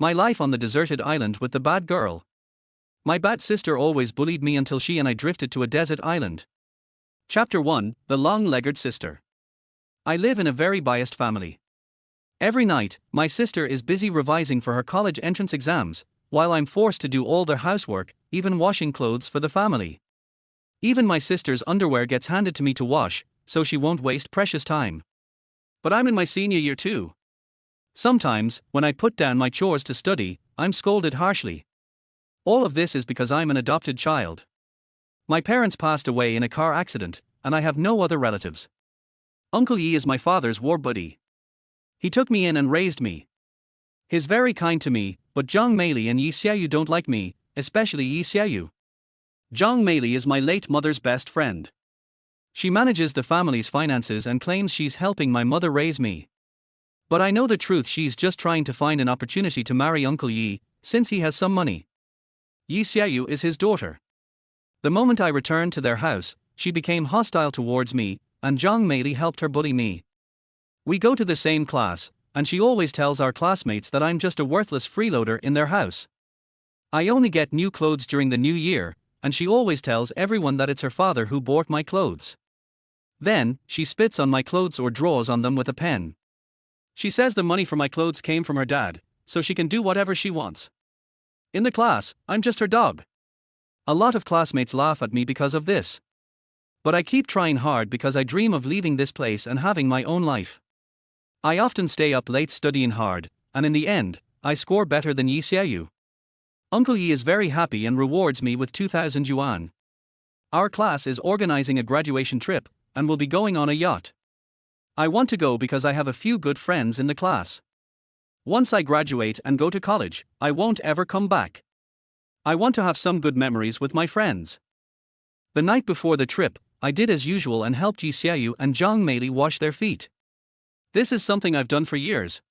My life on the deserted island with the bad girl. My bad sister always bullied me until she and I drifted to a desert island. Chapter 1: The Long-Legged Sister. I live in a very biased family. Every night, my sister is busy revising for her college entrance exams, while I'm forced to do all their housework, even washing clothes for the family. Even my sister's underwear gets handed to me to wash, so she won't waste precious time. But I'm in my senior year too. Sometimes, when I put down my chores to study, I'm scolded harshly. All of this is because I'm an adopted child. My parents passed away in a car accident, and I have no other relatives. Uncle Yi is my father's war buddy. He took me in and raised me. He's very kind to me, but Zhang Meili and Yi Xiaoyu don't like me, especially Yi Xiaoyu. Zhang Meili is my late mother's best friend. She manages the family's finances and claims she's helping my mother raise me. But I know the truth, she's just trying to find an opportunity to marry Uncle Yi, since he has some money. Yi Xiaoyu is his daughter. The moment I returned to their house, she became hostile towards me, and Zhang Meili helped her bully me. We go to the same class, and she always tells our classmates that I'm just a worthless freeloader in their house. I only get new clothes during the new year, and she always tells everyone that it's her father who bought my clothes. Then, she spits on my clothes or draws on them with a pen. She says the money for my clothes came from her dad, so she can do whatever she wants. In the class, I'm just her dog. A lot of classmates laugh at me because of this. But I keep trying hard because I dream of leaving this place and having my own life. I often stay up late studying hard, and in the end, I score better than Yi Xiaoyu. Uncle Yi is very happy and rewards me with 2,000 yuan. Our class is organizing a graduation trip, and will be going on a yacht. I want to go because I have a few good friends in the class. Once I graduate and go to college, I won't ever come back. I want to have some good memories with my friends. The night before the trip, I did as usual and helped Yi Xiaoyu and Zhang Meili wash their feet. This is something I've done for years.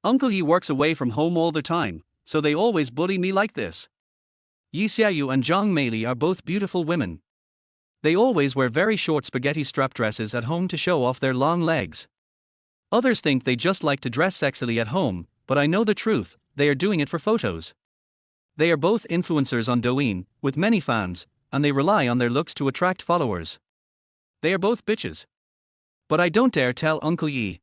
Uncle Yi works away from home all the time, so they always bully me like this. Yi Xiaoyu and Zhang Meili are both beautiful women. They always wear very short spaghetti strap dresses at home to show off their long legs. Others think they just like to dress sexily at home, but I know the truth, they are doing it for photos. They are both influencers on Douyin, with many fans, and they rely on their looks to attract followers. They are both bitches. But I don't dare tell Uncle Yi.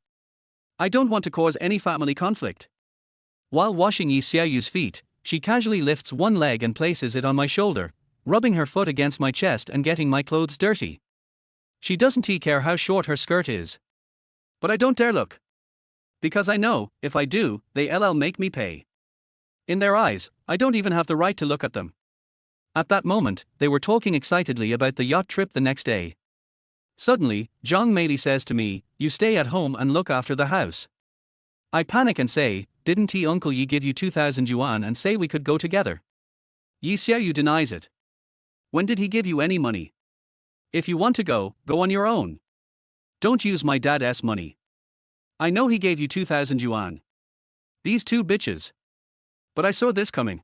I don't want to cause any family conflict. While washing Yi Xiaoyu's feet, she casually lifts one leg and places it on my shoulder, rubbing her foot against my chest and getting my clothes dirty. She doesn't care how short her skirt is. But I don't dare look. Because I know, if I do, they'll make me pay. In their eyes, I don't even have the right to look at them. At that moment, they were talking excitedly about the yacht trip the next day. Suddenly, Zhang Meili says to me, "You stay at home and look after the house." I panic and say, "Didn't Uncle Yi give you 2,000 yuan and say we could go together?" Yi Xiaoyu denies it. "When did he give you any money? If you want to go, go on your own. Don't use my dad's money. I know he gave you 2,000 yuan. These two bitches." But I saw this coming.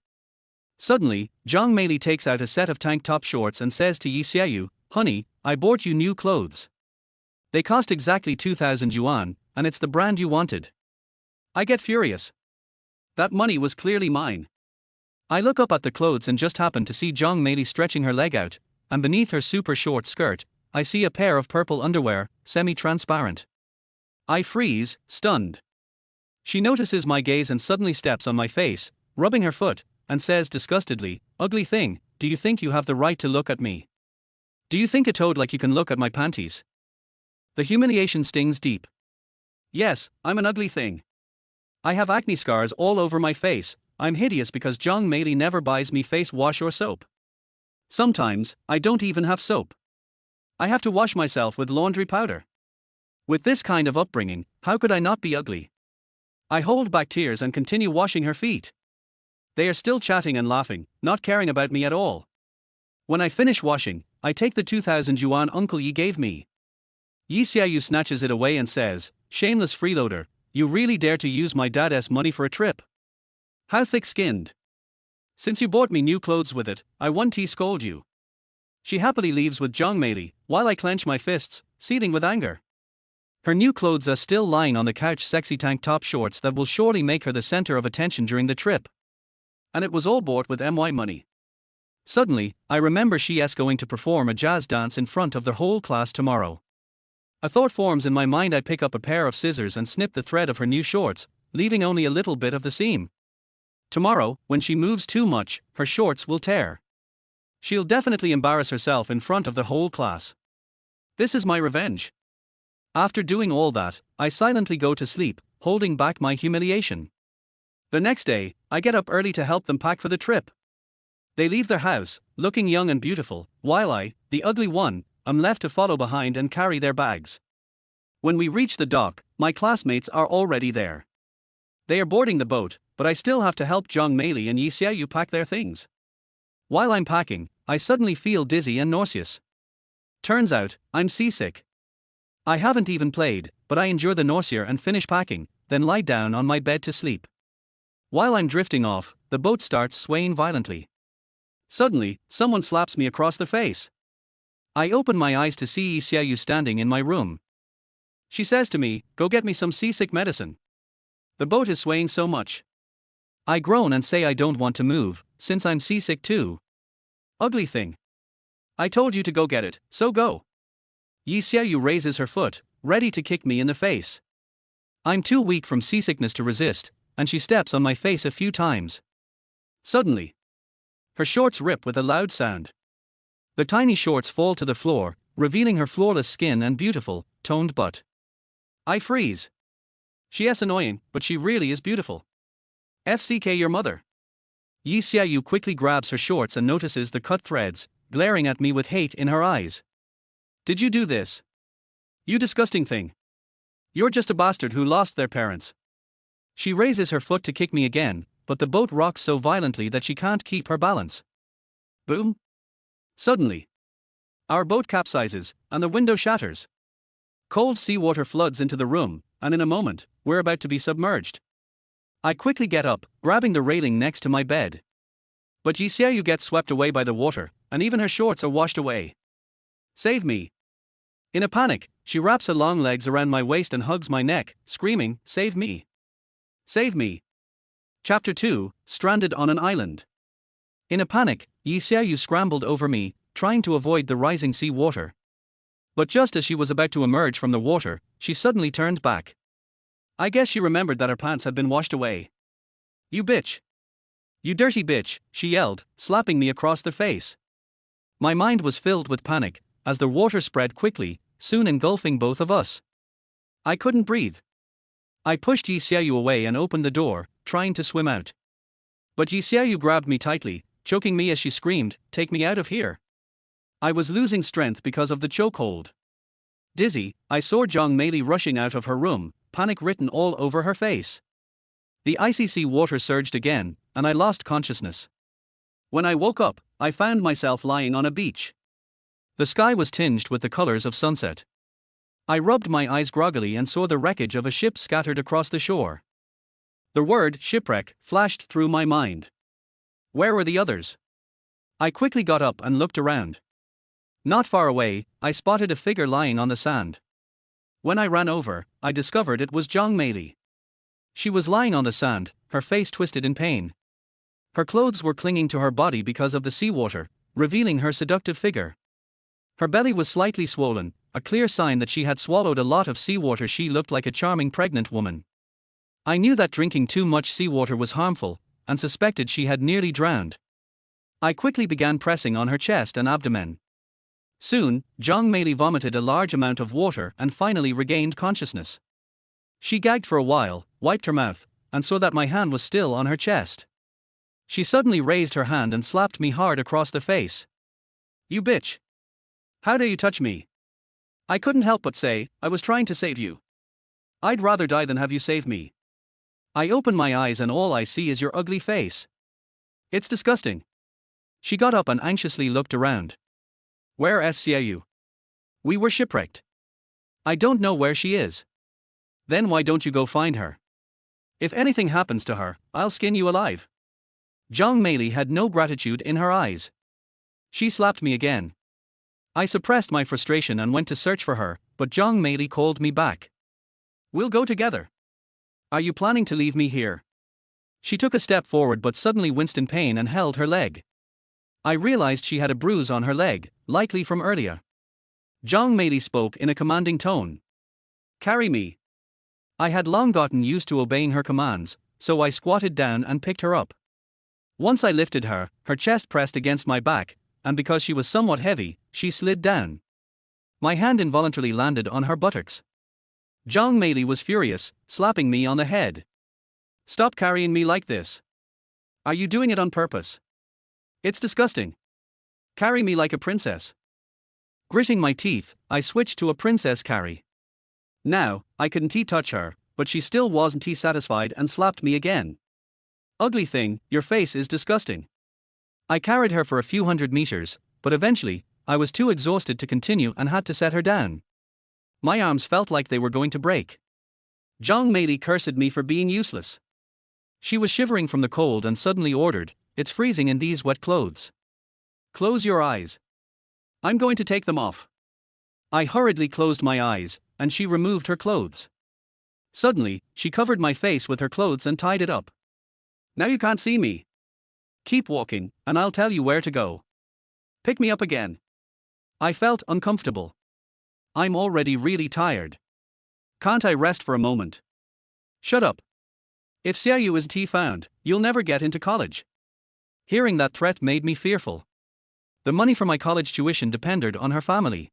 Suddenly, Zhang Meili takes out a set of tank top shorts and says to Yi Xiaoyu, "Honey, I bought you new clothes. They cost exactly 2,000 yuan, and it's the brand you wanted." I get furious. That money was clearly mine. I look up at the clothes and just happen to see Zhang Meili stretching her leg out, and beneath her super short skirt, I see a pair of purple underwear, semi-transparent. I freeze, stunned. She notices my gaze and suddenly steps on my face, rubbing her foot, and says disgustedly, "Ugly thing, do you think you have the right to look at me? Do you think a toad like you can look at my panties?" The humiliation stings deep. Yes, I'm an ugly thing. I have acne scars all over my face. I'm hideous because Zhang Meili never buys me face wash or soap. Sometimes, I don't even have soap. I have to wash myself with laundry powder. With this kind of upbringing, how could I not be ugly? I hold back tears and continue washing her feet. They are still chatting and laughing, not caring about me at all. When I finish washing, I take the 2,000 yuan Uncle Yi gave me. Yi Xiaoyu snatches it away and says, "Shameless freeloader, you really dare to use my dad's money for a trip? How thick-skinned. Since you bought me new clothes with it, I won't scold you." She happily leaves with Zhang Meili, while I clench my fists, seething with anger. Her new clothes are still lying on the couch, sexy tank top shorts that will surely make her the center of attention during the trip. And it was all bought with my money. Suddenly, I remember she's going to perform a jazz dance in front of the whole class tomorrow. A thought forms in my mind. I pick up a pair of scissors and snip the thread of her new shorts, leaving only a little bit of the seam. Tomorrow, when she moves too much, her shorts will tear. She'll definitely embarrass herself in front of the whole class. This is my revenge. After doing all that, I silently go to sleep, holding back my humiliation. The next day, I get up early to help them pack for the trip. They leave their house, looking young and beautiful, while I, the ugly one, am left to follow behind and carry their bags. When we reach the dock, my classmates are already there. They are boarding the boat, but I still have to help Jong Meili and Yi Xiaoyu pack their things. While I'm packing, I suddenly feel dizzy and nauseous. Turns out, I'm seasick. I haven't even played, but I endure the nausea and finish packing, then lie down on my bed to sleep. While I'm drifting off, the boat starts swaying violently. Suddenly, someone slaps me across the face. I open my eyes to see Yi Xiaoyu standing in my room. She says to me, "Go get me some seasick medicine. The boat is swaying so much." I groan and say I don't want to move, since I'm seasick too. Ugly thing. I told you to go get it, so go. Yi Xiaoyu raises her foot, ready to kick me in the face. I'm too weak from seasickness to resist, and she steps on my face a few times. Suddenly, her shorts rip with a loud sound. The tiny shorts fall to the floor, revealing her flawless skin and beautiful, toned butt. I freeze. She's annoying, but she really is beautiful. FCK your mother. Yi Xiaoyu quickly grabs her shorts and notices the cut threads, glaring at me with hate in her eyes. Did you do this? You disgusting thing. You're just a bastard who lost their parents. She raises her foot to kick me again, but the boat rocks so violently that she can't keep her balance. Boom. Suddenly, our boat capsizes, and the window shatters. Cold seawater floods into the room, and in a moment, we're about to be submerged. I quickly get up, grabbing the railing next to my bed. But Yi Xiaoyu gets swept away by the water, and even her shorts are washed away. Save me. In a panic, she wraps her long legs around my waist and hugs my neck, screaming, "Save me! Save me!" Chapter 2, Stranded on an Island. In a panic, Yi Xiaoyu scrambled over me, trying to avoid the rising sea water. But just as she was about to emerge from the water, she suddenly turned back. I guess she remembered that her pants had been washed away. "You bitch! You dirty bitch," she yelled, slapping me across the face. My mind was filled with panic, as the water spread quickly, soon engulfing both of us. I couldn't breathe. I pushed Yi Xiaoyu away and opened the door, trying to swim out. But Yi Xiaoyu grabbed me tightly, choking me as she screamed, "Take me out of here." I was losing strength because of the chokehold. Dizzy, I saw Jong Meili rushing out of her room, panic written all over her face. The icy sea water surged again, and I lost consciousness. When I woke up, I found myself lying on a beach. The sky was tinged with the colors of sunset. I rubbed my eyes groggily and saw the wreckage of a ship scattered across the shore. The word shipwreck flashed through my mind. Where were the others? I quickly got up and looked around. Not far away, I spotted a figure lying on the sand. When I ran over, I discovered it was Jong Meili. She was lying on the sand, her face twisted in pain. Her clothes were clinging to her body because of the seawater, revealing her seductive figure. Her belly was slightly swollen, a clear sign that she had swallowed a lot of seawater. She looked like a charming pregnant woman. I knew that drinking too much seawater was harmful, and suspected she had nearly drowned. I quickly began pressing on her chest and abdomen. Soon, Jong Meili vomited a large amount of water and finally regained consciousness. She gagged for a while, wiped her mouth, and saw that my hand was still on her chest. She suddenly raised her hand and slapped me hard across the face. "You bitch! How dare you touch me?" I couldn't help but say, "I was trying to save you. I'd rather die than have you save me." I open my eyes and all I see is your ugly face. It's disgusting. She got up and anxiously looked around. "Where is Xiaoyu? We were shipwrecked. I don't know where she is." "Then why don't you go find her? If anything happens to her, I'll skin you alive." Jong Meili had no gratitude in her eyes. She slapped me again. I suppressed my frustration and went to search for her, but Jong Meili called me back. We'll go together. Are you planning to leave me here? She took a step forward but suddenly winced in pain and held her leg. I realized she had a bruise on her leg, likely from earlier. Zhang Meili spoke in a commanding tone. Carry me. I had long gotten used to obeying her commands, so I squatted down and picked her up. Once I lifted her, her chest pressed against my back, and because she was somewhat heavy, she slid down. My hand involuntarily landed on her buttocks. Zhang Meili was furious, slapping me on the head. Stop carrying me like this. Are you doing it on purpose? It's disgusting. Carry me like a princess. Gritting my teeth, I switched to a princess carry. Now, I couldn't touch her, but she still wasn't satisfied and slapped me again. Ugly thing, your face is disgusting. I carried her for a few hundred meters, but eventually, I was too exhausted to continue and had to set her down. My arms felt like they were going to break. Zhang Meili cursed me for being useless. She was shivering from the cold and suddenly ordered, "It's freezing in these wet clothes. Close your eyes. I'm going to take them off." I hurriedly closed my eyes, and she removed her clothes. Suddenly, she covered my face with her clothes and tied it up. Now you can't see me. Keep walking, and I'll tell you where to go. Pick me up again. I felt uncomfortable. I'm already really tired. Can't I rest for a moment? Shut up. If Xiaoyu isn't found, you'll never get into college. Hearing that threat made me fearful. The money for my college tuition depended on her family.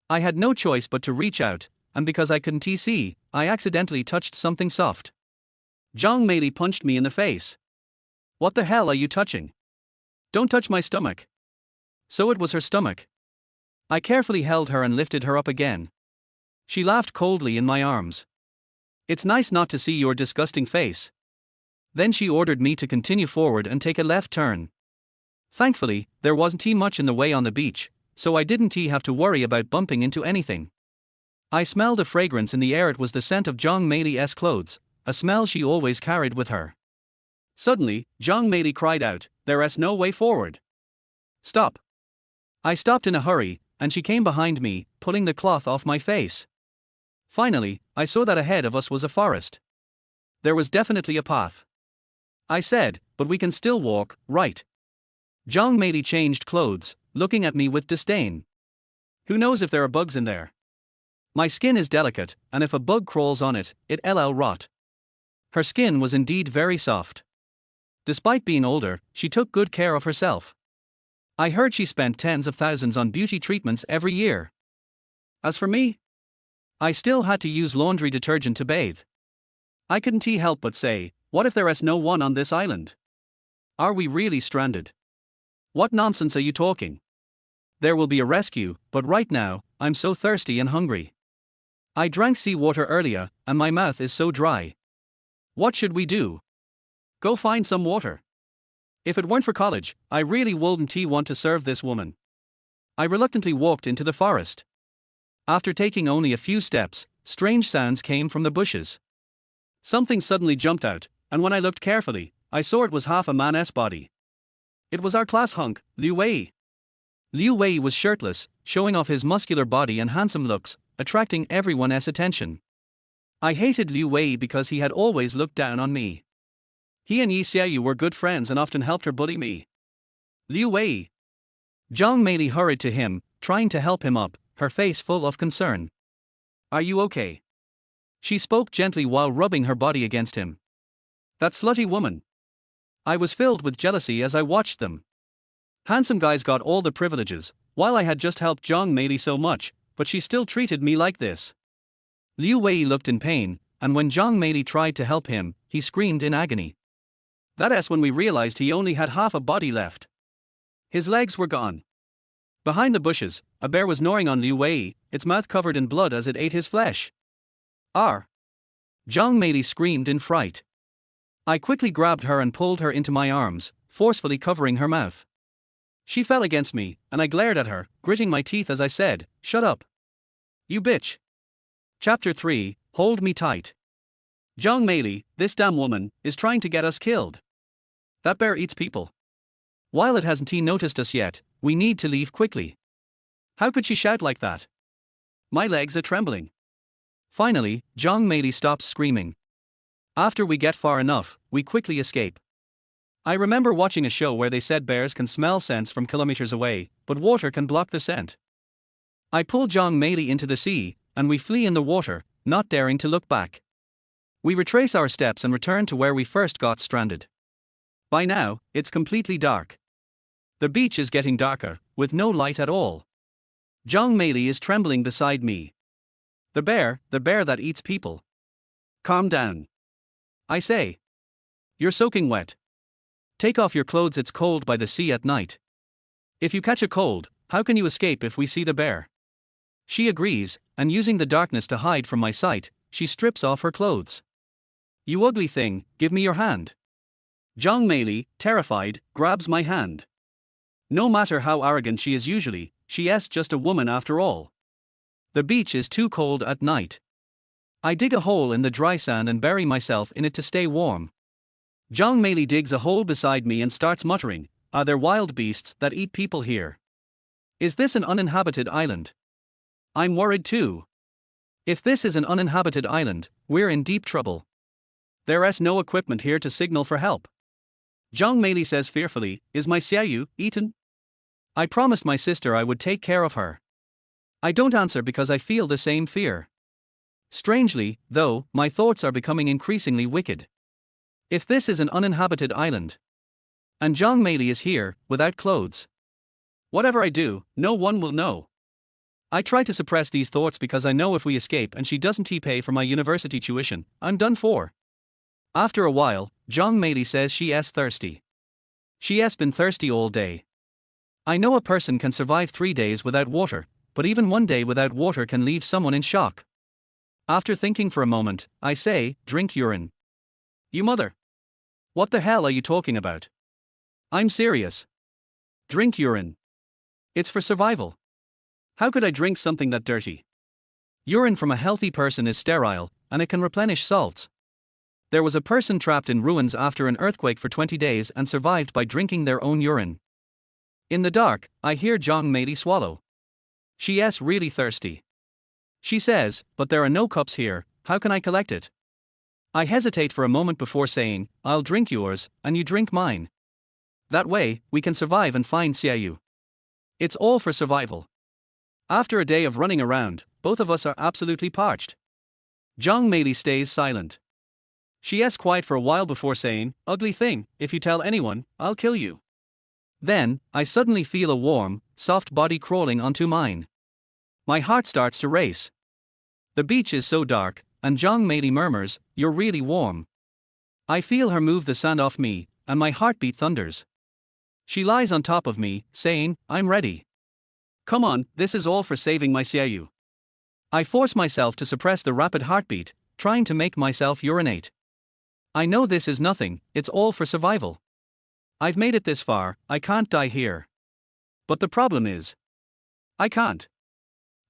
I had no choice but to reach out, and because I couldn't see, I accidentally touched something soft. Zhang Meili punched me in the face. What the hell are you touching? Don't touch my stomach. So it was her stomach. I carefully held her and lifted her up again. She laughed coldly in my arms. It's nice not to see your disgusting face. Then she ordered me to continue forward and take a left turn. Thankfully, there wasn't much in the way on the beach, so I didn't have to worry about bumping into anything. I smelled a fragrance in the air. It was the scent of Zhang Meili's clothes, a smell she always carried with her. Suddenly, Zhang Meili cried out, "There's no way forward. Stop." I stopped in a hurry, and she came behind me, pulling the cloth off my face. Finally, I saw that ahead of us was a forest. There was definitely a path. I said, "But we can still walk, right?" Zhang Meili changed clothes, looking at me with disdain. Who knows if there are bugs in there? My skin is delicate, and if a bug crawls on it, it'll rot. Her skin was indeed very soft. Despite being older, she took good care of herself. I heard she spent tens of thousands on beauty treatments every year. As for me, I still had to use laundry detergent to bathe. I couldn't help but say, what if there is no one on this island? Are we really stranded? What nonsense are you talking? There will be a rescue, but right now, I'm so thirsty and hungry. I drank seawater earlier, and my mouth is so dry. What should we do? Go find some water. If it weren't for college, I really wouldn't want to serve this woman. I reluctantly walked into the forest. After taking only a few steps, strange sounds came from the bushes. Something suddenly jumped out, and when I looked carefully, I saw it was half a man's body. It was our class hunk, Liu Wei. Liu Wei was shirtless, showing off his muscular body and handsome looks, attracting everyone's attention. I hated Liu Wei because he had always looked down on me. He and Yi Xiaoyu were good friends and often helped her bully me. Liu Wei. Zhang Meili hurried to him, trying to help him up, her face full of concern. Are you okay? She spoke gently while rubbing her body against him. That slutty woman. I was filled with jealousy as I watched them. Handsome guys got all the privileges, while I had just helped Zhang Meili so much, but she still treated me like this. Liu Wei looked in pain, and when Zhang Meili tried to help him, he screamed in agony. That's when we realized he only had half a body left. His legs were gone. Behind the bushes, a bear was gnawing on Liu Wei, its mouth covered in blood as it ate his flesh. Arr! Zhang Meili screamed in fright. I quickly grabbed her and pulled her into my arms, forcefully covering her mouth. She fell against me, and I glared at her, gritting my teeth as I said, "Shut up. You bitch." Chapter 3, Hold Me Tight. Zhang Meili, this damn woman, is trying to get us killed. That bear eats people. While it hasn't noticed us yet, we need to leave quickly. How could she shout like that? My legs are trembling. Finally, Jong Meili stops screaming. After we get far enough, we quickly escape. I remember watching a show where they said bears can smell scents from kilometers away, but water can block the scent. I pull Jong Meili into the sea, and we flee in the water, not daring to look back. We retrace our steps and return to where we first got stranded. By now, it's completely dark. The beach is getting darker, with no light at all. Jong Meili is trembling beside me. The bear that eats people. Calm down. I say. You're soaking wet. Take off your clothes, it's cold by the sea at night. If you catch a cold, how can you escape if we see the bear? She agrees, and using the darkness to hide from my sight, she strips off her clothes. You ugly thing, give me your hand. Jong Meili, terrified, grabs my hand. No matter how arrogant she is usually, she is just a woman after all. The beach is too cold at night. I dig a hole in the dry sand and bury myself in it to stay warm. Jong Meili digs a hole beside me and starts muttering, "Are there wild beasts that eat people here? Is this an uninhabited island?" I'm worried too. If this is an uninhabited island, we're in deep trouble. There is no equipment here to signal for help. Jong Meili says fearfully, "Is my Xiaoyu eaten? I promised my sister I would take care of her." I don't answer because I feel the same fear. Strangely, though, my thoughts are becoming increasingly wicked. If this is an uninhabited island, and Jong Meili is here, without clothes, whatever I do, no one will know. I try to suppress these thoughts because I know if we escape and she doesn't pay for my university tuition, I'm done for. After a while, Jong Meili says she is thirsty. She has been thirsty all day. I know a person can survive 3 days without water, but even 1 day without water can leave someone in shock. After thinking for a moment, I say, "Drink urine." You mother. What the hell are you talking about? I'm serious. Drink urine. It's for survival. How could I drink something that dirty? Urine from a healthy person is sterile, and it can replenish salts. There was a person trapped in ruins after an earthquake for 20 days and survived by drinking their own urine. In the dark, I hear Jong Meili swallow. She is really thirsty. She says, "But there are no cups here, how can I collect it?" I hesitate for a moment before saying, "I'll drink yours, and you drink mine. That way, we can survive and find Xiaoyu." It's all for survival. After a day of running around, both of us are absolutely parched. Jong Meili stays silent. She is quiet for a while before saying, "Ugly thing, if you tell anyone, I'll kill you." Then, I suddenly feel a warm, soft body crawling onto mine. My heart starts to race. The beach is so dark, and Jong Meili murmurs, "You're really warm." I feel her move the sand off me, and my heartbeat thunders. She lies on top of me, saying, "I'm ready. Come on, this is all for saving my Xiaoyu." I force myself to suppress the rapid heartbeat, trying to make myself urinate. I know this is nothing, it's all for survival. I've made it this far, I can't die here. But the problem is, I can't.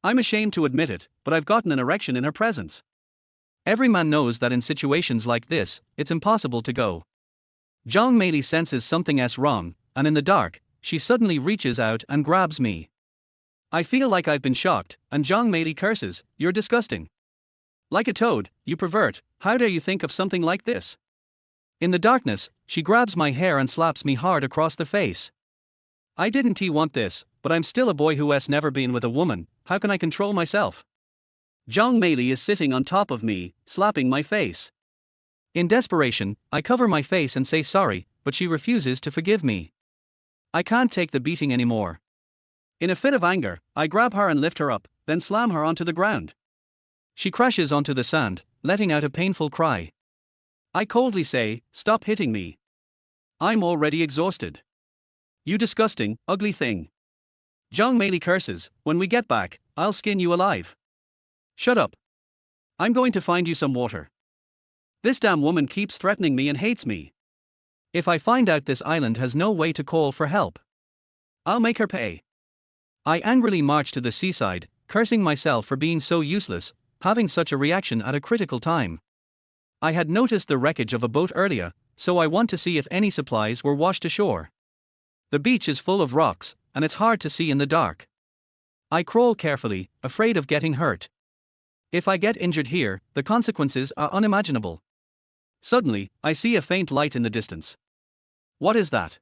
I'm ashamed to admit it, but I've gotten an erection in her presence. Every man knows that in situations like this, it's impossible to go. Jong Meili senses something is wrong, and in the dark, she suddenly reaches out and grabs me. I feel like I've been shocked, and Jong Meili curses, "You're disgusting. Like a toad, you pervert, how dare you think of something like this?" In the darkness, she grabs my hair and slaps me hard across the face. I didn't want this, but I'm still a boy who has never been with a woman, how can I control myself? Jong Meili is sitting on top of me, slapping my face. In desperation, I cover my face and say sorry, but she refuses to forgive me. I can't take the beating anymore. In a fit of anger, I grab her and lift her up, then slam her onto the ground. She crashes onto the sand, letting out a painful cry. I coldly say, "Stop hitting me. I'm already exhausted." "You disgusting, ugly thing." Jong Meili curses, "When we get back, I'll skin you alive." "Shut up. I'm going to find you some water. This damn woman keeps threatening me and hates me. If I find out this island has no way to call for help, I'll make her pay." I angrily march to the seaside, cursing myself for being so useless, having such a reaction at a critical time. I had noticed the wreckage of a boat earlier, so I want to see if any supplies were washed ashore. The beach is full of rocks, and it's hard to see in the dark. I crawl carefully, afraid of getting hurt. If I get injured here, the consequences are unimaginable. Suddenly, I see a faint light in the distance. What is that?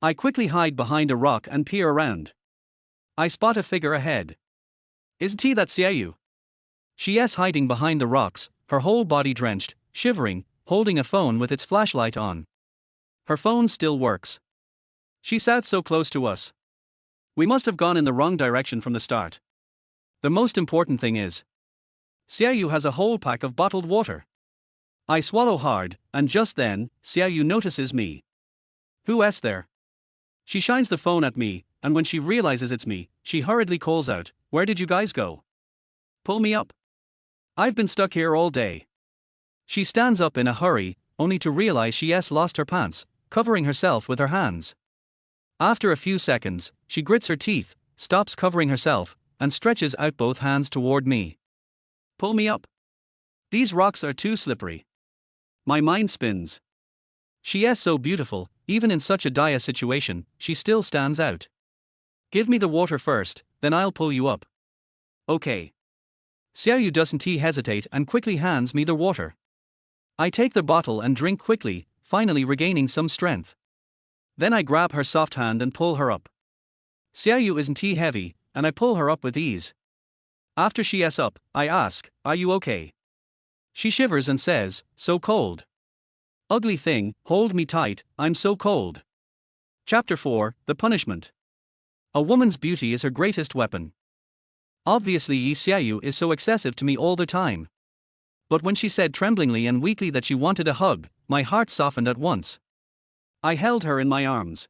I quickly hide behind a rock and peer around. I spot a figure ahead. Isn't he that Xiaoyu? She is hiding behind the rocks, her whole body drenched, shivering, holding a phone with its flashlight on. Her phone still works. She sat so close to us. We must have gone in the wrong direction from the start. The most important thing is, Xiaoyu has a whole pack of bottled water. I swallow hard, and just then, Xiaoyu notices me. Who's there? She shines the phone at me, and when she realizes it's me, she hurriedly calls out, "Where did you guys go? Pull me up. I've been stuck here all day." She stands up in a hurry, only to realize she has lost her pants, covering herself with her hands. After a few seconds, she grits her teeth, stops covering herself, and stretches out both hands toward me. Pull me up. These rocks are too slippery. My mind spins. She is so beautiful, even in such a dire situation, she still stands out. Give me the water first, then I'll pull you up. Okay. Xiaoyu doesn't hesitate and quickly hands me the water. I take the bottle and drink quickly, finally regaining some strength. Then I grab her soft hand and pull her up. Xiaoyu isn't heavy, and I pull her up with ease. After she is up, I ask, "Are you okay?" She shivers and says, "So cold." Ugly thing, hold me tight, I'm so cold. Chapter 4, The Punishment. A woman's beauty is her greatest weapon. Obviously Yi Xiaoyu is so excessive to me all the time. But when she said tremblingly and weakly that she wanted a hug, my heart softened at once. I held her in my arms.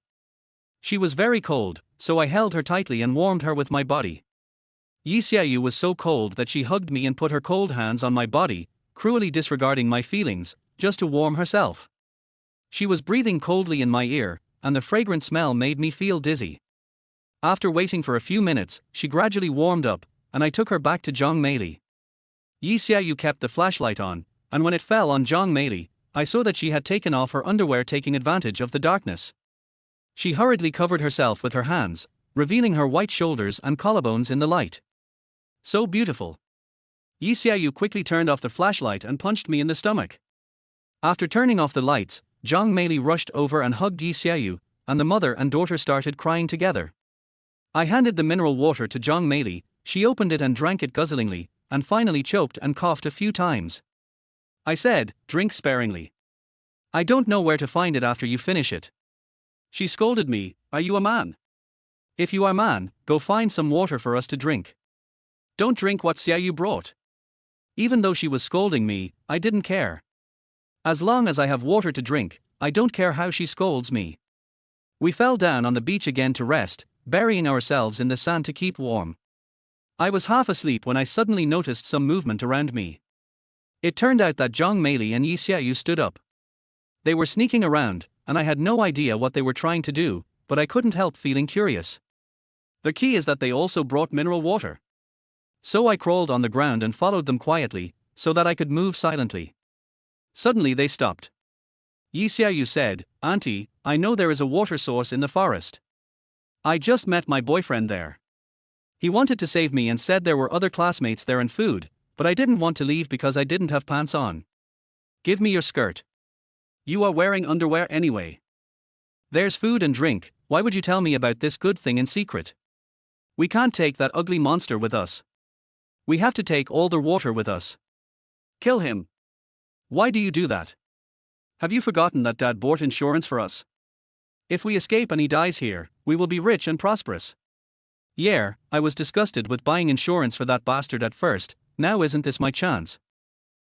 She was very cold, so I held her tightly and warmed her with my body. Yi Xiaoyu was so cold that she hugged me and put her cold hands on my body, cruelly disregarding my feelings, just to warm herself. She was breathing coldly in my ear, and the fragrant smell made me feel dizzy. After waiting for a few minutes, she gradually warmed up, and I took her back to Zhang Meili. Yi Xiaoyu kept the flashlight on, and when it fell on Zhang Meili, I saw that she had taken off her underwear, taking advantage of the darkness. She hurriedly covered herself with her hands, revealing her white shoulders and collarbones in the light. So beautiful. Yi Xiaoyu quickly turned off the flashlight and punched me in the stomach. After turning off the lights, Zhang Meili rushed over and hugged Yi Xiaoyu, and the mother and daughter started crying together. I handed the mineral water to Zhang Meili, she opened it and drank it guzzlingly, and finally choked and coughed a few times. I said, "Drink sparingly. I don't know where to find it after you finish it." She scolded me, "Are you a man? If you are a man, go find some water for us to drink. Don't drink what Xiaoyu brought." Even though she was scolding me, I didn't care. As long as I have water to drink, I don't care how she scolds me. We fell down on the beach again to rest, burying ourselves in the sand to keep warm. I was half asleep when I suddenly noticed some movement around me. It turned out that Zhang Meili and Yi Xiaoyu stood up. They were sneaking around, and I had no idea what they were trying to do, but I couldn't help feeling curious. The key is that they also brought mineral water. So I crawled on the ground and followed them quietly, so that I could move silently. Suddenly they stopped. Yi Xiaoyu said, "Auntie, I know there is a water source in the forest. I just met my boyfriend there. He wanted to save me and said there were other classmates there and food, but I didn't want to leave because I didn't have pants on. Give me your skirt. You are wearing underwear anyway. There's food and drink, why would you tell me about this good thing in secret? We can't take that ugly monster with us. We have to take all the water with us. Kill him. Why do you do that? Have you forgotten that Dad bought insurance for us? If we escape and he dies here, we will be rich and prosperous." Yeah, I was disgusted with buying insurance for that bastard at first, now isn't this my chance?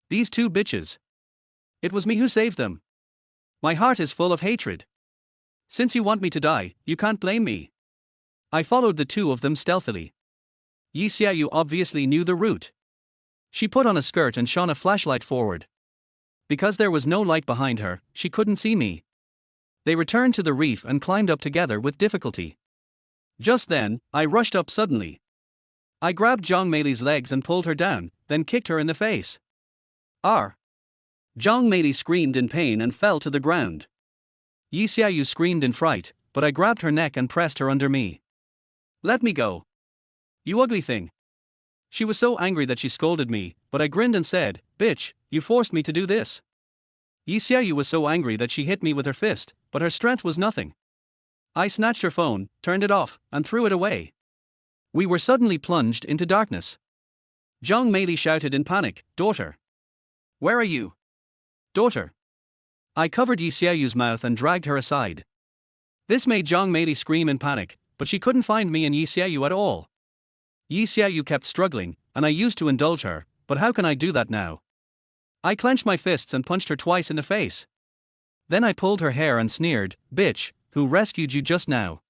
These two bitches. It was me who saved them. My heart is full of hatred. Since you want me to die, you can't blame me. I followed the two of them stealthily. Yi Xiaoyu obviously knew the route. She put on a skirt and shone a flashlight forward. Because there was no light behind her, she couldn't see me. They returned to the reef and climbed up together with difficulty. Just then, I rushed up suddenly. I grabbed Zhang Meili's legs and pulled her down, then kicked her in the face. "Arr!" Zhang Meili screamed in pain and fell to the ground. Yi Xiaoyu screamed in fright, but I grabbed her neck and pressed her under me. "Let me go. You ugly thing. She was so angry that she scolded me, but I grinned and said, "Bitch, you forced me to do this." Yi Xiaoyu was so angry that she hit me with her fist, but her strength was nothing. I snatched her phone, turned it off, and threw it away. We were suddenly plunged into darkness. Zhang Meili shouted in panic, "Daughter! Where are you? Daughter!" I covered Yi Xiaoyu's mouth and dragged her aside. This made Zhang Meili scream in panic, but she couldn't find me and Yi Xiaoyu at all. Yi Xiaoyu kept struggling, and I used to indulge her, but how can I do that now? I clenched my fists and punched her twice in the face. Then I pulled her hair and sneered, "Bitch, who rescued you just now?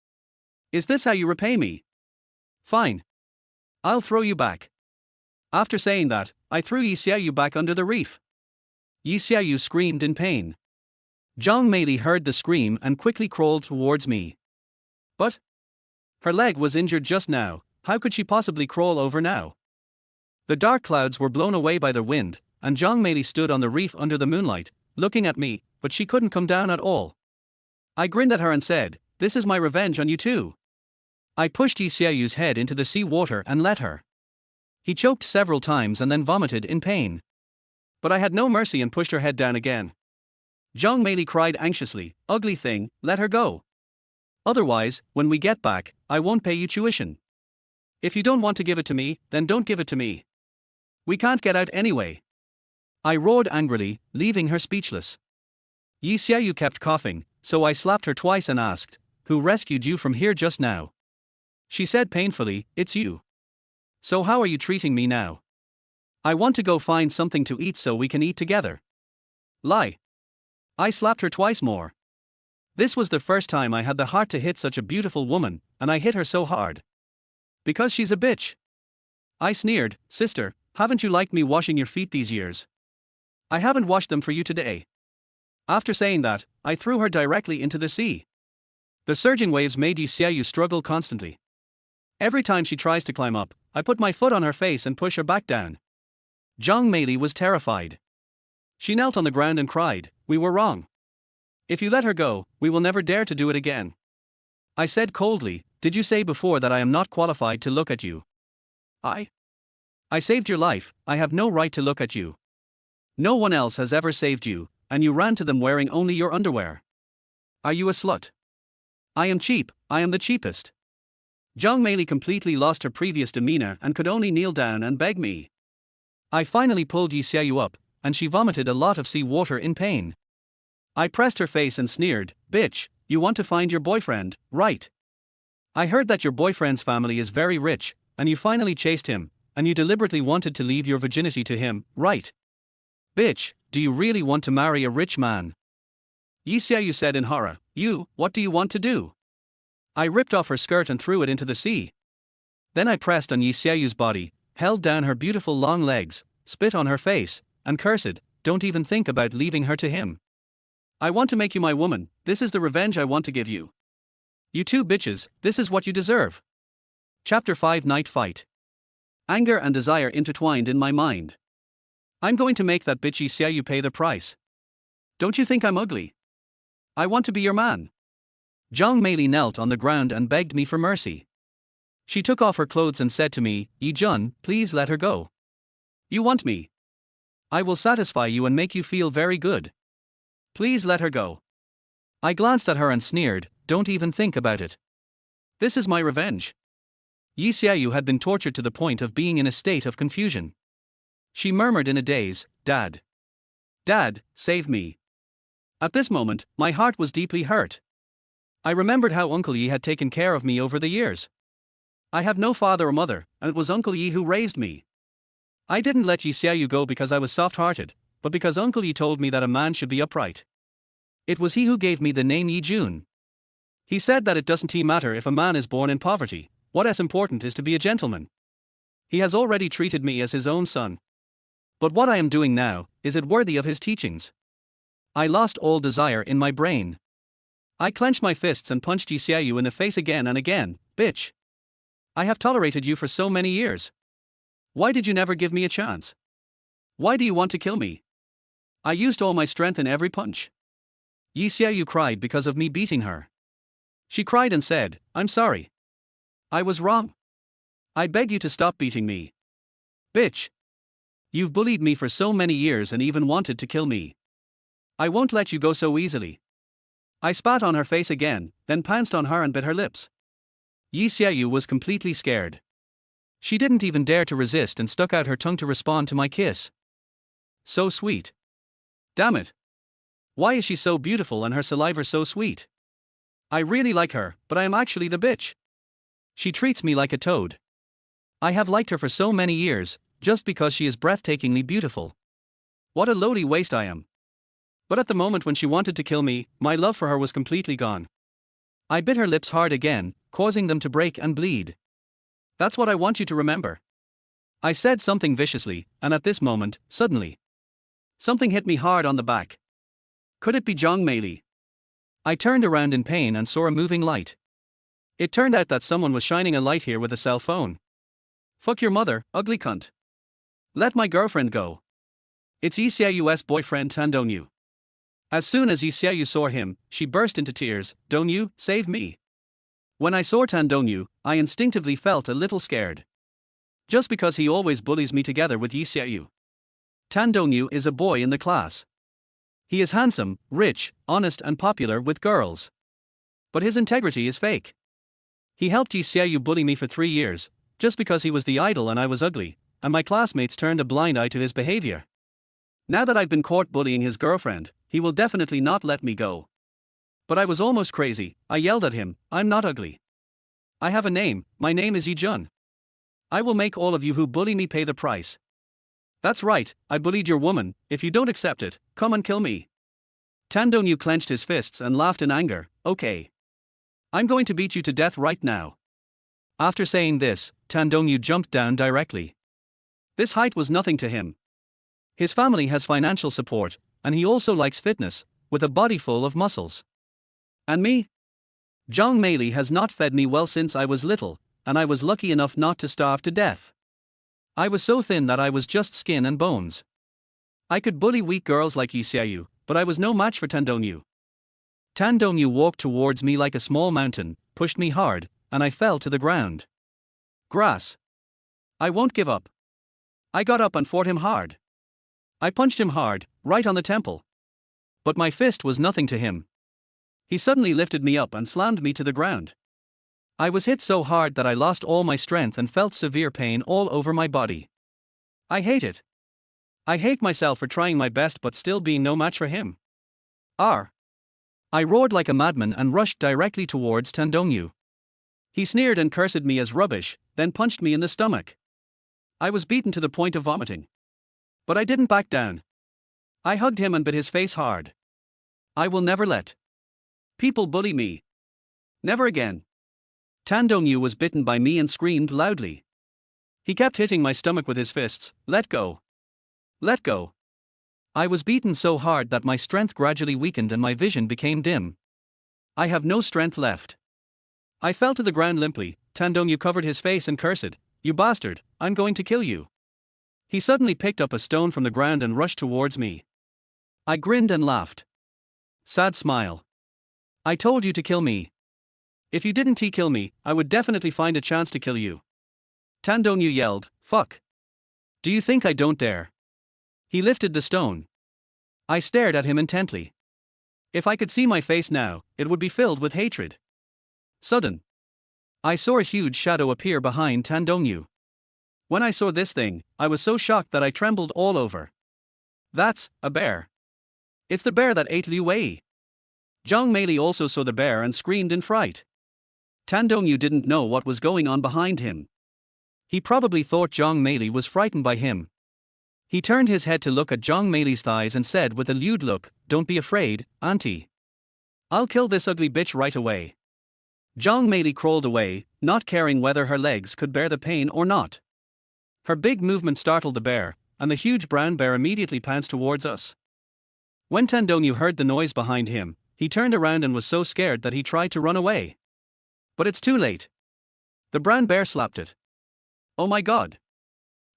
Is this how you repay me? Fine. I'll throw you back." After saying that, I threw Yi Xiaoyu back under the reef. Yi Xiaoyu screamed in pain. Zhang Meili heard the scream and quickly crawled towards me. But her leg was injured just now, how could she possibly crawl over now? The dark clouds were blown away by the wind, and Zhang Meili stood on the reef under the moonlight, looking at me, but she couldn't come down at all. I grinned at her and said, "This is my revenge on you too." I pushed Yi Xiaoyu's head into the sea water and let her. He choked several times and then vomited in pain. But I had no mercy and pushed her head down again. Zhang Meili cried anxiously, "Ugly thing, let her go. Otherwise, when we get back, I won't pay you tuition. If you don't want to give it to me, then don't give it to me. We can't get out anyway." I roared angrily, leaving her speechless. Yi Xiaoyu kept coughing, so I slapped her twice and asked, "Who rescued you from here just now?" She said painfully, "It's you. So how are you treating me now?" "I want to go find something to eat so we can eat together." Lie. I slapped her twice more. This was the first time I had the heart to hit such a beautiful woman, and I hit her so hard. Because she's a bitch. I sneered, "Sister, haven't you liked me washing your feet these years? I haven't washed them for you today." After saying that, I threw her directly into the sea. The surging waves made Yi Xiaoyu struggle constantly. Every time she tries to climb up, I put my foot on her face and push her back down. Zhang Meili was terrified. She knelt on the ground and cried, "We were wrong. If you let her go, we will never dare to do it again." I said coldly, "Did you say before that I am not qualified to look at you?" I saved your life, I have no right to look at you. No one else has ever saved you, and you ran to them wearing only your underwear. Are you a slut? I am cheap, I am the cheapest. Zhang Meili completely lost her previous demeanor and could only kneel down and beg me. I finally pulled Yi Xiaoyu up, and she vomited a lot of sea water in pain. I pressed her face and sneered, "Bitch, you want to find your boyfriend, right? I heard that your boyfriend's family is very rich, and you finally chased him, and you deliberately wanted to leave your virginity to him, right? Bitch, do you really want to marry a rich man?" Yi Xiaoyu said in horror, What do you want to do?" I ripped off her skirt and threw it into the sea. Then I pressed on Yi Xiaoyu's body, held down her beautiful long legs, spit on her face, and cursed, "Don't even think about leaving her to him. I want to make you my woman, this is the revenge I want to give you. You two bitches, this is what you deserve." Chapter 5 Night Fight. Anger and desire intertwined in my mind. I'm going to make that bitch Yi Xiaoyu pay the price. Don't you think I'm ugly? I want to be your man. Zhang Meili knelt on the ground and begged me for mercy. She took off her clothes and said to me, "Yi Jun, please let her go. You want me? I will satisfy you and make you feel very good. Please let her go." I glanced at her and sneered, "Don't even think about it. This is my revenge." Yi Xiaoyu had been tortured to the point of being in a state of confusion. She murmured in a daze, "Dad. Dad, save me." At this moment, my heart was deeply hurt. I remembered how Uncle Yi had taken care of me over the years. I have no father or mother, and it was Uncle Yi who raised me. I didn't let Yi Xiaoyu go because I was soft-hearted, but because Uncle Yi told me that a man should be upright. It was he who gave me the name Yi Jun. He said that it doesn't matter if a man is born in poverty, what is important is to be a gentleman. He has already treated me as his own son. But what I am doing now, is it worthy of his teachings? I lost all desire in my brain. I clenched my fists and punched Yi Xiaoyu in the face again and again, "Bitch. I have tolerated you for so many years. Why did you never give me a chance? Why do you want to kill me? I used all my strength in every punch." Yi Xiaoyu cried because of me beating her. She cried and said, "I'm sorry. I was wrong. I beg you to stop beating me. Bitch. You've bullied me for so many years and even wanted to kill me. I won't let you go so easily. I spat on her face again, then pounced on her and bit her lips. Yi Xiaoyu was completely scared. She didn't even dare to resist and stuck out her tongue to respond to my kiss. So sweet. Damn it. Why is she so beautiful and her saliva so sweet? I really like her, but I am actually the bitch. She treats me like a toad. I have liked her for so many years, just because she is breathtakingly beautiful. What a lowly waste I am. But at the moment when she wanted to kill me, my love for her was completely gone. I bit her lips hard again, causing them to break and bleed. That's what I want you to remember. I said something viciously, and at this moment, suddenly, something hit me hard on the back. Could it be Zhang Meili? I turned around in pain and saw a moving light. It turned out that someone was shining a light here with a cell phone. Fuck your mother, ugly cunt. Let my girlfriend go. It's Yi Xiaoyu's boyfriend Tan Dongyu. As soon as Yi Xiaoyu saw him, she burst into tears. Dongyu, save me. When I saw Tan Dongyu, I instinctively felt a little scared. Just because he always bullies me together with Yi Xiaoyu. Tan Dongyu is a boy in the class. He is handsome, rich, honest and popular with girls. But his integrity is fake. He helped Yi Xiaoyu bully me for 3 years, just because he was the idol and I was ugly, and my classmates turned a blind eye to his behavior. Now that I've been caught bullying his girlfriend, he will definitely not let me go. But I was almost crazy. I yelled at him, I'm not ugly. I have a name, my name is Yi Jun. I will make all of you who bully me pay the price. That's right, I bullied your woman. If you don't accept it, come and kill me. Tan Dongyu clenched his fists and laughed in anger. Okay. I'm going to beat you to death right now. After saying this, Tan Dongyu jumped down directly. This height was nothing to him. His family has financial support, and he also likes fitness, with a body full of muscles. And me? Zhang Meili has not fed me well since I was little, and I was lucky enough not to starve to death. I was so thin that I was just skin and bones. I could bully weak girls like Yi Xiaoyu, but I was no match for Tan Dongyu. Tan Dongyu walked towards me like a small mountain, pushed me hard, and I fell to the ground. Grass. I won't give up. I got up and fought him hard. I punched him hard, right on the temple. But my fist was nothing to him. He suddenly lifted me up and slammed me to the ground. I was hit so hard that I lost all my strength and felt severe pain all over my body. I hate it. I hate myself for trying my best but still being no match for him. R. I roared like a madman and rushed directly towards Tan Dongyu. He sneered and cursed me as rubbish, then punched me in the stomach. I was beaten to the point of vomiting. But I didn't back down. I hugged him and bit his face hard. I will never let people bully me. Never again. Tan Dongyu was bitten by me and screamed loudly. He kept hitting my stomach with his fists. Let go. Let go. I was beaten so hard that my strength gradually weakened and my vision became dim. I have no strength left. I fell to the ground limply. Tan Dongyu covered his face and cursed, You bastard, I'm going to kill you. He suddenly picked up a stone from the ground and rushed towards me. I grinned and laughed. Sad smile. I told you to kill me. If you didn't kill me, I would definitely find a chance to kill you. Tan Dongyu yelled, Fuck. Do you think I don't dare? He lifted the stone. I stared at him intently. If I could see my face now, it would be filled with hatred. Sudden. I saw a huge shadow appear behind Tan Dongyu. When I saw this thing, I was so shocked that I trembled all over. That's a bear. It's the bear that ate Liu Wei. Zhang Meili also saw the bear and screamed in fright. Tan Dongyu didn't know what was going on behind him. He probably thought Zhang Meili was frightened by him. He turned his head to look at Zhang Meili's thighs and said with a lewd look, Don't be afraid, auntie. I'll kill this ugly bitch right away. Zhang Meili crawled away, not caring whether her legs could bear the pain or not. Her big movement startled the bear, and the huge brown bear immediately pounced towards us. When Tan Dongyu heard the noise behind him, he turned around and was so scared that he tried to run away. But it's too late. The brown bear slapped it. Oh my god.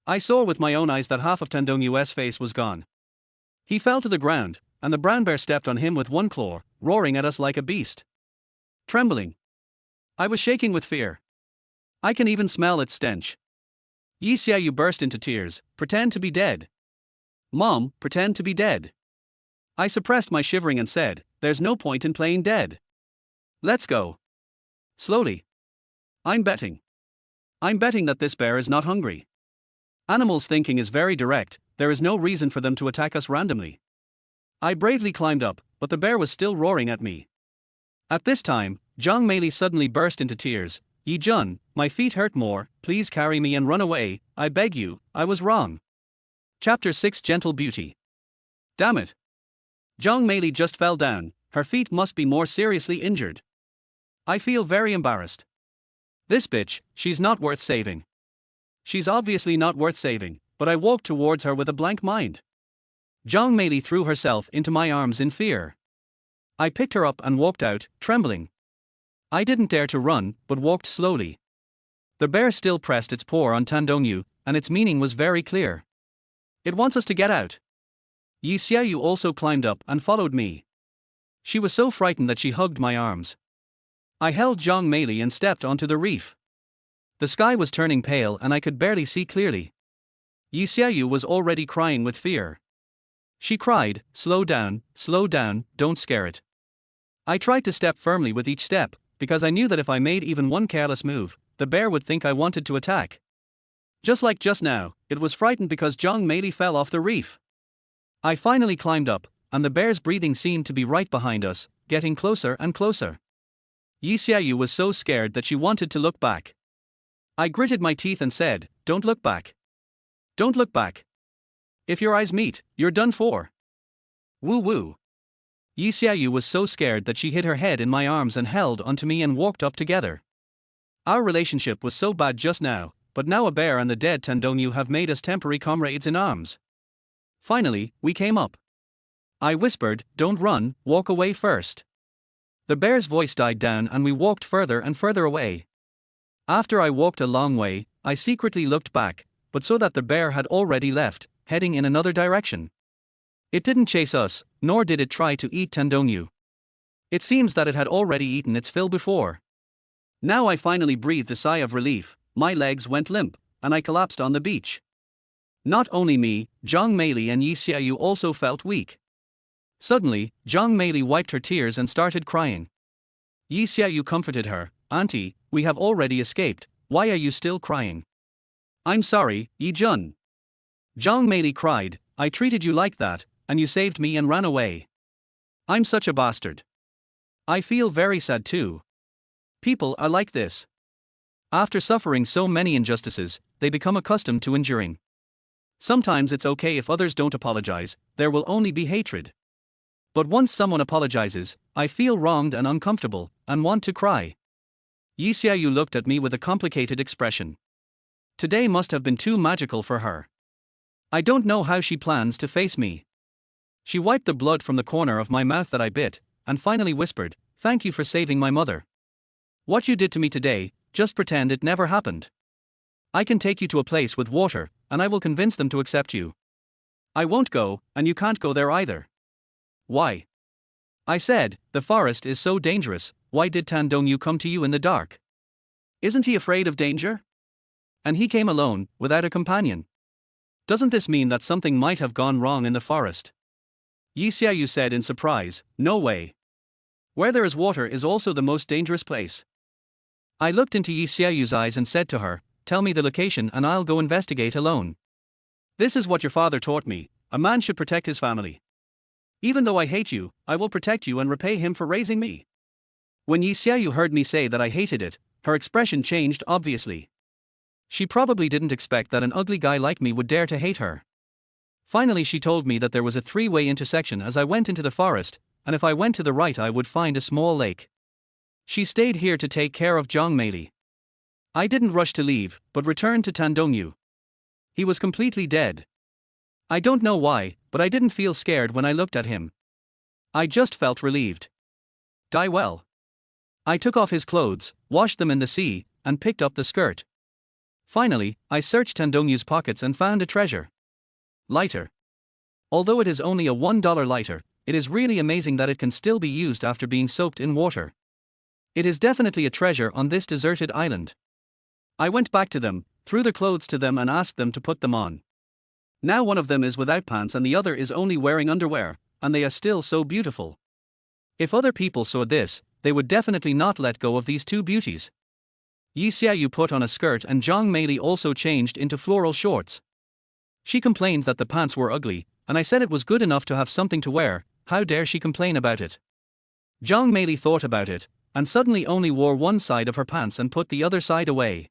I saw with my own eyes that half of Tan Dongyu's face was gone. He fell to the ground, and the brown bear stepped on him with one claw, roaring at us like a beast. Trembling. I was shaking with fear. I can even smell its stench. Yi Xiaoyu burst into tears. Pretend to be dead. Mom, pretend to be dead. I suppressed my shivering and said, there's no point in playing dead. Let's go. Slowly. I'm betting. I'm betting that this bear is not hungry. Animals' thinking is very direct, there is no reason for them to attack us randomly. I bravely climbed up, but the bear was still roaring at me. At this time, Zhang Meili suddenly burst into tears. Yi Jun, my feet hurt more, please carry me and run away, I beg you, I was wrong. Chapter 6 Gentle Beauty. Damn it. Zhang Meili just fell down, her feet must be more seriously injured. I feel very embarrassed. This bitch, she's not worth saving. She's obviously not worth saving, but I walked towards her with a blank mind. Zhang Meili threw herself into my arms in fear. I picked her up and walked out, trembling. I didn't dare to run, but walked slowly. The bear still pressed its paw on Tan Dongyu, and its meaning was very clear. It wants us to get out. Yi Xiaoyu also climbed up and followed me. She was so frightened that she hugged my arms. I held Zhang Meili and stepped onto the reef. The sky was turning pale and I could barely see clearly. Yi Xiaoyu was already crying with fear. She cried, slow down, don't scare it. I tried to step firmly with each step, because I knew that if I made even one careless move, the bear would think I wanted to attack. Just like just now, it was frightened because Zhang Meili fell off the reef. I finally climbed up, and the bear's breathing seemed to be right behind us, getting closer and closer. Yi Xiaoyu was so scared that she wanted to look back. I gritted my teeth and said, don't look back. Don't look back. If your eyes meet, you're done for. Woo woo. Yi Xiaoyu was so scared that she hid her head in my arms and held onto me and walked up together. Our relationship was so bad just now, but now a bear and the dead Tan Dongyu have made us temporary comrades in arms. Finally, we came up. I whispered, don't run, walk away first. The bear's voice died down and we walked further and further away. After I walked a long way, I secretly looked back, but saw that the bear had already left, heading in another direction. It didn't chase us, nor did it try to eat Tan Dongyu. It seems that it had already eaten its fill before. Now I finally breathed a sigh of relief, my legs went limp, and I collapsed on the beach. Not only me, Zhang Meili and Yi Xiaoyu also felt weak. Suddenly, Zhang Meili wiped her tears and started crying. Yi Xiaoyu comforted her, Auntie, we have already escaped, why are you still crying? I'm sorry, Yi Jun. Zhang Meili cried, I treated you like that, and you saved me and ran away. I'm such a bastard. I feel very sad too. People are like this. After suffering so many injustices, they become accustomed to enduring. Sometimes it's okay if others don't apologize, there will only be hatred. But once someone apologizes, I feel wronged and uncomfortable, and want to cry. Yi Xiaoyu looked at me with a complicated expression. Today must have been too magical for her. I don't know how she plans to face me. She wiped the blood from the corner of my mouth that I bit, and finally whispered, thank you for saving my mother. What you did to me today, just pretend it never happened. I can take you to a place with water, and I will convince them to accept you. I won't go, and you can't go there either. Why? I said, the forest is so dangerous, why did Tan Dongyu come to you in the dark? Isn't he afraid of danger? And he came alone, without a companion. Doesn't this mean that something might have gone wrong in the forest? Yi Xiaoyu said in surprise, no way. Where there is water is also the most dangerous place. I looked into Yi Xiaoyu's eyes and said to her, tell me the location and I'll go investigate alone. This is what your father taught me, a man should protect his family. Even though I hate you, I will protect you and repay him for raising me. When Yi Xiaoyu heard me say that I hated it, her expression changed obviously. She probably didn't expect that an ugly guy like me would dare to hate her. Finally she told me that there was a three-way intersection as I went into the forest, and if I went to the right I would find a small lake. She stayed here to take care of Zhang Meili. I didn't rush to leave, but returned to Tan Dongyu. He was completely dead. I don't know why, but I didn't feel scared when I looked at him. I just felt relieved. Die well. I took off his clothes, washed them in the sea, and picked up the skirt. Finally, I searched Tan Dongyu's pockets and found a treasure. Lighter. Although it is only a $1 lighter, it is really amazing that it can still be used after being soaked in water. It is definitely a treasure on this deserted island. I went back to them, threw their clothes to them and asked them to put them on. Now one of them is without pants and the other is only wearing underwear, and they are still so beautiful. If other people saw this, they would definitely not let go of these two beauties. Yi Xiaoyu put on a skirt and Zhang Meili also changed into floral shorts. She complained that the pants were ugly, and I said it was good enough to have something to wear. How dare she complain about it? Zhang Meili thought about it, and suddenly only wore one side of her pants and put the other side away.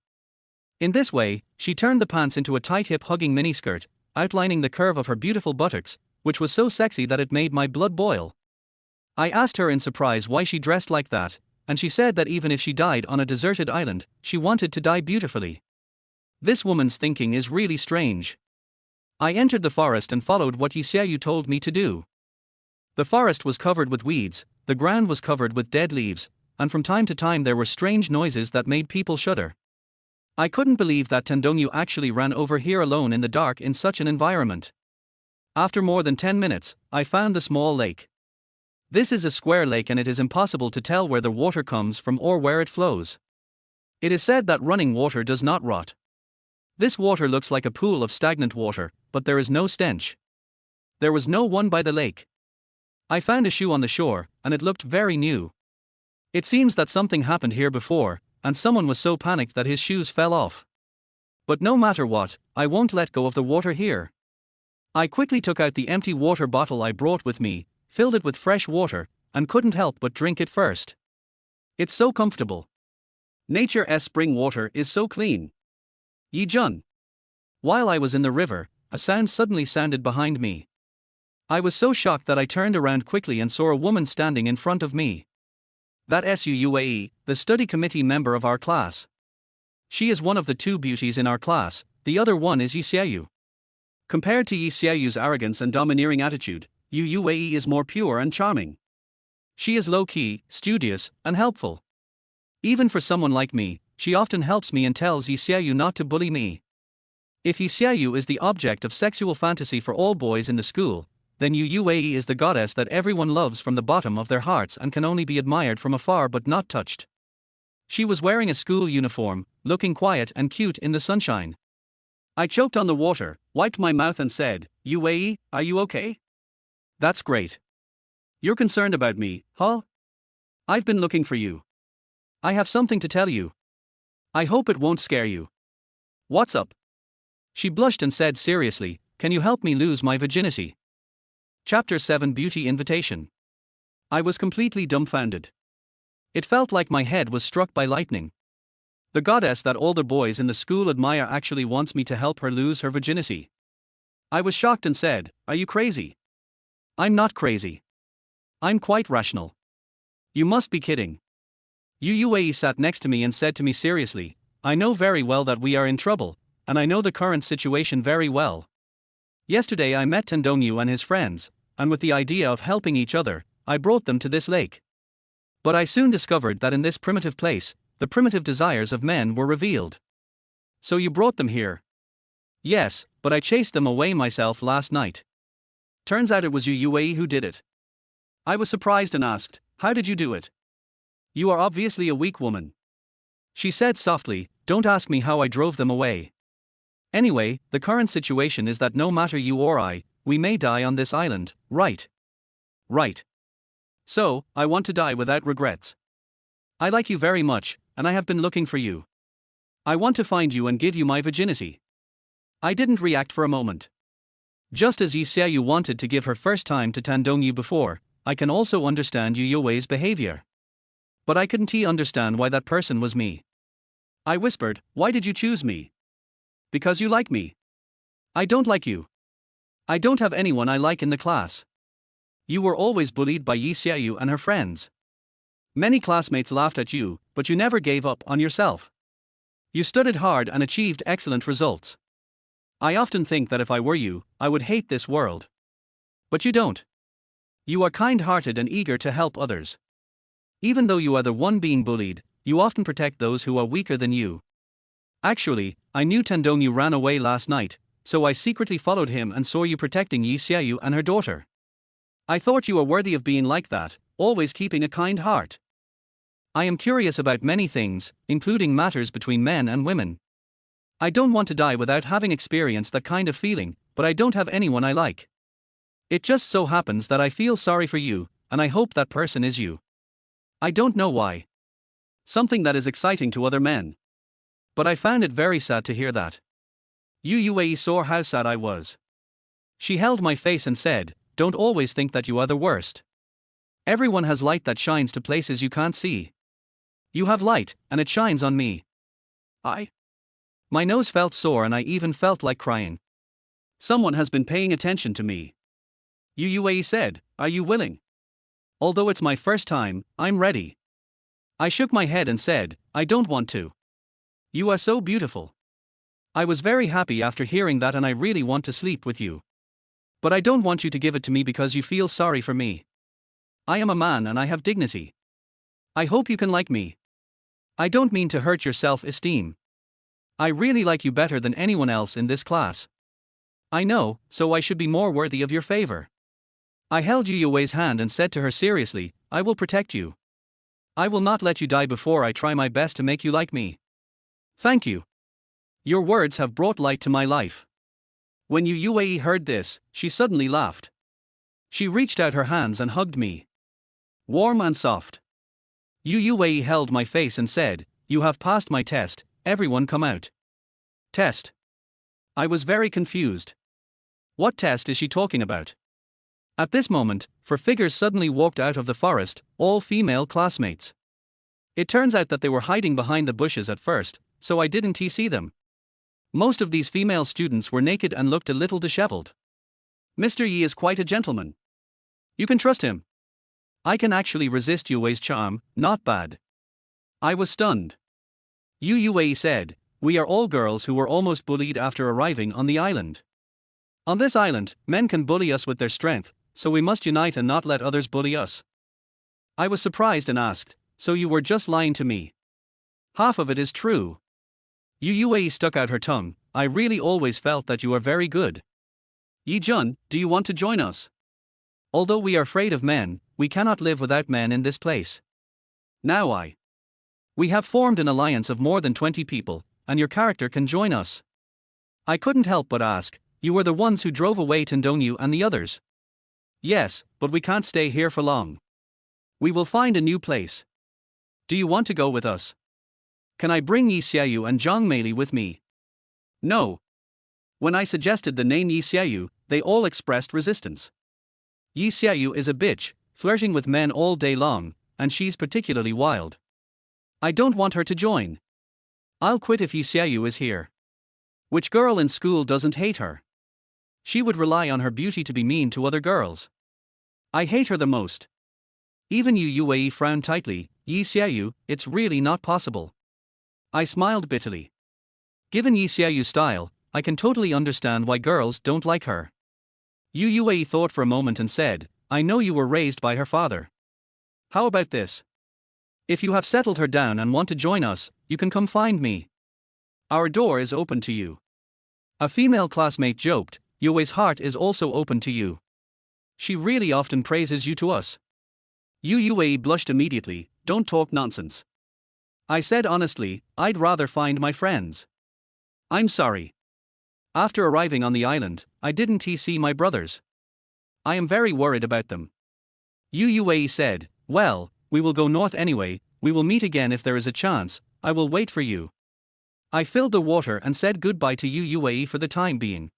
In this way, she turned the pants into a tight hip-hugging miniskirt, outlining the curve of her beautiful buttocks, which was so sexy that it made my blood boil. I asked her in surprise why she dressed like that, and she said that even if she died on a deserted island, she wanted to die beautifully. This woman's thinking is really strange. I entered the forest and followed what Yi Xiaoyu told me to do. The forest was covered with weeds, the ground was covered with dead leaves, and from time to time there were strange noises that made people shudder. I couldn't believe that Tendongyu actually ran over here alone in the dark in such an environment. After more than 10 minutes, I found the small lake. This is a square lake and it is impossible to tell where the water comes from or where it flows. It is said that running water does not rot. This water looks like a pool of stagnant water, but there is no stench. There was no one by the lake. I found a shoe on the shore, and it looked very new. It seems that something happened here before, and someone was so panicked that his shoes fell off. But no matter what, I won't let go of the water here. I quickly took out the empty water bottle I brought with me, filled it with fresh water, and couldn't help but drink it first. It's so comfortable. Nature's spring water is so clean. Yi Jun. While I was in the river, a sound suddenly sounded behind me. I was so shocked that I turned around quickly and saw a woman standing in front of me. That's Yuae, the study committee member of our class. She is one of the two beauties in our class, the other one is Yi Xiaoyu. Compared to Yi Xiaoyu's arrogance and domineering attitude, Yuae is more pure and charming. She is low-key, studious, and helpful. Even for someone like me, she often helps me and tells Yi Xiaoyu not to bully me. If Yi Xiaoyu is the object of sexual fantasy for all boys in the school, then Yuae is the goddess that everyone loves from the bottom of their hearts and can only be admired from afar but not touched. She was wearing a school uniform, looking quiet and cute in the sunshine. I choked on the water, wiped my mouth and said, "Yuae, are you okay? That's great. You're concerned about me, huh? I've been looking for you. I have something to tell you. I hope it won't scare you. What's up?" She blushed and said seriously, "Can you help me lose my virginity?" Chapter 7 Beauty Invitation. I was completely dumbfounded. It felt like my head was struck by lightning. The goddess that all the boys in the school admire actually wants me to help her lose her virginity. I was shocked and said, "Are you crazy?" "I'm not crazy. I'm quite rational." "You must be kidding." Yuae sat next to me and said to me seriously, "I know very well that we are in trouble, and I know the current situation very well. Yesterday I met Tendongyu and his friends, and with the idea of helping each other, I brought them to this lake. But I soon discovered that in this primitive place, the primitive desires of men were revealed." "So you brought them here?" "Yes, but I chased them away myself last night. Turns out it was Yuae who did it." I was surprised and asked, "How did you do it? You are obviously a weak woman." She said softly, "Don't ask me how I drove them away. Anyway, the current situation is that no matter you or I, we may die on this island, right?" "Right. So, I want to die without regrets. I like you very much, and I have been looking for you. I want to find you and give you my virginity." I didn't react for a moment. Just as Yi Xiaoyu wanted to give her first time to Tendongyu before, I can also understand Yuae's behavior. But I couldn't understand why that person was me. I whispered, "Why did you choose me?" "Because you like me." "I don't like you. I don't have anyone I like in the class. You were always bullied by Yi Xiaoyu and her friends. Many classmates laughed at you, but you never gave up on yourself. You studied hard and achieved excellent results. I often think that if I were you, I would hate this world. But you don't. You are kind-hearted and eager to help others. Even though you are the one being bullied, you often protect those who are weaker than you. Actually, I knew Tendongyu ran away last night, so I secretly followed him and saw you protecting Yi Xiaoyu and her daughter. I thought you were worthy of being like that, always keeping a kind heart. I am curious about many things, including matters between men and women. I don't want to die without having experienced that kind of feeling, but I don't have anyone I like. It just so happens that I feel sorry for you, and I hope that person is you. I don't know why. Something that is exciting to other men. But I found it very sad to hear that. Yue saw how sad I was. She held my face and said, "Don't always think that you are the worst. Everyone has light that shines to places you can't see. You have light, and it shines on me." My nose felt sore and I even felt like crying. Someone has been paying attention to me. Yue said, "Are you willing?" Although it's my first time, I'm ready. I shook my head and said, "I don't want to. You are so beautiful. I was very happy after hearing that and I really want to sleep with you. But I don't want you to give it to me because you feel sorry for me. I am a man and I have dignity. I hope you can like me. I don't mean to hurt your self-esteem. I really like you better than anyone else in this class. I know, so I should be more worthy of your favor." I held Yue's hand and said to her seriously, "I will protect you. I will not let you die before I try my best to make you like me." "Thank you. Your words have brought light to my life." When Yue heard this, she suddenly laughed. She reached out her hands and hugged me. Warm and soft. Yue held my face and said, "You have passed my test, everyone come out." Test? I was very confused. What test is she talking about? At this moment, 4 figures suddenly walked out of the forest, all female classmates. It turns out that they were hiding behind the bushes at first, so I didn't see them. Most of these female students were naked and looked a little disheveled. "Mr. Yi is quite a gentleman. You can trust him. I can actually resist Yue's charm, not bad." I was stunned. Yue said, "We are all girls who were almost bullied after arriving on the island. On this island, men can bully us with their strength, so we must unite and not let others bully us." I was surprised and asked, "So you were just lying to me?" "Half of it is true." Yue stuck out her tongue, "I really always felt that you are very good. Yi-jun, do you want to join us? Although we are afraid of men, we cannot live without men in this place. Now we have formed an alliance of more than 20 people, and your character can join us." I couldn't help but ask, "You were the ones who drove away Tendonyu and the others?" "Yes, but we can't stay here for long. We will find a new place. Do you want to go with us? Can I bring Yi Xiaoyu and Zhang Meili with me?" "No." When I suggested the name Yi Xiaoyu, they all expressed resistance. Yi Xiaoyu is a bitch, flirting with men all day long, and she's particularly wild. I don't want her to join. I'll quit if Yi Xiaoyu is here. Which girl in school doesn't hate her? She would rely on her beauty to be mean to other girls. I hate her the most. Even Yue frowned tightly. "Yi Xiaoyu, it's really not possible." I smiled bitterly. Given Yi Xiaoyu's style, I can totally understand why girls don't like her. Yue thought for a moment and said, "I know you were raised by her father. How about this? If you have settled her down and want to join us, you can come find me. Our door is open to you." A female classmate joked, "Yue's heart is also open to you. She really often praises you to us." Yue blushed immediately. "Don't talk nonsense." I said honestly, "I'd rather find my friends. I'm sorry. After arriving on the island, I didn't see my brothers. I am very worried about them." Yue said, "Well, we will go north anyway, we will meet again if there is a chance, I will wait for you." I filled the water and said goodbye to Yue for the time being.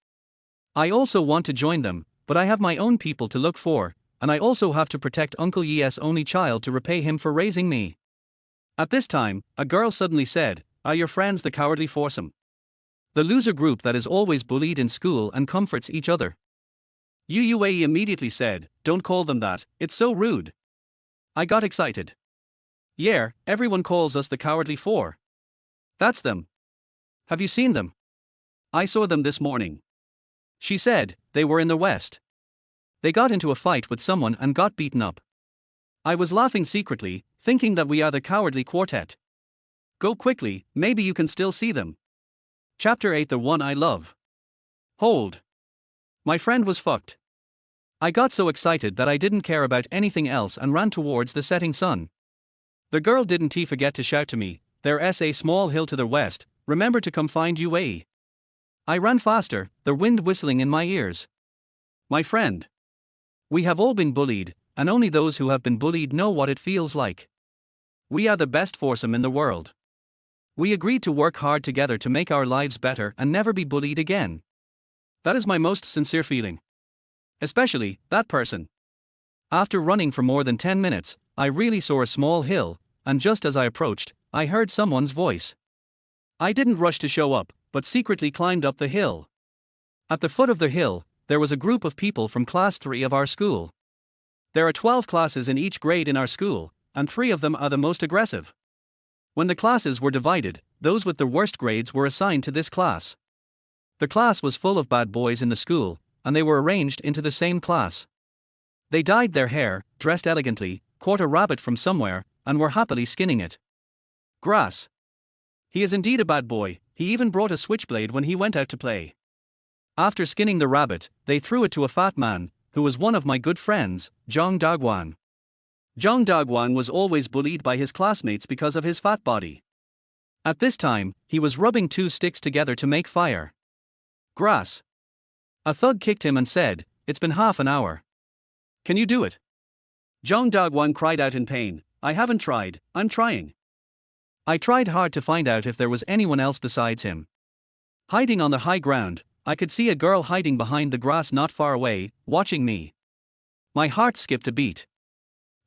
I also want to join them, but I have my own people to look for, and I also have to protect Uncle Yi's only child to repay him for raising me. At this time, a girl suddenly said, "Are your friends the cowardly foursome? The loser group that is always bullied in school and comforts each other?" Yue immediately said, "Don't call them that, it's so rude." I got excited. "Yeah, everyone calls us the cowardly four. That's them. Have you seen them? I saw them this morning." She said, "They were in the west. They got into a fight with someone and got beaten up." I was laughing secretly, thinking that we are the cowardly quartet. Go quickly, maybe you can still see them. Chapter 8, the one I love. Hold. My friend was fucked. I got so excited that I didn't care about anything else and ran towards the setting sun. The girl didn't forget to shout to me, "There's a small hill to the west, remember to come find you. I ran faster, the wind whistling in my ears. My friend. We have all been bullied, and only those who have been bullied know what it feels like. We are the best foursome in the world. We agreed to work hard together to make our lives better and never be bullied again. That is my most sincere feeling. Especially, that person. After running for more than 10 minutes, I really saw a small hill, and just as I approached, I heard someone's voice. I didn't rush to show up, but secretly climbed up the hill. At the foot of the hill, there was a group of people from class 3 of our school. There are 12 classes in each grade in our school, and 3 of them are the most aggressive. When the classes were divided, those with the worst grades were assigned to this class. The class was full of bad boys in the school, and they were arranged into the same class. They dyed their hair, dressed elegantly, caught a rabbit from somewhere, and were happily skinning it. Grass. He is indeed a bad boy, he even brought a switchblade when he went out to play. After skinning the rabbit, they threw it to a fat man, who was one of my good friends, Jong Dagwan. Jong Dagwan was always bullied by his classmates because of his fat body. At this time, he was rubbing 2 sticks together to make fire. Grass. A thug kicked him and said, "It's been half an hour. Can you do it?" Jong Dagwan cried out in pain, "I haven't tried, I'm trying." I tried hard to find out if there was anyone else besides him. Hiding on the high ground, I could see a girl hiding behind the grass not far away, watching me. My heart skipped a beat.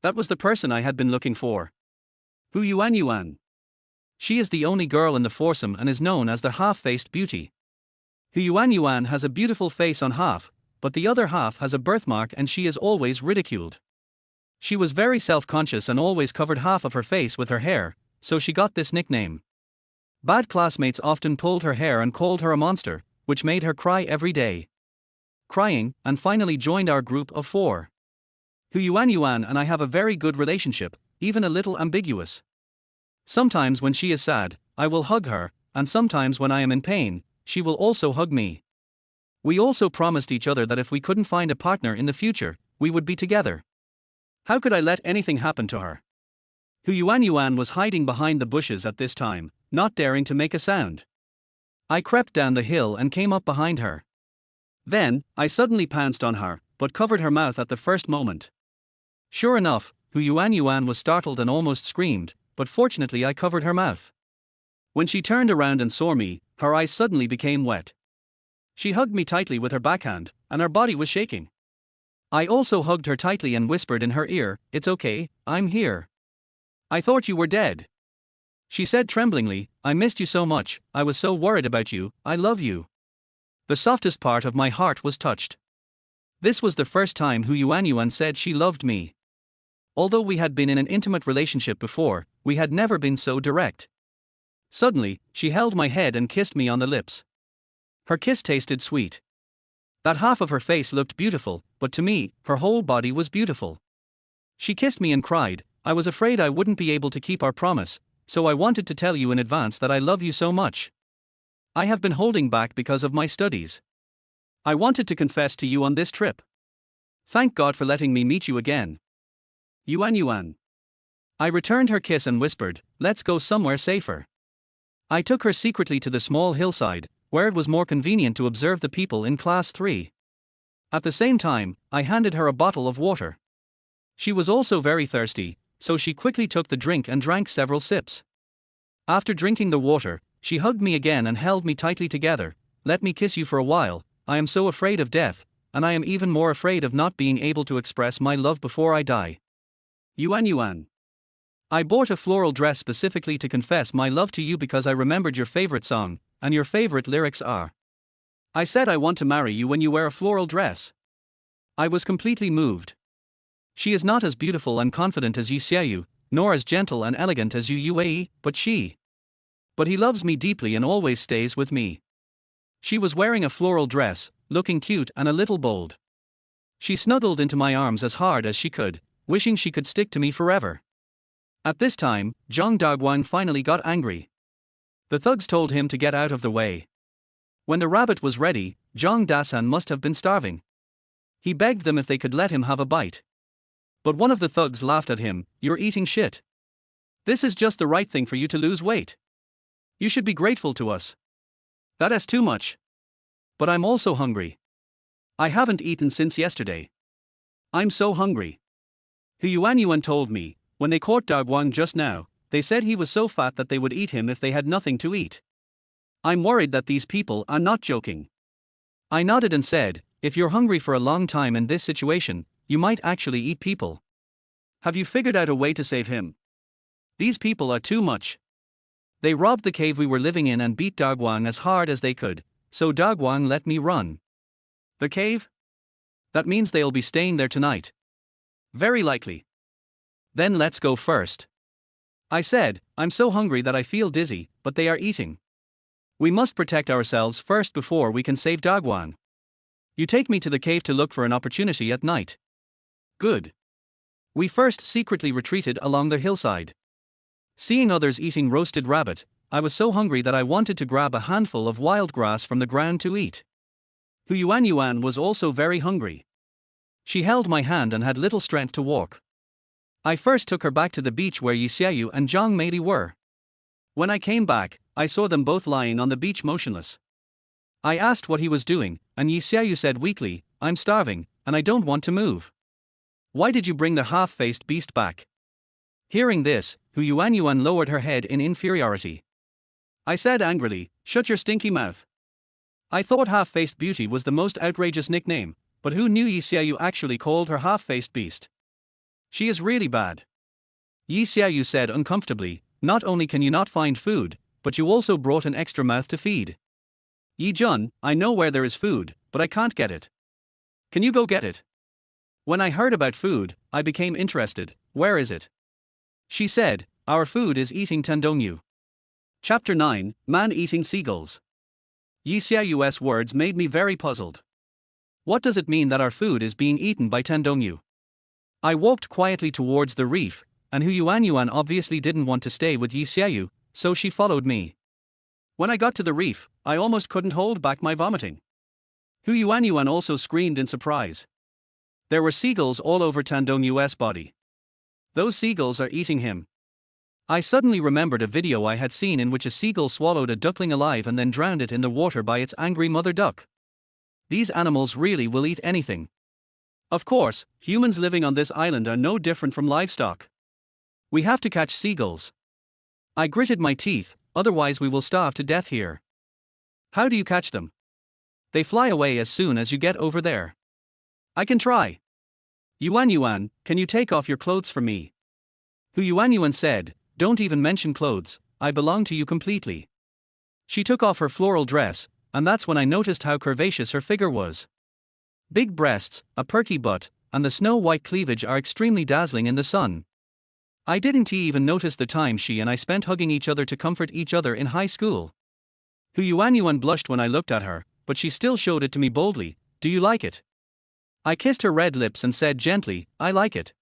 That was the person I had been looking for. Hu Yuan. She is the only girl in the foursome and is known as the half-faced beauty. Hu Yuan has a beautiful face on half, but the other half has a birthmark and she is always ridiculed. She was very self-conscious and always covered half of her face with her hair, so she got this nickname. Bad classmates often pulled her hair and called her a monster, which made her cry every day. Crying, and finally joined our group of 4. Hu Yuan and I have a very good relationship, even a little ambiguous. Sometimes when she is sad, I will hug her, and sometimes when I am in pain, she will also hug me. We also promised each other that if we couldn't find a partner in the future, we would be together. How could I let anything happen to her? Hu Yuan was hiding behind the bushes at this time, not daring to make a sound. I crept down the hill and came up behind her. Then, I suddenly pounced on her, but covered her mouth at the first moment. Sure enough, Hu Yuan was startled and almost screamed, but fortunately I covered her mouth. When she turned around and saw me, her eyes suddenly became wet. She hugged me tightly with her backhand, and her body was shaking. I also hugged her tightly and whispered in her ear, "It's okay, I'm here. I thought you were dead." She said tremblingly, "I missed you so much, I was so worried about you, I love you." The softest part of my heart was touched. This was the first time Hu Yuan said she loved me. Although we had been in an intimate relationship before, we had never been so direct. Suddenly, she held my head and kissed me on the lips. Her kiss tasted sweet. That half of her face looked beautiful, but to me, her whole body was beautiful. She kissed me and cried, "I was afraid I wouldn't be able to keep our promise, so I wanted to tell you in advance that I love you so much. I have been holding back because of my studies. I wanted to confess to you on this trip. Thank God for letting me meet you again. Yuan. I returned her kiss and whispered, "Let's go somewhere safer." I took her secretly to the small hillside, where it was more convenient to observe the people in class 3. At the same time, I handed her a bottle of water. She was also very thirsty, so she quickly took the drink and drank several sips. After drinking the water, she hugged me again and held me tightly together. "Let me kiss you for a while, I am so afraid of death, and I am even more afraid of not being able to express my love before I die." Yuan. I bought a floral dress specifically to confess my love to you because I remembered your favorite song, and your favorite lyrics are, "I said I want to marry you when you wear a floral dress." I was completely moved. She is not as beautiful and confident as Yi Xiaoyu, nor as gentle and elegant as Yu Yue, but he loves me deeply and always stays with me. She was wearing a floral dress, looking cute and a little bold. She snuggled into my arms as hard as she could, wishing she could stick to me forever. At this time, Zhang Dagwan finally got angry. The thugs told him to get out of the way. When the rabbit was ready, Zhang Dasan must have been starving. He begged them if they could let him have a bite. But one of the thugs laughed at him, "You're eating shit. This is just the right thing for you to lose weight." You should be grateful to us. That is too much. But I'm also hungry. I haven't eaten since yesterday. I'm so hungry. Hu Yuanyuan told me, when they caught Dagwang just now, they said he was so fat that they would eat him if they had nothing to eat. I'm worried that these people are not joking. I nodded and said, if you're hungry for a long time in this situation, you might actually eat people. Have you figured out a way to save him? These people are too much. They robbed the cave we were living in and beat Dagwang as hard as they could, so Dagwang let me run. The cave? That means they'll be staying there tonight. Very likely. Then let's go first. I said, I'm so hungry that I feel dizzy, but they are eating. We must protect ourselves first before we can save Dagwang. You take me to the cave to look for an opportunity at night. Good. We first secretly retreated along the hillside. Seeing others eating roasted rabbit, I was so hungry that I wanted to grab a handful of wild grass from the ground to eat. Hu Yuanyuan was also very hungry. She held my hand and had little strength to walk. I first took her back to the beach where Yi Xiaoyu and Zhang Meili were. When I came back, I saw them both lying on the beach motionless. I asked what he was doing, and Yi Xiaoyu said weakly, I'm starving, and I don't want to move. Why did you bring the half-faced beast back? Hearing this, Hu Yuanyuan lowered her head in inferiority. I said angrily, shut your stinky mouth. I thought half-faced beauty was the most outrageous nickname, but who knew Yi Xiaoyu actually called her half-faced beast? She is really bad. Yi Xiaoyu said uncomfortably, not only can you not find food, but you also brought an extra mouth to feed. Yi Jun, I know where there is food, but I can't get it. Can you go get it? When I heard about food, I became interested. Where is it? She said, our food is eating Tandongyu. Chapter 9, Man Eating Seagulls. Yi Xiaoyu's words made me very puzzled. What does it mean that our food is being eaten by Tandongyu? I walked quietly towards the reef, and Hu Yuanyuan obviously didn't want to stay with Yi Xiaoyu, so she followed me. When I got to the reef, I almost couldn't hold back my vomiting. Hu Yuanyuan also screamed in surprise. There were seagulls all over Tandongyu's body. Those seagulls are eating him. I suddenly remembered a video I had seen in which a seagull swallowed a duckling alive and then drowned it in the water by its angry mother duck. These animals really will eat anything. Of course, humans living on this island are no different from livestock. We have to catch seagulls. I gritted my teeth, otherwise we will starve to death here. How do you catch them? They fly away as soon as you get over there. I can try. Yuanyuan, can you take off your clothes for me? Hu Yuanyuan said, don't even mention clothes, I belong to you completely. She took off her floral dress, and that's when I noticed how curvaceous her figure was. Big breasts, a perky butt, and the snow-white cleavage are extremely dazzling in the sun. I didn't even notice the time she and I spent hugging each other to comfort each other in high school. Hu Yuanyuan blushed when I looked at her, but she still showed it to me boldly, do you like it? I kissed her red lips and said gently, I like it.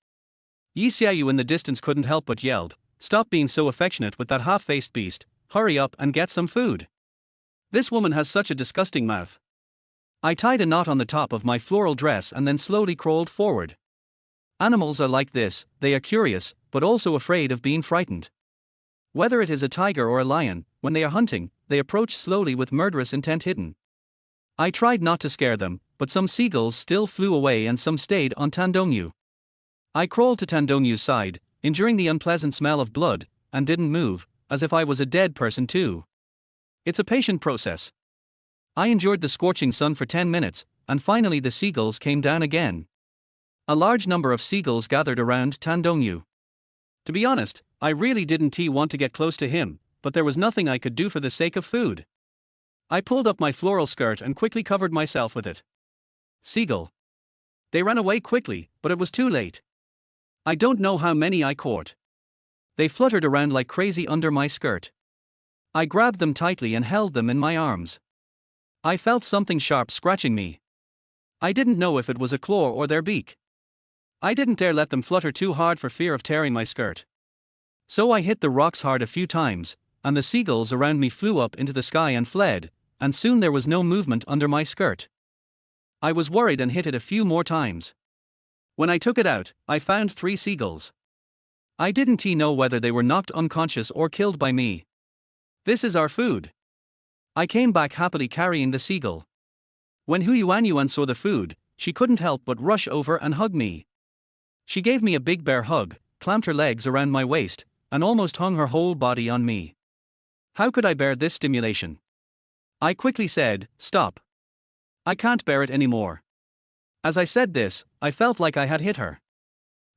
Yi Xiaoyu in the distance couldn't help but yelled, stop being so affectionate with that half-faced beast, hurry up and get some food. This woman has such a disgusting mouth. I tied a knot on the top of my floral dress and then slowly crawled forward. Animals are like this, they are curious, but also afraid of being frightened. Whether it is a tiger or a lion, when they are hunting, they approach slowly with murderous intent hidden. I tried not to scare them, but some seagulls still flew away and some stayed on Tandongyu. I crawled to Tandongyu's side, enduring the unpleasant smell of blood, and didn't move, as if I was a dead person too. It's a patient process. I endured the scorching sun for 10 minutes, and finally the seagulls came down again. A large number of seagulls gathered around Tandongyu. To be honest, I really didn't want to get close to him, but there was nothing I could do for the sake of food. I pulled up my floral skirt and quickly covered myself with it. Seagull. They ran away quickly, but it was too late. I don't know how many I caught. They fluttered around like crazy under my skirt. I grabbed them tightly and held them in my arms. I felt something sharp scratching me. I didn't know if it was a claw or their beak. I didn't dare let them flutter too hard for fear of tearing my skirt. So I hit the rocks hard a few times, and the seagulls around me flew up into the sky and fled, and soon there was no movement under my skirt. I was worried and hit it a few more times. When I took it out, I found 3 seagulls. I didn't know whether they were knocked unconscious or killed by me. This is our food. I came back happily carrying the seagull. When Hu Yuanyuan saw the food, she couldn't help but rush over and hug me. She gave me a big bear hug, clamped her legs around my waist, and almost hung her whole body on me. How could I bear this stimulation? I quickly said, "Stop. I can't bear it anymore." As I said this, I felt like I had hit her.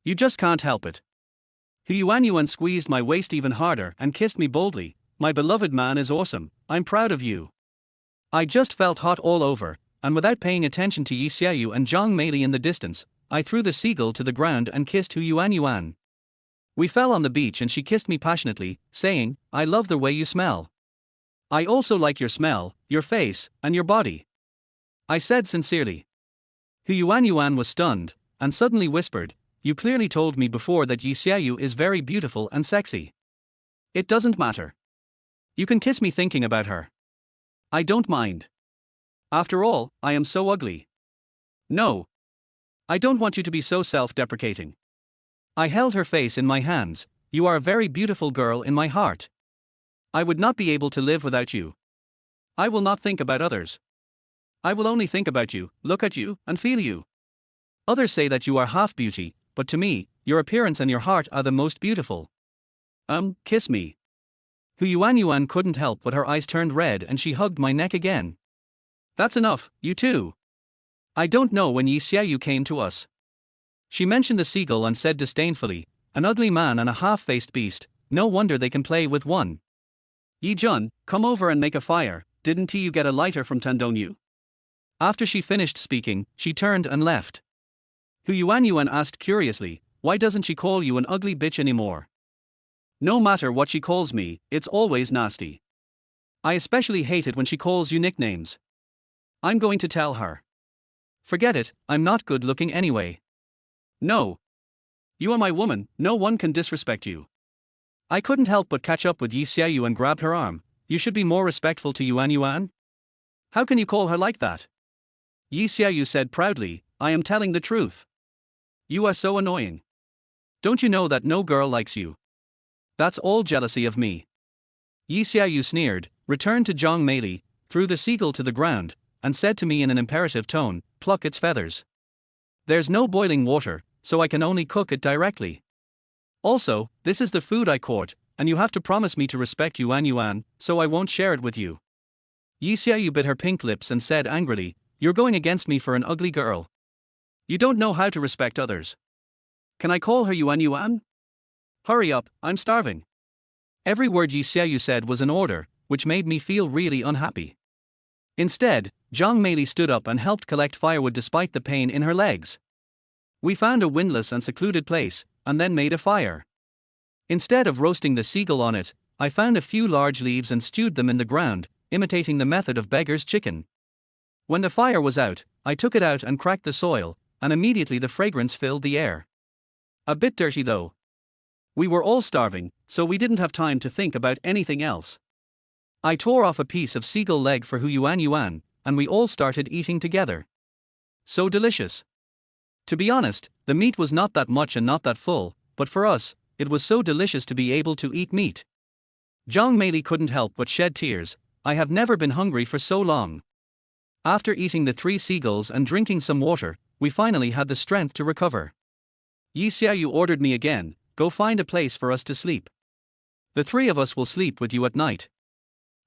You just can't help it. Hu Yuanyuan squeezed my waist even harder and kissed me boldly. My beloved man is awesome, I'm proud of you. I just felt hot all over, and without paying attention to Yi Xiaoyu and Zhang Meili in the distance, I threw the seagull to the ground and kissed Hu Yuanyuan. We fell on the beach and she kissed me passionately, saying, "I love the way you smell. I also like your smell, your face, and your body." I said sincerely. Hu Yuanyuan was stunned, and suddenly whispered, "You clearly told me before that Yi Xiaoyu is very beautiful and sexy." "It doesn't matter. You can kiss me thinking about her. I don't mind. After all, I am so ugly." "No. I don't want you to be so self-deprecating." I held her face in my hands. "You are a very beautiful girl in my heart. I would not be able to live without you. I will not think about others. I will only think about you, look at you, and feel you. Others say that you are half beauty, but to me, your appearance and your heart are the most beautiful. Kiss me." Hu Yuanyuan couldn't help but her eyes turned red and she hugged my neck again. "That's enough, you too. I don't know when Yi Xiaoyu came to us." She mentioned the seagull and said disdainfully, "An ugly man and a half-faced beast, no wonder they can play with one. Yi Jun, come over and make a fire, didn't you get a lighter from Tandongyu?" After she finished speaking, she turned and left. Hu Yuanyuan asked curiously, "Why doesn't she call you an ugly bitch anymore?" "No matter what she calls me, it's always nasty. I especially hate it when she calls you nicknames. I'm going to tell her." "Forget it, I'm not good looking anyway." "No. You are my woman, no one can disrespect you." I couldn't help but catch up with Yi Xiaoyu and grabbed her arm. "You should be more respectful to Yuanyuan. How can you call her like that?" Yi Xiaoyu said proudly, "I am telling the truth. You are so annoying. Don't you know that no girl likes you? That's all jealousy of me." Yi Xiaoyu sneered, returned to Zhang Meili, threw the seagull to the ground, and said to me in an imperative tone, "Pluck its feathers. There's no boiling water, so I can only cook it directly. Also, this is the food I caught, and you have to promise me to respect Yuanyuan, so I won't share it with you." Yi Xiaoyu bit her pink lips and said angrily, "You're going against me for an ugly girl. You don't know how to respect others. Can I call her Yuanyuan? Hurry up, I'm starving." Every word Yi Xiaoyu said was an order, which made me feel really unhappy. Instead, Zhang Meili stood up and helped collect firewood despite the pain in her legs. We found a windless and secluded place, and then made a fire. Instead of roasting the seagull on it, I found a few large leaves and stewed them in the ground, imitating the method of beggar's chicken. When the fire was out, I took it out and cracked the soil, and immediately the fragrance filled the air. A bit dirty though. We were all starving, so we didn't have time to think about anything else. I tore off a piece of seagull leg for Hu Yuanyuan, and we all started eating together. So delicious. To be honest, the meat was not that much and not that full, but for us, it was so delicious to be able to eat meat. Zhang Meili couldn't help but shed tears. I have never been hungry for so long. After eating the 3 seagulls and drinking some water, we finally had the strength to recover. Yi Xiaoyu ordered me again, "Go find a place for us to sleep. The 3 of us will sleep with you at night.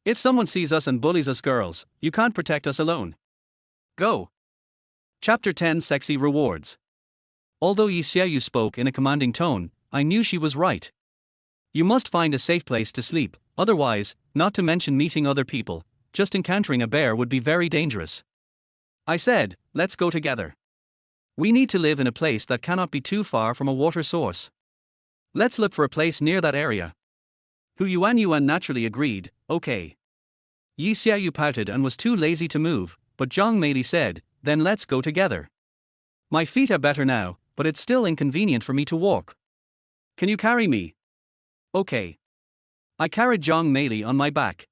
If someone sees us and bullies us girls, you can't protect us alone. Go." Chapter 10 Sexy Rewards. Although Yi Xiaoyu spoke in a commanding tone, I knew she was right. You must find a safe place to sleep, otherwise, not to mention meeting other people, just encountering a bear would be very dangerous. I said, "Let's go together. We need to live in a place that cannot be too far from a water source. Let's look for a place near that area." Hu Yuanyuan naturally agreed, "Okay." Yi Xiaoyu pouted and was too lazy to move, but Zhang Meili said, "Then let's go together. My feet are better now, but it's still inconvenient for me to walk. Can you carry me?" "Okay." I carried Zhang Meili on my back.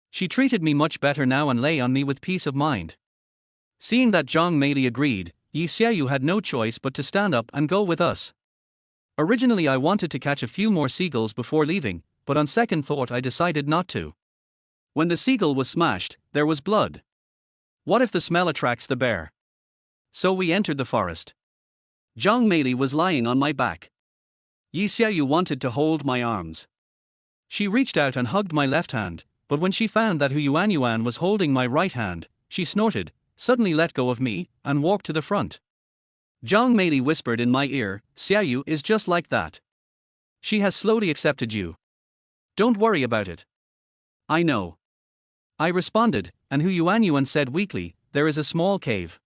She treated me much better now and lay on me with peace of mind. Seeing that Zhang Meili agreed, Yi Xiaoyu had no choice but to stand up and go with us. Originally I wanted to catch a few more seagulls before leaving, but on second thought I decided not to. When the seagull was smashed, there was blood. What if the smell attracts the bear? So we entered the forest. Zhang Meili was lying on my back. Yi Xiaoyu wanted to hold my arms. She reached out and hugged my left hand, but when she found that Hu Yuanyuan was holding my right hand, she snorted, suddenly let go of me, and walked to the front. Zhang Meili whispered in my ear, Xiaoyu is just like that. She has slowly accepted you. Don't worry about it. I know. I responded, and Hu Yuanyuan said weakly, there is a small cave.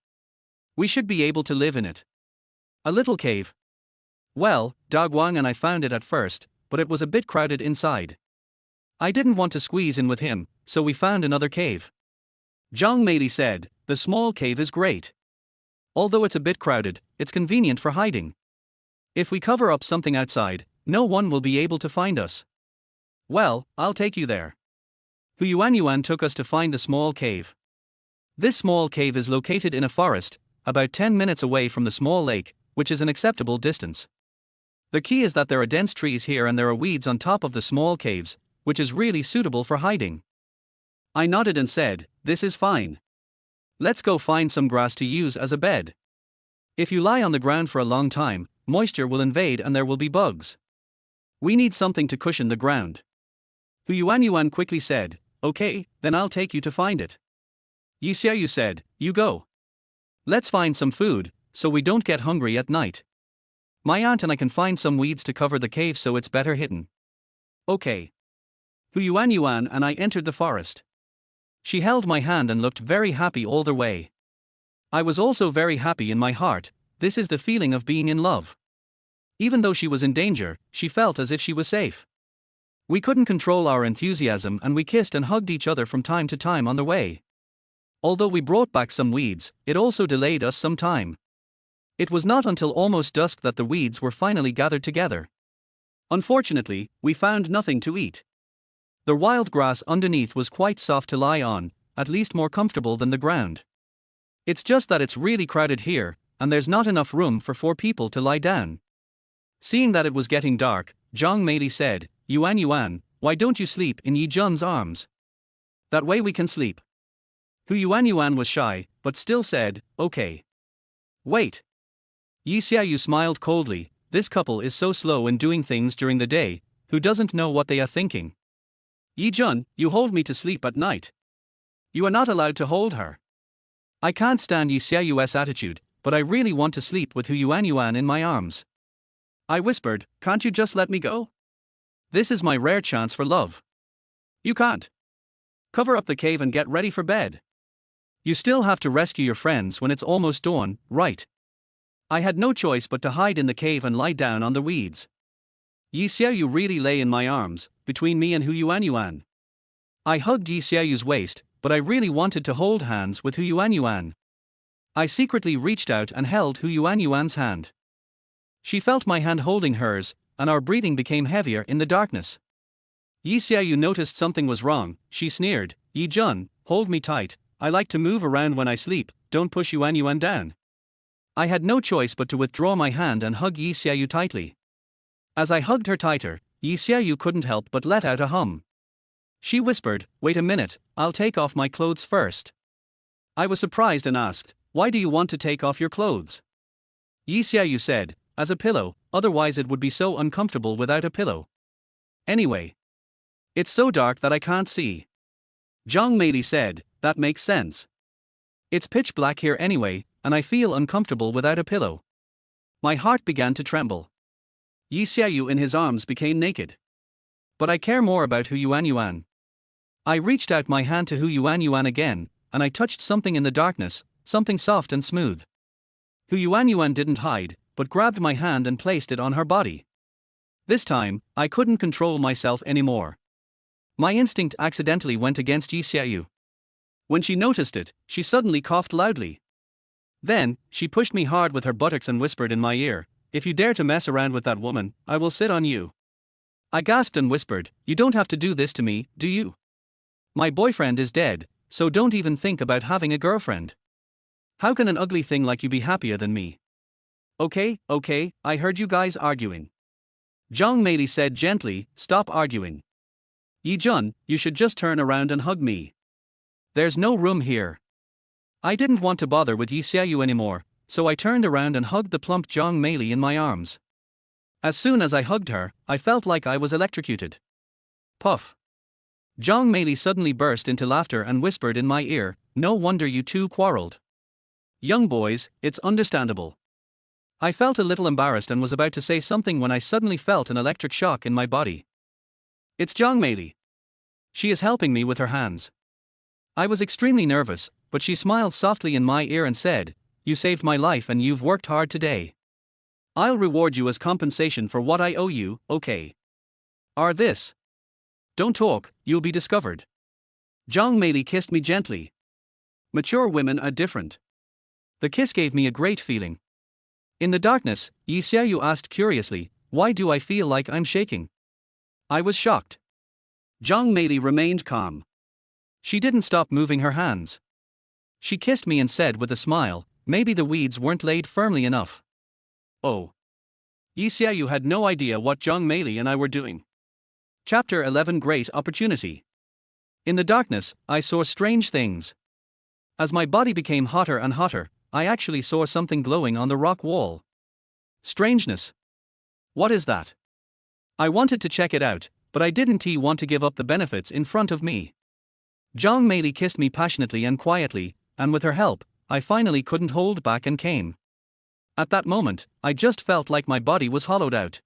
We should be able to live in it. A little cave. Well, Da Guang and I found it at first, but it was a bit crowded inside. I didn't want to squeeze in with him, so we found another cave. Zhang Meili said, the small cave is great. Although it's a bit crowded, it's convenient for hiding. If we cover up something outside, no one will be able to find us. Well, I'll take you there. Hu Yuanyuan took us to find the small cave. This small cave is located in a forest, about 10 minutes away from the small lake, which is an acceptable distance. The key is that there are dense trees here and there are weeds on top of the small caves, which is really suitable for hiding. I nodded and said, this is fine. Let's go find some grass to use as a bed. If you lie on the ground for a long time, moisture will invade and there will be bugs. We need something to cushion the ground. Hu Yuanyuan quickly said, okay, then I'll take you to find it. Yi Xiaoyu said, you go. Let's find some food, so we don't get hungry at night. My aunt and I can find some weeds to cover the cave so it's better hidden. Okay. Hu Yuanyuan and I entered the forest. She held my hand and looked very happy all the way. I was also very happy in my heart. This is the feeling of being in love. Even though she was in danger, she felt as if she was safe. We couldn't control our enthusiasm and we kissed and hugged each other from time to time on the way. Although we brought back some weeds, it also delayed us some time. It was not until almost dusk that the weeds were finally gathered together. Unfortunately, we found nothing to eat. The wild grass underneath was quite soft to lie on, at least more comfortable than the ground. It's just that it's really crowded here, and there's not enough room for 4 people to lie down. Seeing that it was getting dark, Zhang Meili said, Yuanyuan, why don't you sleep in Yi Jun's arms? That way we can sleep. Hu Yuanyuan was shy, but still said, okay. Wait. Yi Xiaoyu smiled coldly, this couple is so slow in doing things during the day, who doesn't know what they are thinking. Yi Jun, you hold me to sleep at night. You are not allowed to hold her. I can't stand Yi Xiaoyu's attitude, but I really want to sleep with Hu Yuanyuan in my arms. I whispered, can't you just let me go? This is my rare chance for love. You can't. Cover up the cave and get ready for bed. You still have to rescue your friends when it's almost dawn, right? I had no choice but to hide in the cave and lie down on the weeds. Yi Xiaoyu really lay in my arms, between me and Hu Yuanyuan. I hugged Yi Xiaoyu's waist, but I really wanted to hold hands with Hu Yuanyuan. I secretly reached out and held Hu Yuanyuan's hand. She felt my hand holding hers, and our breathing became heavier in the darkness. Yi Xiaoyu noticed something was wrong. She sneered, Yi Jun, hold me tight, I like to move around when I sleep, don't push Yuanyuan down. I had no choice but to withdraw my hand and hug Yi Xiaoyu tightly. As I hugged her tighter, Yi Xiaoyu couldn't help but let out a hum. She whispered, wait a minute, I'll take off my clothes first. I was surprised and asked, why do you want to take off your clothes? Yi Xiaoyu said, as a pillow, otherwise it would be so uncomfortable without a pillow. Anyway. It's so dark that I can't see. Zhang Meili said, that makes sense. It's pitch black here anyway, and I feel uncomfortable without a pillow. My heart began to tremble. Yi Xiaoyu in his arms became naked. But I care more about Hu Yuanyuan. I reached out my hand to Hu Yuanyuan again, and I touched something in the darkness, something soft and smooth. Hu Yuanyuan didn't hide, but grabbed my hand and placed it on her body. This time, I couldn't control myself anymore. My instinct accidentally went against Yi Xiaoyu. When she noticed it, she suddenly coughed loudly. Then, she pushed me hard with her buttocks and whispered in my ear, if you dare to mess around with that woman, I will sit on you. I gasped and whispered, you don't have to do this to me, do you? My boyfriend is dead, so don't even think about having a girlfriend. How can an ugly thing like you be happier than me? Okay, I heard you guys arguing. Zhang Meili said gently, stop arguing. Yi Jun, you should just turn around and hug me. There's no room here. I didn't want to bother with Yi Xiaoyu anymore, so I turned around and hugged the plump Zhang Meili in my arms. As soon as I hugged her, I felt like I was electrocuted. Puff. Zhang Meili suddenly burst into laughter and whispered in my ear, "No wonder you two quarreled. Young boys, it's understandable." I felt a little embarrassed and was about to say something when I suddenly felt an electric shock in my body. It's Zhang Meili. She is helping me with her hands. I was extremely nervous, but she smiled softly in my ear and said, "You saved my life and you've worked hard today. I'll reward you as compensation for what I owe you, okay? This. Don't talk, you'll be discovered." Zhang Meili kissed me gently. Mature women are different. The kiss gave me a great feeling. In the darkness, Yi Xiaoyu asked curiously, "Why do I feel like I'm shaking?" I was shocked. Zhang Meili remained calm. She didn't stop moving her hands. She kissed me and said with a smile, "Maybe the weeds weren't laid firmly enough." Oh. Yi Xiaoyu had no idea what Zhang Meili and I were doing. Chapter 11 Great Opportunity. In the darkness, I saw strange things. As my body became hotter and hotter, I actually saw something glowing on the rock wall. Strangeness. What is that? I wanted to check it out, but I didn't want to give up the benefits in front of me. Zhang Meili kissed me passionately and quietly, and with her help, I finally couldn't hold back and came. At that moment, I just felt like my body was hollowed out.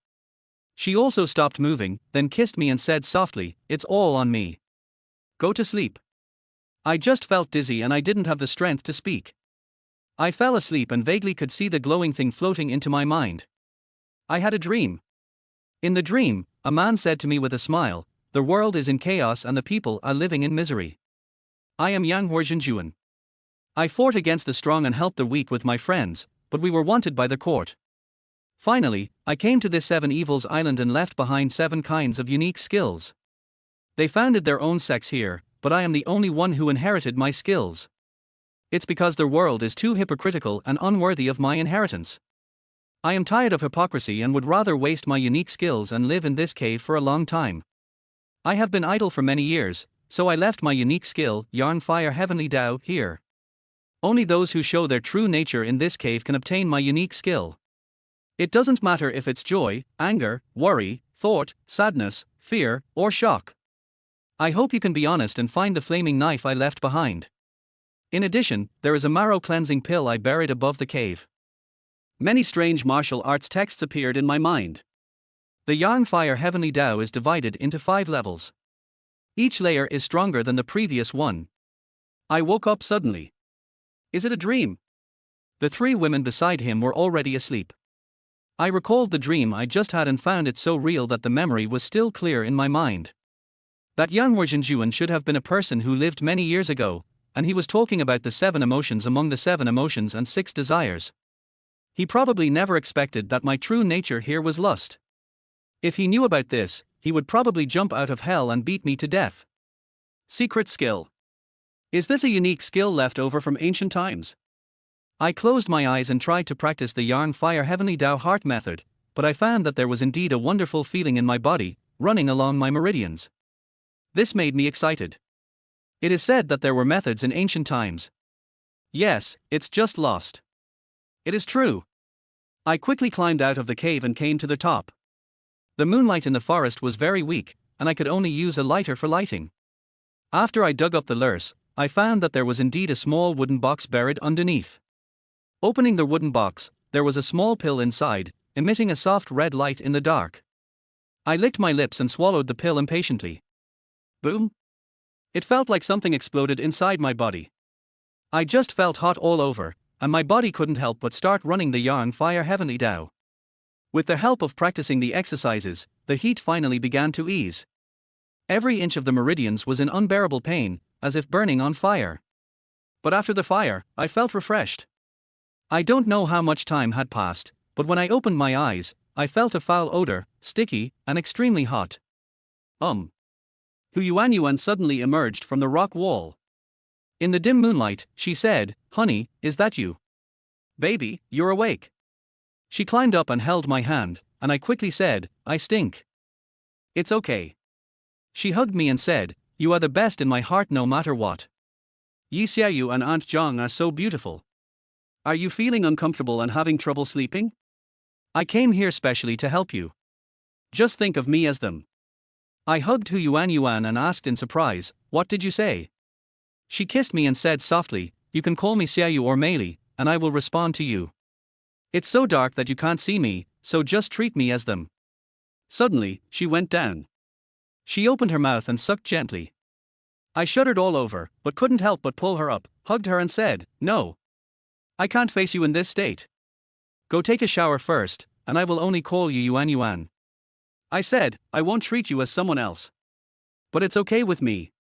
She also stopped moving, then kissed me and said softly, "It's all on me. Go to sleep." I just felt dizzy and I didn't have the strength to speak. I fell asleep and vaguely could see the glowing thing floating into my mind. I had a dream. In the dream, a man said to me with a smile, "The world is in chaos and the people are living in misery. I am Yang Huozhenjuan. I fought against the strong and helped the weak with my friends, but we were wanted by the court. Finally, I came to this 7 Evils Island and left behind 7 kinds of unique skills. They founded their own sects here, but I am the only one who inherited my skills. It's because their world is too hypocritical and unworthy of my inheritance. I am tired of hypocrisy and would rather waste my unique skills and live in this cave for a long time. I have been idle for many years, so I left my unique skill, Yarn Fire Heavenly Tao, here. Only those who show their true nature in this cave can obtain my unique skill. It doesn't matter if it's joy, anger, worry, thought, sadness, fear, or shock. I hope you can be honest and find the flaming knife I left behind. In addition, there is a marrow cleansing pill I buried above the cave." Many strange martial arts texts appeared in my mind. The Yarn Fire Heavenly Tao is divided into 5 levels. Each layer is stronger than the previous one. I woke up suddenly. Is it a dream? The 3 women beside him were already asleep. I recalled the dream I just had and found it so real that the memory was still clear in my mind. That Yang Huozhenjuan should have been a person who lived many years ago, and he was talking about the 7 emotions among the 7 emotions and 6 desires. He probably never expected that my true nature here was lust. If he knew about this, he would probably jump out of hell and beat me to death. Secret skill. Is this a unique skill left over from ancient times? I closed my eyes and tried to practice the Yarn Fire Heavenly Tao heart method, but I found that there was indeed a wonderful feeling in my body, running along my meridians. This made me excited. It is said that there were methods in ancient times. Yes, it's just lost. It is true. I quickly climbed out of the cave and came to the top. The moonlight in the forest was very weak, and I could only use a lighter for lighting. After I dug up the lurs, I found that there was indeed a small wooden box buried underneath. Opening the wooden box, there was a small pill inside, emitting a soft red light in the dark. I licked my lips and swallowed the pill impatiently. Boom! It felt like something exploded inside my body. I just felt hot all over, and my body couldn't help but start running the Yarn Fire Heavenly Tao. With the help of practicing the exercises, the heat finally began to ease. Every inch of the meridians was in unbearable pain, as if burning on fire. But after the fire, I felt refreshed. I don't know how much time had passed, but when I opened my eyes, I felt a foul odor, sticky, and extremely hot. Hu Yuanyuan suddenly emerged from the rock wall. In the dim moonlight, she said, "Honey, is that you? Baby, you're awake." She climbed up and held my hand, and I quickly said, "I stink." "It's okay. She hugged me and said, "You are the best in my heart no matter what. Yi Xiaoyu and Aunt Zhang are so beautiful. Are you feeling uncomfortable and having trouble sleeping? I came here specially to help you. Just think of me as them." I hugged Hu Yuan and asked in surprise, "What did you say?" She kissed me and said softly, "You can call me Xiaoyu or Meili, and I will respond to you. It's so dark that you can't see me, so just treat me as them." Suddenly, she went down. She opened her mouth and sucked gently. I shuddered all over, but couldn't help but pull her up, hugged her and said, "No. I can't face you in this state. Go take a shower first, and I will only call you Yuan. I said, "I won't treat you as someone else. But it's okay with me.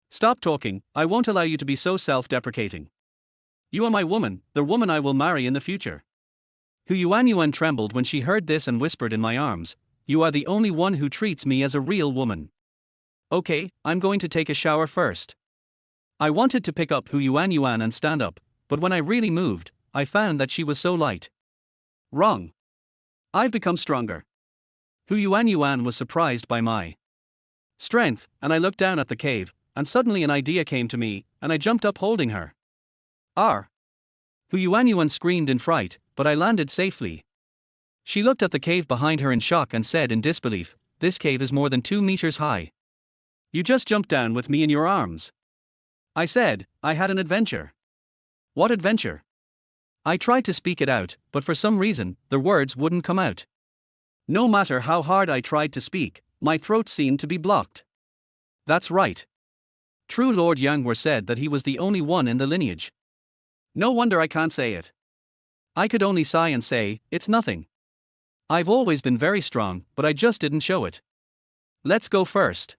Stop talking, I won't allow you to be so self-deprecating. You are my woman, the woman I will marry in the future." Hu Yuan trembled when she heard this and whispered in my arms, "You are the only one who treats me as a real woman." "Okay, I'm going to take a shower first." I wanted to pick up Hu Yuan and stand up, but when I really moved, I found that she was so light. Wrong. I've become stronger. Hu Yuan was surprised by my strength, and I looked down at the cave, and suddenly an idea came to me, and I jumped up holding her. "R." Hu Yuan screamed in fright, but I landed safely. She looked at the cave behind her in shock and said in disbelief, "This cave is more than 2 meters high. You just jumped down with me in your arms." I said, "I had an adventure." "What adventure?" I tried to speak it out, but for some reason, the words wouldn't come out. No matter how hard I tried to speak, my throat seemed to be blocked. That's right. True Lord Yangwar said that he was the only one in the lineage. No wonder I can't say it. I could only sigh and say, "It's nothing. I've always been very strong, but I just didn't show it. Let's go first.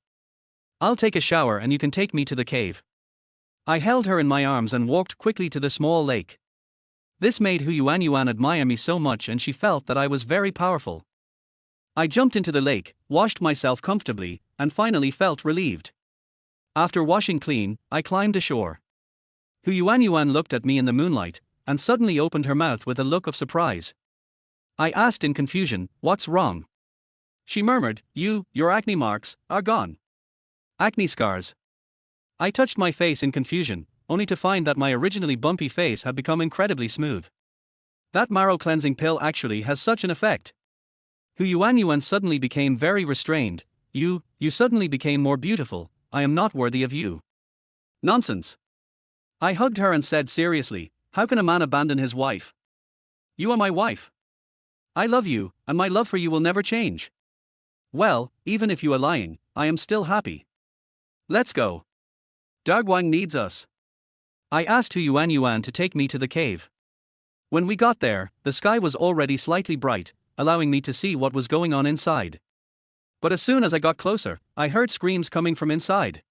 I'll take a shower and you can take me to the cave." I held her in my arms and walked quickly to the small lake. This made Hu Yuan admire me so much, and she felt that I was very powerful. I jumped into the lake, washed myself comfortably, and finally felt relieved. After washing clean, I climbed ashore. Hu Yuan looked at me in the moonlight, and suddenly opened her mouth with a look of surprise. I asked in confusion, "What's wrong?" She murmured, Your acne marks are gone." "Acne scars?" I touched my face in confusion, only to find that my originally bumpy face had become incredibly smooth. That marrow cleansing pill actually has such an effect. Hu Yuan suddenly became very restrained. You suddenly became more beautiful. I am not worthy of you." "Nonsense." I hugged her and said seriously, "How can a man abandon his wife? You are my wife. I love you, and my love for you will never change. Well, even if you are lying, I am still happy. Let's go. Darguang needs us." I asked Hu Yuan to take me to the cave. When we got there, the sky was already slightly bright, allowing me to see what was going on inside. But as soon as I got closer, I heard screams coming from inside.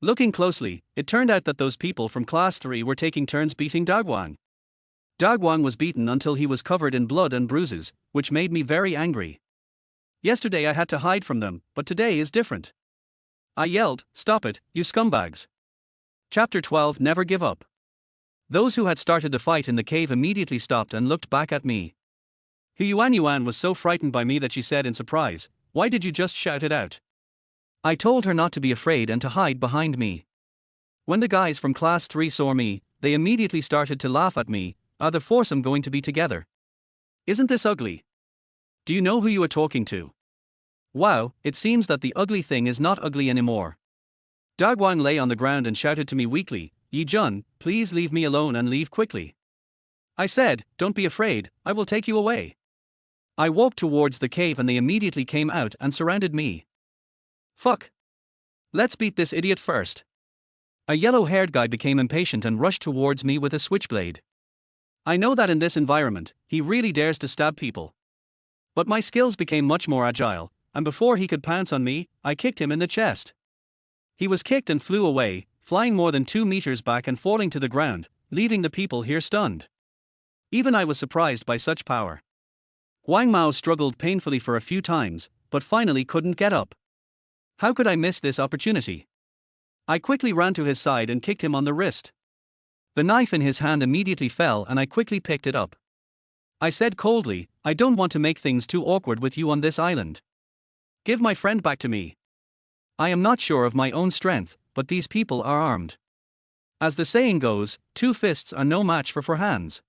Looking closely, it turned out that those people from class 3 were taking turns beating Darguang. Darguang was beaten until he was covered in blood and bruises, which made me very angry. Yesterday I had to hide from them, but today is different. I yelled, "Stop it, you scumbags." Chapter 12, Never Give Up. Those who had started the fight in the cave immediately stopped and looked back at me. Hu Yuan was so frightened by me that she said in surprise, "Why did you just shout it out?" I told her not to be afraid and to hide behind me. When the guys from class 3 saw me, they immediately started to laugh at me. "Are the foursome going to be together? Isn't this ugly? Do you know who you are talking to? Wow, it seems that the ugly thing is not ugly anymore." Darguang lay on the ground and shouted to me weakly, "Yi Jun, please leave me alone and leave quickly." I said, "Don't be afraid, I will take you away." I walked towards the cave and they immediately came out and surrounded me. "Fuck. Let's beat this idiot first." A yellow-haired guy became impatient and rushed towards me with a switchblade. I know that in this environment, he really dares to stab people. But my skills became much more agile, and before he could pounce on me, I kicked him in the chest. He was kicked and flew away, flying more than 2 meters back and falling to the ground, leaving the people here stunned. Even I was surprised by such power. Wang Mao struggled painfully for a few times, but finally couldn't get up. How could I miss this opportunity? I quickly ran to his side and kicked him on the wrist. The knife in his hand immediately fell and I quickly picked it up. I said coldly, "I don't want to make things too awkward with you on this island. Give my friend back to me." I am not sure of my own strength, but these people are armed. As the saying goes, 2 fists are no match for 4 hands.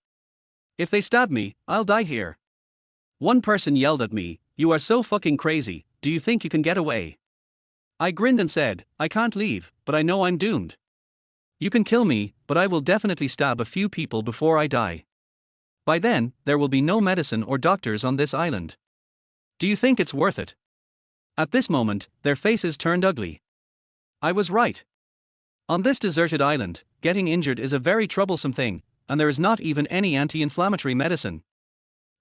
If they stab me, I'll die here. One person yelled at me, "You are so fucking crazy, do you think you can get away?" I grinned and said, "I can't leave, but I know I'm doomed. You can kill me, but I will definitely stab a few people before I die. By then, there will be no medicine or doctors on this island. Do you think it's worth it?" At this moment, their faces turned ugly. I was right. On this deserted island, getting injured is a very troublesome thing, and there is not even any anti-inflammatory medicine.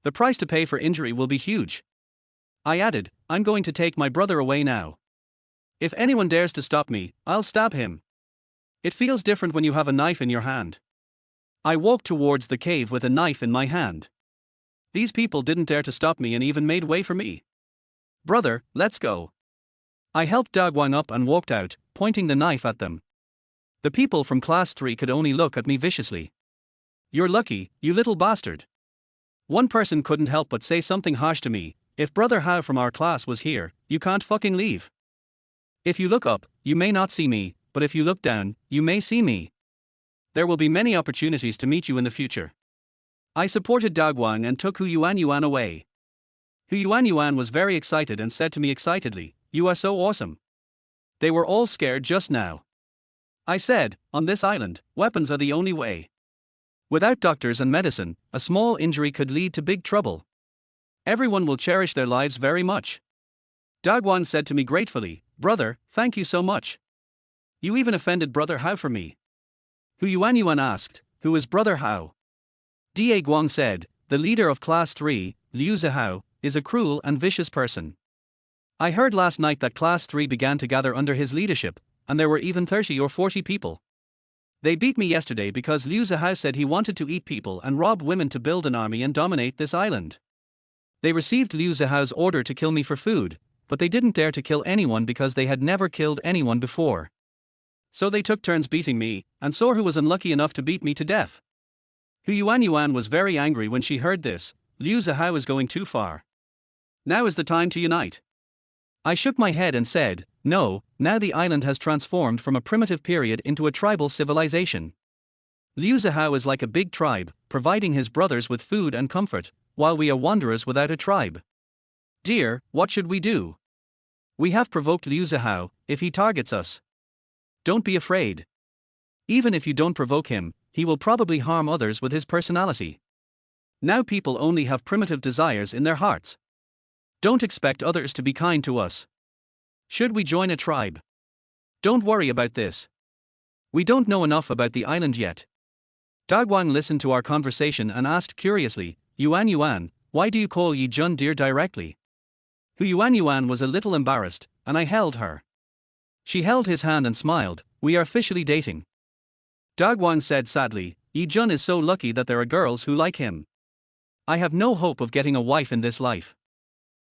The price to pay for injury will be huge. I added, "I'm going to take my brother away now. If anyone dares to stop me, I'll stab him. It feels different when you have a knife in your hand." I walked towards the cave with a knife in my hand. These people didn't dare to stop me and even made way for me. "Brother, let's go." I helped Dagwang up and walked out, pointing the knife at them. The people from class 3 could only look at me viciously. "You're lucky, you little bastard." One person couldn't help but say something harsh to me, "If Brother Hao from our class was here, you can't fucking leave. If you look up, you may not see me, but if you look down, you may see me. There will be many opportunities to meet you in the future." I supported Dagwang and took Hu Yuan away. Hu Yuan was very excited and said to me excitedly, "You are so awesome." They were all scared just now. I said, "On this island, weapons are the only way. Without doctors and medicine, a small injury could lead to big trouble. Everyone will cherish their lives very much." Dagwan said to me gratefully, "Brother, thank you so much. You even offended Brother Hao for me." Hu Yuan asked, "Who is Brother Hao?" Da Guang said, "The leader of Class 3, Liu Zihao, is a cruel and vicious person. I heard last night that Class 3 began to gather under his leadership, and there were even 30 or 40 people. They beat me yesterday because Liu Zihao said he wanted to eat people and rob women to build an army and dominate this island. They received Liu Zihao's order to kill me for food, but they didn't dare to kill anyone because they had never killed anyone before. So they took turns beating me, and Sorhu was unlucky enough to beat me to death." Hu Yuan was very angry when she heard this. Liu Zihao is going too far. Now is the time to unite. I shook my head and said, "No, now the island has transformed from a primitive period into a tribal civilization. Liu Zihao is like a big tribe, providing his brothers with food and comfort, while we are wanderers without a tribe. Dear, what should we do? We have provoked Liu Zihao. If he targets us, don't be afraid. Even if you don't provoke him, he will probably harm others with his personality. Now people only have primitive desires in their hearts. Don't expect others to be kind to us. Should we join a tribe? Don't worry about this. We don't know enough about the island yet." Dagwang listened to our conversation and asked curiously, Yuan, "Why do you call Yi Jun dear directly?" Hu Yuan was a little embarrassed, and I held her. She held his hand and smiled, "We are officially dating." Dagwang said sadly, "Yi Jun is so lucky that there are girls who like him. I have no hope of getting a wife in this life.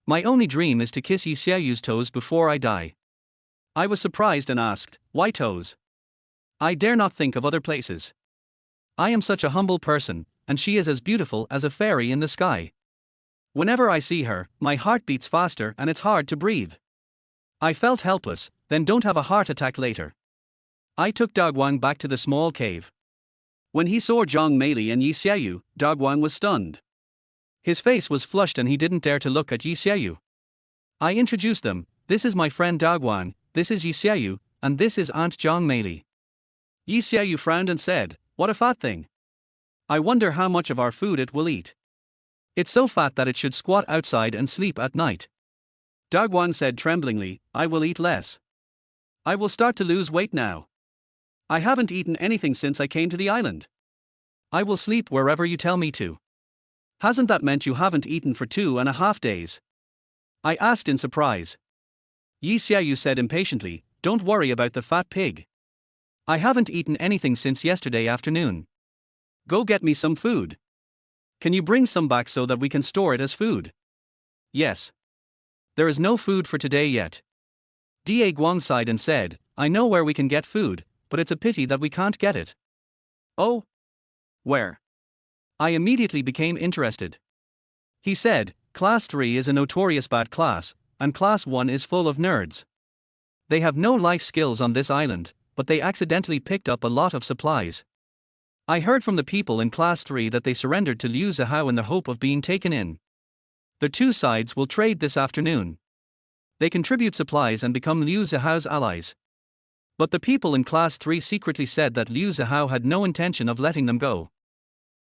My only dream is to kiss Yi Xiaoyu's toes before I die." I was surprised and asked, "Why toes?" "I dare not think of other places. I am such a humble person, and she is as beautiful as a fairy in the sky. Whenever I see her, my heart beats faster and it's hard to breathe. I felt helpless, then don't have a heart attack later." I took Dagwang back to the small cave. When he saw Zhang Meili and Yi Xiaoyu, Dagwang was stunned. His face was flushed and he didn't dare to look at Yi Xiaoyu. I introduced them, "This is my friend Dagwang, this is Yi Xiaoyu, and this is Aunt Zhang Meili." Yi Xiaoyu frowned and said, "What a fat thing. I wonder how much of our food it will eat. It's so fat that it should squat outside and sleep at night." Dagwang said tremblingly, "I will eat less. I will start to lose weight now. I haven't eaten anything since I came to the island. I will sleep wherever you tell me to." "Hasn't that meant you haven't eaten for 2.5 days?" I asked in surprise. Yi Xiaoyu said impatiently, "Don't worry about the fat pig. I haven't eaten anything since yesterday afternoon. Go get me some food. Can you bring some back so that we can store it as food?" "Yes. There is no food for today yet." Da Guang sighed and said, "I know where we can get food, but it's a pity that we can't get it." "Oh? Where?" I immediately became interested. He said, "Class 3 is a notorious bad class, and Class 1 is full of nerds. They have no life skills on this island, but they accidentally picked up a lot of supplies. I heard from the people in Class 3 that they surrendered to Liu Zihao in the hope of being taken in. The two sides will trade this afternoon. They contribute supplies and become Liu Zihao's allies. But the people in Class 3 secretly said that Liu Zihao had no intention of letting them go.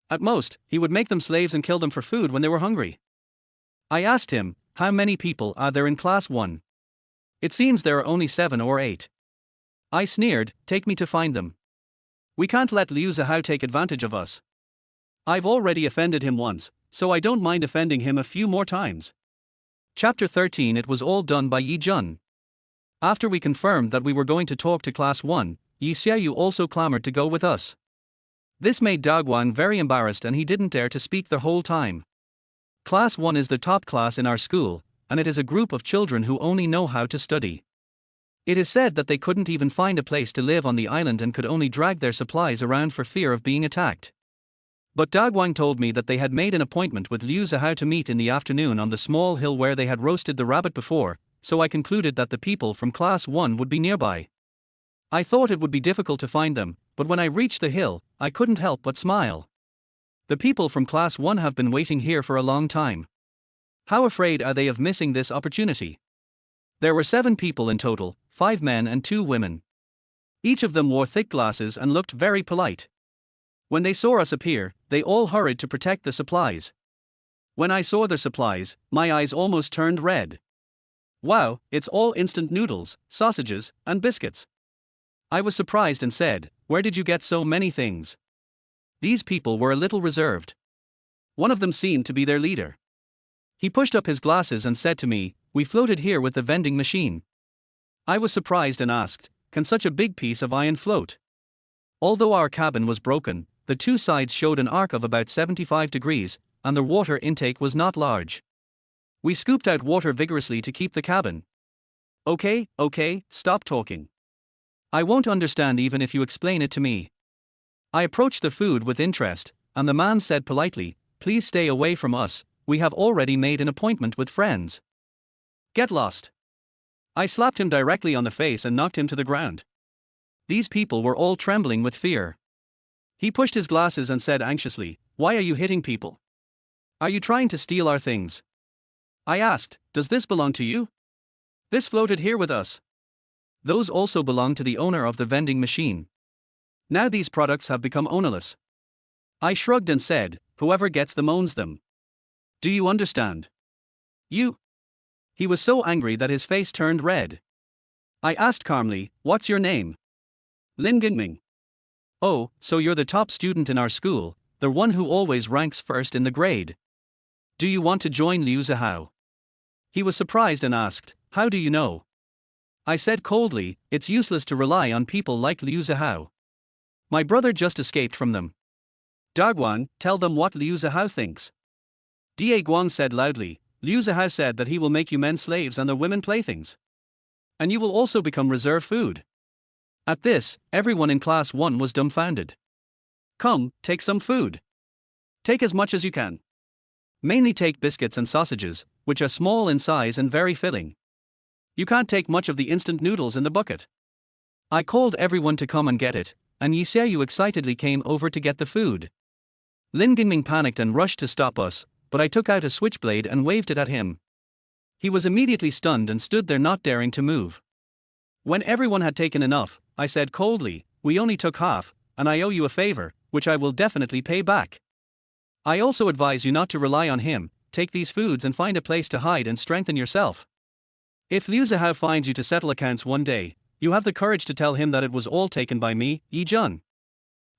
At most, he would make them slaves and kill them for food when they were hungry. I asked him, how many people are there in Class 1? It seems there are only 7 or 8. I sneered, take me to find them. We can't let Liu Zihao take advantage of us. I've already offended him once, so I don't mind offending him a few more times. Chapter 13. It was all done by Yi Jun. After we confirmed that we were going to talk to Class 1, Yi Xiaoyu also clamored to go with us. This made Daguang very embarrassed and he didn't dare to speak the whole time. Class 1 is the top class in our school, and it is a group of children who only know how to study. It is said that they couldn't even find a place to live on the island and could only drag their supplies around for fear of being attacked. But Daguang told me that they had made an appointment with Liu Zihao to meet in the afternoon on the small hill where they had roasted the rabbit before, so I concluded that the people from Class 1 would be nearby. I thought it would be difficult to find them, but when I reached the hill, I couldn't help but smile. The people from Class 1 have been waiting here for a long time. How afraid are they of missing this opportunity? There were 7 people in total, 5 men and 2 women. Each of them wore thick glasses and looked very polite. When they saw us appear, they all hurried to protect the supplies. When I saw the supplies, my eyes almost turned red. Wow, it's all instant noodles, sausages, and biscuits. I was surprised and said, where did you get so many things? These people were a little reserved. One of them seemed to be their leader. He pushed up his glasses and said to me, we floated here with the vending machine. I was surprised and asked, can such a big piece of iron float? Although our cabin was broken, the two sides showed an arc of about 75 degrees, and the water intake was not large. We scooped out water vigorously to keep the cabin. Okay, stop talking. I won't understand even if you explain it to me. I approached the food with interest, and the man said politely, please stay away from us, we have already made an appointment with friends. Get lost. I slapped him directly on the face and knocked him to the ground. These people were all trembling with fear. He pushed his glasses and said anxiously, why are you hitting people? Are you trying to steal our things? I asked, does this belong to you? This floated here with us. Those also belong to the owner of the vending machine. Now these products have become ownerless. I shrugged and said, whoever gets them owns them. Do you understand? You. He was so angry that his face turned red. I asked calmly, what's your name? Lin Gingming. Oh, so you're the top student in our school, the one who always ranks first in the grade. Do you want to join Liu Zihao? He was surprised and asked, how do you know? I said coldly, it's useless to rely on people like Liu Zihao. My brother just escaped from them. Daguang, tell them what Liu Zihao thinks. Da Guang said loudly, Liu Zihao said that he will make you men slaves and the women playthings. And you will also become reserve food. At this, everyone in Class 1 was dumbfounded. Come, take some food. Take as much as you can. Mainly take biscuits and sausages, which are small in size and very filling. You can't take much of the instant noodles in the bucket. I called everyone to come and get it, and Yi Xiaoyu excitedly came over to get the food. Lin Gingming panicked and rushed to stop us, but I took out a switchblade and waved it at him. He was immediately stunned and stood there not daring to move. When everyone had taken enough, I said coldly, we only took half, and I owe you a favor, which I will definitely pay back. I also advise you not to rely on him, take these foods and find a place to hide and strengthen yourself. If Liu Zihao finds you to settle accounts one day, you have the courage to tell him that it was all taken by me, Yi Jun.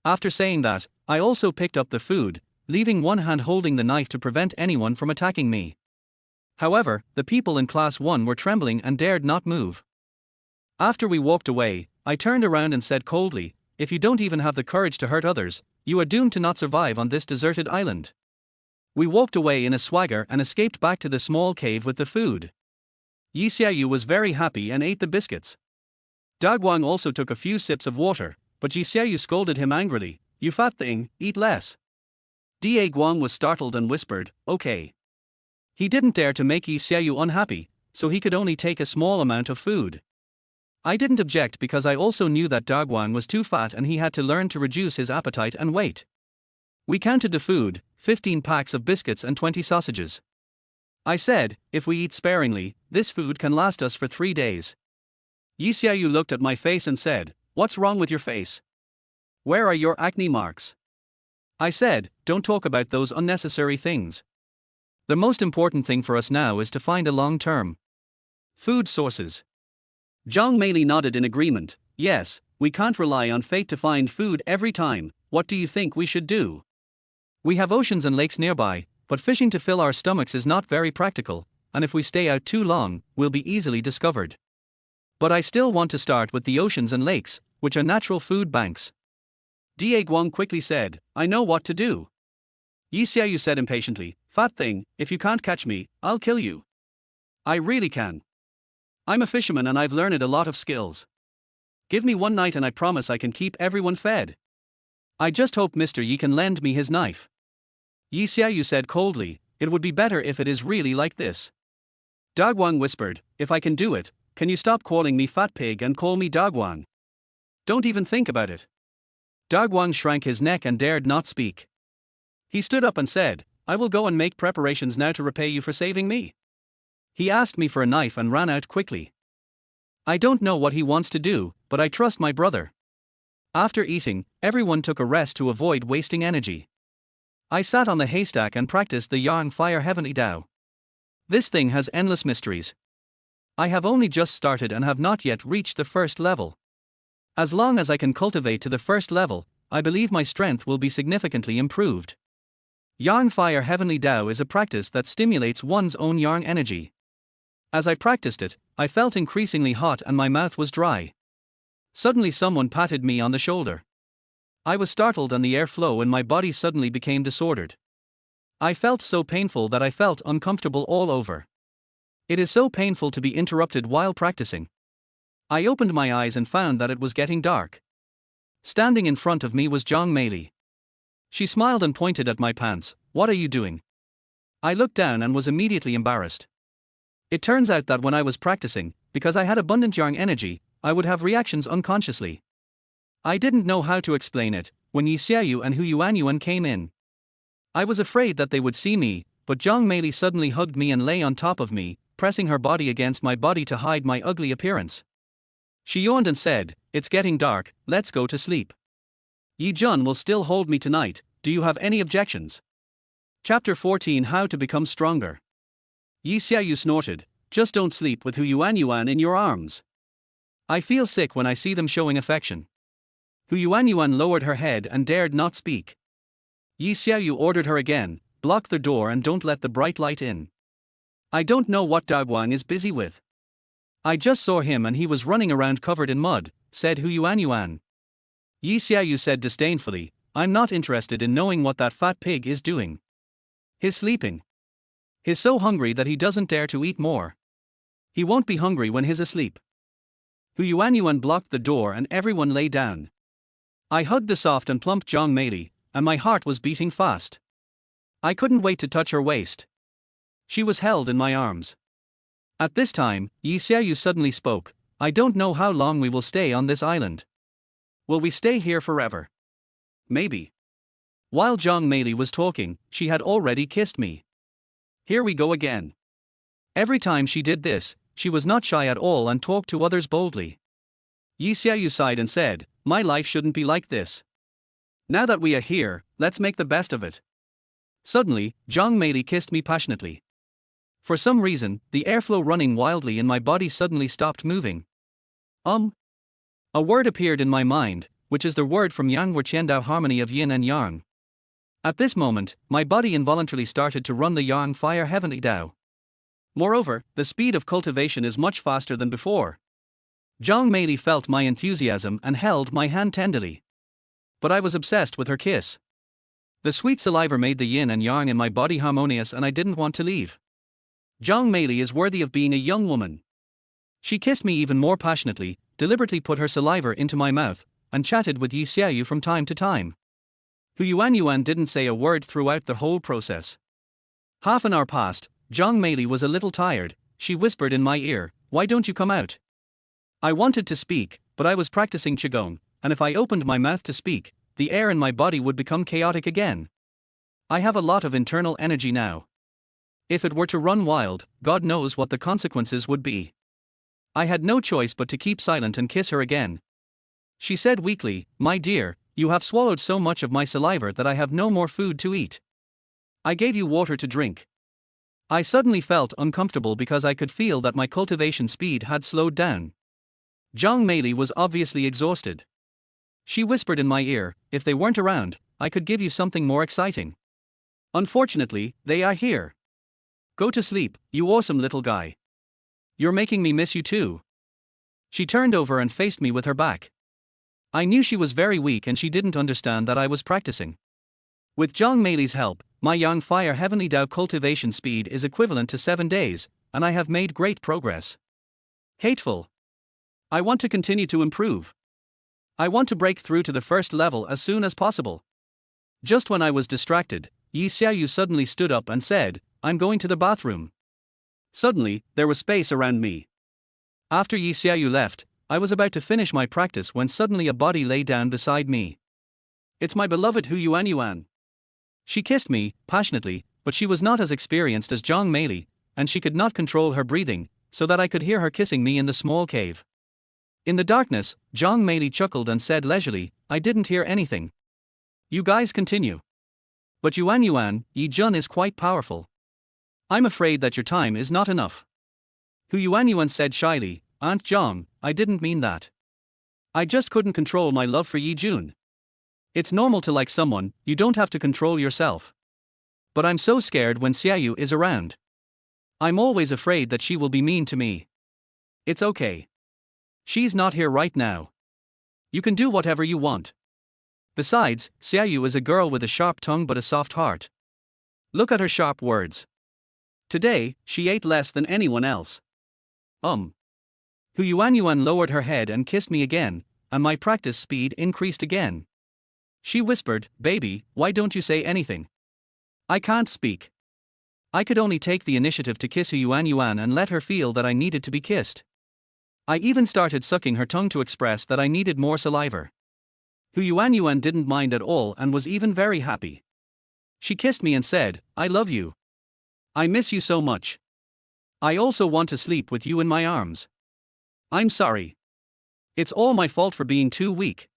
After saying that, I also picked up the food, leaving one hand holding the knife to prevent anyone from attacking me. However, the people in Class 1 were trembling and dared not move. After we walked away, I turned around and said coldly, if you don't even have the courage to hurt others, you are doomed to not survive on this deserted island. We walked away in a swagger and escaped back to the small cave with the food. Yi Xiaoyu was very happy and ate the biscuits. Daguang also took a few sips of water, but Yi Xiaoyu scolded him angrily, you fat thing, eat less. Da Guang was startled and whispered, okay. He didn't dare to make Yi Xiaoyu unhappy, so he could only take a small amount of food. I didn't object because I also knew that Dagwang was too fat and he had to learn to reduce his appetite and weight. We counted the food, 15 packs of biscuits and 20 sausages. I said, if we eat sparingly, this food can last us for 3 days. Yi Xiaoyu looked at my face and said, "What's wrong with your face? Where are your acne marks?" I said, "Don't talk about those unnecessary things. The most important thing for us now is to find a long-term food sources." Zhang Meili nodded in agreement. "Yes, we can't rely on fate to find food every time. What do you think we should do? We have oceans and lakes nearby, but fishing to fill our stomachs is not very practical, and if we stay out too long, we'll be easily discovered. But I still want to start with the oceans and lakes, which are natural food banks." Die Guang quickly said, "I know what to do." Yi Xiaoyu said impatiently, "Fat thing, if you can't catch me, I'll kill you." "I really can. I'm a fisherman and I've learned a lot of skills. Give me one night and I promise I can keep everyone fed. I just hope Mr. Yi can lend me his knife." Yi Xiaoyu said coldly, "It would be better if it is really like this." Dagwang whispered, "If I can do it, can you stop calling me fat pig and call me Dagwang? Don't even think about it." Dagwang shrank his neck and dared not speak. He stood up and said, "I will go and make preparations now to repay you for saving me." He asked me for a knife and ran out quickly. I don't know what he wants to do, but I trust my brother. After eating, everyone took a rest to avoid wasting energy. I sat on the haystack and practiced the Yang Fire Heavenly Tao. This thing has endless mysteries. I have only just started and have not yet reached the first level. As long as I can cultivate to the first level, I believe my strength will be significantly improved. Yang Fire Heavenly Tao is a practice that stimulates one's own yang energy. As I practiced it, I felt increasingly hot and my mouth was dry. Suddenly someone patted me on the shoulder. I was startled and the airflow in my body suddenly became disordered. I felt so painful that I felt uncomfortable all over. It is so painful to be interrupted while practicing. I opened my eyes and found that it was getting dark. Standing in front of me was Zhang Meili. She smiled and pointed at my pants. "What are you doing?" I looked down and was immediately embarrassed. It turns out that when I was practicing, because I had abundant yang energy, I would have reactions unconsciously. I didn't know how to explain it when Yi Xiaoyu and Hu Yuanyuan came in. I was afraid that they would see me, but Zhang Meili suddenly hugged me and lay on top of me, pressing her body against my body to hide my ugly appearance. She yawned and said, "It's getting dark, let's go to sleep. Yi Jun will still hold me tonight, do you have any objections?" Chapter 14 How to Become Stronger. Yi Xiaoyu snorted, "Just don't sleep with Hu Yuanyuan in your arms. I feel sick when I see them showing affection." Hu Yuanyuan lowered her head and dared not speak. Yi Xiaoyu ordered her again, "Block the door and don't let the bright light in. I don't know what Dagwang is busy with. I just saw him and he was running around covered in mud," said Hu Yuanyuan. Yi Xiaoyu said disdainfully, "I'm not interested in knowing what that fat pig is doing. He's sleeping. He's so hungry that he doesn't dare to eat more. He won't be hungry when he's asleep." Hu Yuanyuan blocked the door and everyone lay down. I hugged the soft and plump Zhang Meili, and my heart was beating fast. I couldn't wait to touch her waist. She was held in my arms. At this time, Yi Xiaoyu suddenly spoke, "I don't know how long we will stay on this island. Will we stay here forever? Maybe." While Zhang Meili was talking, she had already kissed me. Here we go again. Every time she did this, she was not shy at all and talked to others boldly. Yi Xiaoyu sighed and said, "My life shouldn't be like this. Now that we are here, let's make the best of it." Suddenly, Zhang Meili kissed me passionately. For some reason, the airflow running wildly in my body suddenly stopped moving. A word appeared in my mind, which is the word from Yang Wuqiandao harmony of yin and yang. At this moment, my body involuntarily started to run the Yang Fire Heavenly Tao. Moreover, the speed of cultivation is much faster than before. Zhang Meili felt my enthusiasm and held my hand tenderly. But I was obsessed with her kiss. The sweet saliva made the yin and yang in my body harmonious and I didn't want to leave. Zhang Meili is worthy of being a young woman. She kissed me even more passionately, deliberately put her saliva into my mouth, and chatted with Yi Xiaoyu from time to time. Hu Yuanyuan didn't say a word throughout the whole process. Half an hour passed. Zhang Meili was a little tired. She whispered in my ear, "Why don't you come out?" I wanted to speak, but I was practicing Qigong, and if I opened my mouth to speak, the air in my body would become chaotic again. I have a lot of internal energy now. If it were to run wild, God knows what the consequences would be. I had no choice but to keep silent and kiss her again. She said weakly, "My dear, you have swallowed so much of my saliva that I have no more food to eat. I gave you water to drink." I suddenly felt uncomfortable because I could feel that my cultivation speed had slowed down. Zhang Meili was obviously exhausted. She whispered in my ear, "If they weren't around, I could give you something more exciting. Unfortunately, they are here. Go to sleep, you awesome little guy. You're making me miss you too." She turned over and faced me with her back. I knew she was very weak and she didn't understand that I was practicing. With Zhang Meili's help, my Yang Fire Heavenly Dao cultivation speed is equivalent to 7 days, and I have made great progress. Hateful. I want to continue to improve. I want to break through to the first level as soon as possible. Just when I was distracted, Yi Xiaoyu suddenly stood up and said, "I'm going to the bathroom." Suddenly, there was space around me. After Yi Xiaoyu left, I was about to finish my practice when suddenly a body lay down beside me. "It's my beloved Hu Yuan." She kissed me, passionately, but she was not as experienced as Zhang Meili, and she could not control her breathing, so that I could hear her kissing me in the small cave. In the darkness, Zhang Meili chuckled and said leisurely, "I didn't hear anything. You guys continue. But Yi Jun is quite powerful. I'm afraid that your time is not enough." Hu Yuan said shyly, "Aunt Zhang, I didn't mean that. I just couldn't control my love for Yi Jun. It's normal to like someone, you don't have to control yourself. But I'm so scared when Xiaoyu is around. I'm always afraid that she will be mean to me. It's okay. She's not here right now. You can do whatever you want. Besides, Xiaoyu is a girl with a sharp tongue but a soft heart. Look at her sharp words. Today, she ate less than anyone else." Hu Yuan lowered her head and kissed me again, and my practice speed increased again. She whispered, "Baby, why don't you say anything?" I can't speak. I could only take the initiative to kiss Hu Yuan and let her feel that I needed to be kissed. I even started sucking her tongue to express that I needed more saliva. Hu Yuan didn't mind at all and was even very happy. She kissed me and said, "I love you. I miss you so much. I also want to sleep with you in my arms. I'm sorry. It's all my fault for being too weak."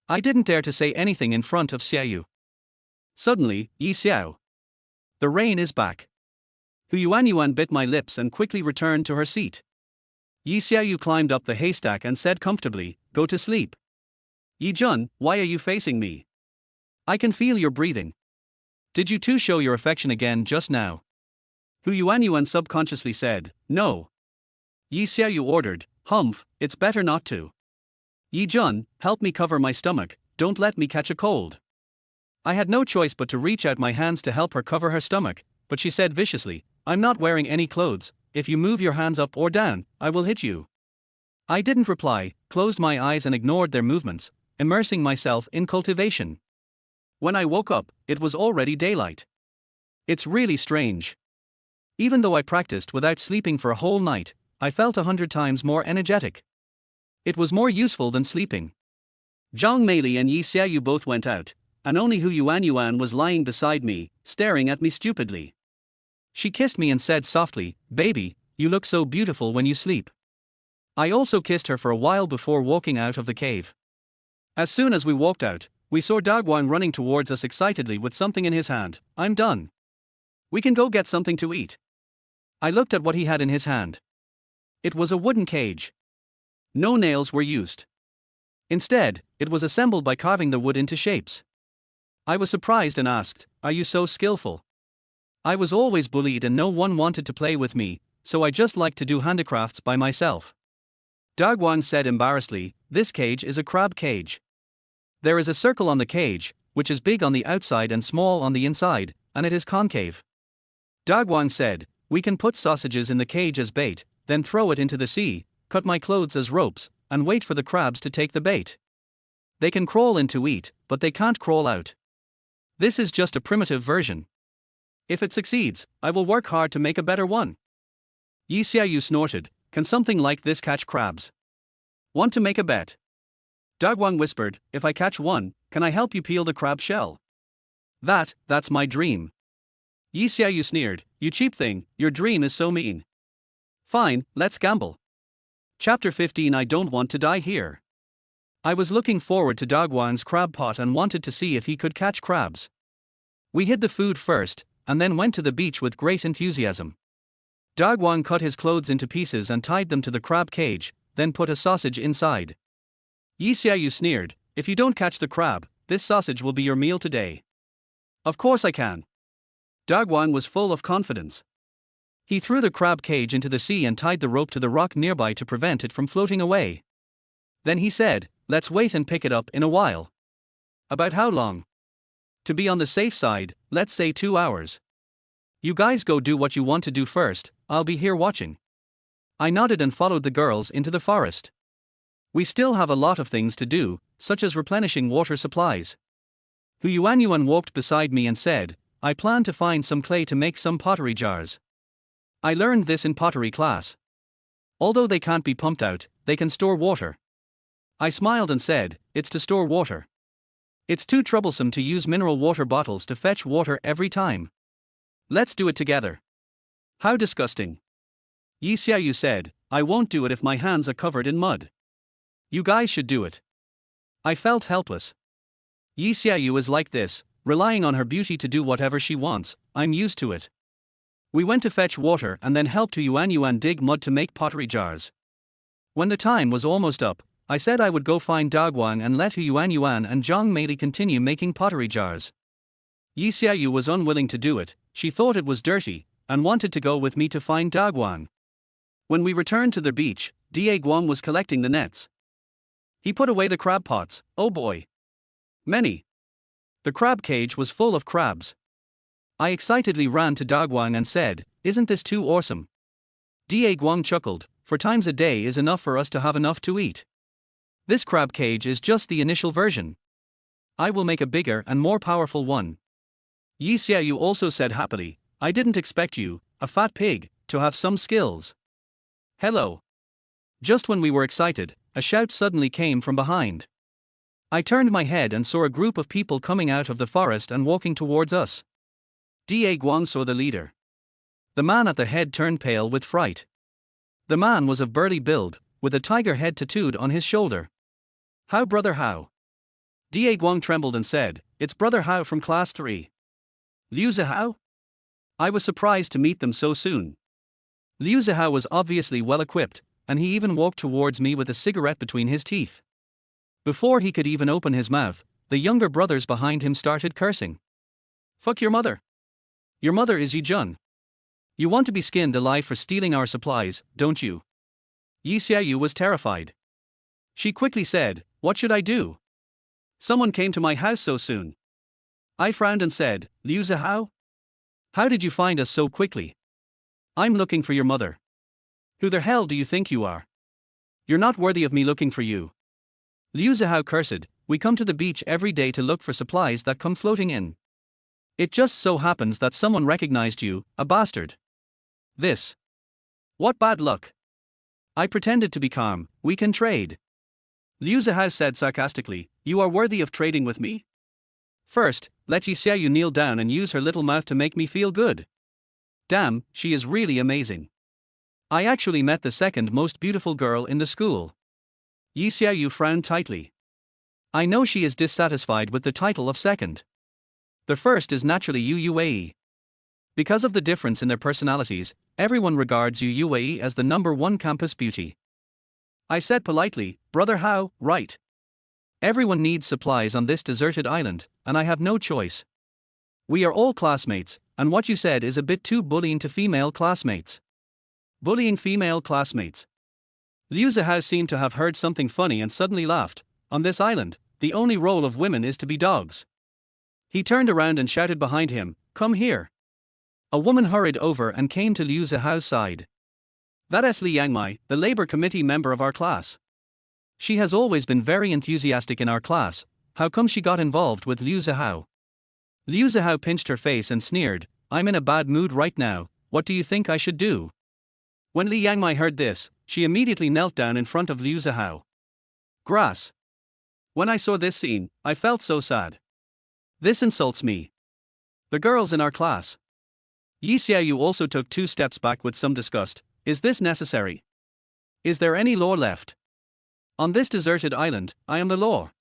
I didn't dare to say anything in front of Xiaoyu. Suddenly, Yi Xiao. The rain is back. Hu Yuan bit my lips and quickly returned to her seat. Yi Xiaoyu climbed up the haystack and said comfortably, "Go to sleep." "Yi Jun, why are you facing me? I can feel your breathing. Did you two show your affection again just now?" Hu Yuan subconsciously said, "No." Yi Xiaoyu ordered, "Humph, it's better not to. Yi Jun, help me cover my stomach, don't let me catch a cold." I had no choice but to reach out my hands to help her cover her stomach, but she said viciously, "I'm not wearing any clothes, if you move your hands up or down, I will hit you." I didn't reply, closed my eyes and ignored their movements, immersing myself in cultivation. When I woke up, it was already daylight. It's really strange. Even though I practiced without sleeping for a whole night, I felt 100 times more energetic. It was more useful than sleeping. Zhang Meili and Yi Xiaoyu both went out, and only Hu Yuan was lying beside me, staring at me stupidly. She kissed me and said softly, "Baby, you look so beautiful when you sleep." I also kissed her for a while before walking out of the cave. As soon as we walked out, we saw Daguang running towards us excitedly with something in his hand. "I'm done. We can go get something to eat." I looked at what he had in his hand. It was a wooden cage. No nails were used. Instead, it was assembled by carving the wood into shapes. I was surprised and asked, "Are you so skillful?" I was always bullied and no one wanted to play with me, so I just liked to do handicrafts by myself. Daguang said embarrassedly, "This cage is a crab cage. There is a circle on the cage, which is big on the outside and small on the inside, and it is concave." Daguang said, "We can put sausages in the cage as bait, then throw it into the sea, cut my clothes as ropes, and wait for the crabs to take the bait. They can crawl in to eat, but they can't crawl out. This is just a primitive version. If it succeeds, I will work hard to make a better one." Yi Xiaoyu snorted, "Can something like this catch crabs?" Want to make a bet? Dagwang whispered, if I catch one, can I help you peel the crab shell? That's my dream. Yi Xiaoyu sneered, you cheap thing, your dream is so mean. Fine, let's gamble. Chapter 15 I don't want to die here. I was looking forward to Dagwang's crab pot and wanted to see if he could catch crabs. We hid the food first, and then went to the beach with great enthusiasm. Dagwang cut his clothes into pieces and tied them to the crab cage, then put a sausage inside. Yi Xiaoyu sneered, if you don't catch the crab, this sausage will be your meal today. Of course I can. Dagwang was full of confidence. He threw the crab cage into the sea and tied the rope to the rock nearby to prevent it from floating away. Then he said, let's wait and pick it up in a while. About how long? To be on the safe side, let's say 2 hours. You guys go do what you want to do first, I'll be here watching. I nodded and followed the girls into the forest. We still have a lot of things to do, such as replenishing water supplies. Hu Yuanyuan walked beside me and said, I plan to find some clay to make some pottery jars. I learned this in pottery class. Although they can't be pumped out, they can store water. I smiled and said, it's to store water. It's too troublesome to use mineral water bottles to fetch water every time. Let's do it together. How disgusting. Yi Xiaoyu said, I won't do it if my hands are covered in mud. You guys should do it. I felt helpless. Yi Xiaoyu is like this, relying on her beauty to do whatever she wants, I'm used to it. We went to fetch water and then helped Hu Yuanyuan dig mud to make pottery jars. When the time was almost up, I said I would go find Dagwang and let Hu Yuanyuan and Zhang Meili continue making pottery jars. Yi Xiaoyu was unwilling to do it, she thought it was dirty, and wanted to go with me to find Dagwang. When we returned to the beach, Da Guang was collecting the nets. He put away the crab pots, oh boy. Many. The crab cage was full of crabs. I excitedly ran to Dagwang and said, isn't this too awesome? Da Guang chuckled, 4 times a day is enough for us to have enough to eat. This crab cage is just the initial version. I will make a bigger and more powerful one. Yi Xiaoyu also said happily, I didn't expect you, a fat pig, to have some skills. Hello. Just when we were excited, a shout suddenly came from behind. I turned my head and saw a group of people coming out of the forest and walking towards us. Da Guang saw the leader. The man at the head turned pale with fright. The man was of burly build, with a tiger head tattooed on his shoulder. How brother how? Da Guang trembled and said, it's brother Hao from class 3. Liu Zihao? I was surprised to meet them so soon. Liu Zihao was obviously well equipped, and he even walked towards me with a cigarette between his teeth. Before he could even open his mouth, the younger brothers behind him started cursing. Fuck your mother. Your mother is Yi Jun. You want to be skinned alive for stealing our supplies, don't you? Yi Xiaoyu was terrified. She quickly said, what should I do? Someone came to my house so soon. I frowned and said, Liu Zihao? How did you find us so quickly? I'm looking for your mother. Who the hell do you think you are? You're not worthy of me looking for you. Liu Zihao cursed, we come to the beach every day to look for supplies that come floating in. It just so happens that someone recognized you, a bastard. This. What bad luck. I pretended to be calm, we can trade. Liu Zihao said sarcastically, you are worthy of trading with me? First, let Yi Xiaoyu kneel down and use her little mouth to make me feel good. Damn, she is really amazing. I actually met the second most beautiful girl in the school. Yi Xiaoyu frowned tightly. I know she is dissatisfied with the title of second. The first is naturally Yu Yuei. Because of the difference in their personalities, everyone regards Yu Yuei as the #1 campus beauty. I said politely, brother Hao, right. Everyone needs supplies on this deserted island, and I have no choice. We are all classmates, and what you said is a bit too bullying to female classmates. Bullying female classmates. Liu Zihao seemed to have heard something funny and suddenly laughed. On this island, the only role of women is to be dogs. He turned around and shouted behind him, come here. A woman hurried over and came to Liu Zihao's side. That is Li Yangmai, the labor committee member of our class. She has always been very enthusiastic in our class, how come she got involved with Liu Zihao? Liu Zihao pinched her face and sneered, I'm in a bad mood right now, what do you think I should do? When Li Yangmai heard this, she immediately knelt down in front of Liu Zihao. Grass. When I saw this scene, I felt so sad. This insults me. The girls in our class. Yi Xiaoyu also took 2 steps back with some disgust. Is this necessary? Is there any law left? On this deserted island, I am the law.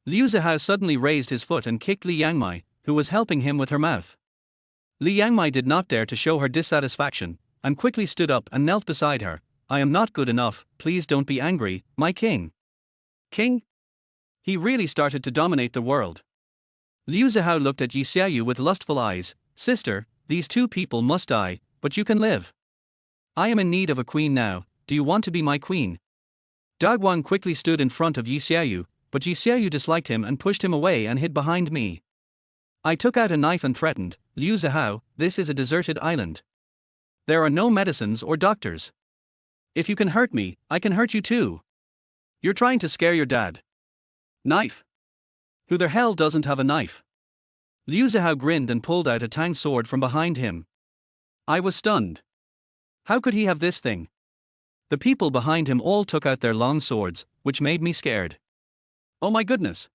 Liu Zihao suddenly raised his foot and kicked Li Yangmai, who was helping him with her mouth. Li Yangmai did not dare to show her dissatisfaction, and quickly stood up and knelt beside her. I am not good enough, please don't be angry, my king. King? He really started to dominate the world. Liu Zihao looked at Yi Xiaoyu with lustful eyes. Sister, these 2 people must die, but you can live. I am in need of a queen now, do you want to be my queen? Dagwang quickly stood in front of Yi Xiaoyu, but Yi Xiaoyu disliked him and pushed him away and hid behind me. I took out a knife and threatened, Liu Zihao, this is a deserted island. There are no medicines or doctors. If you can hurt me, I can hurt you too. You're trying to scare your dad. Knife? Who the hell doesn't have a knife? Liu Zihao grinned and pulled out a tang sword from behind him. I was stunned. How could he have this thing? The people behind him all took out their long swords, which made me scared. Oh my goodness.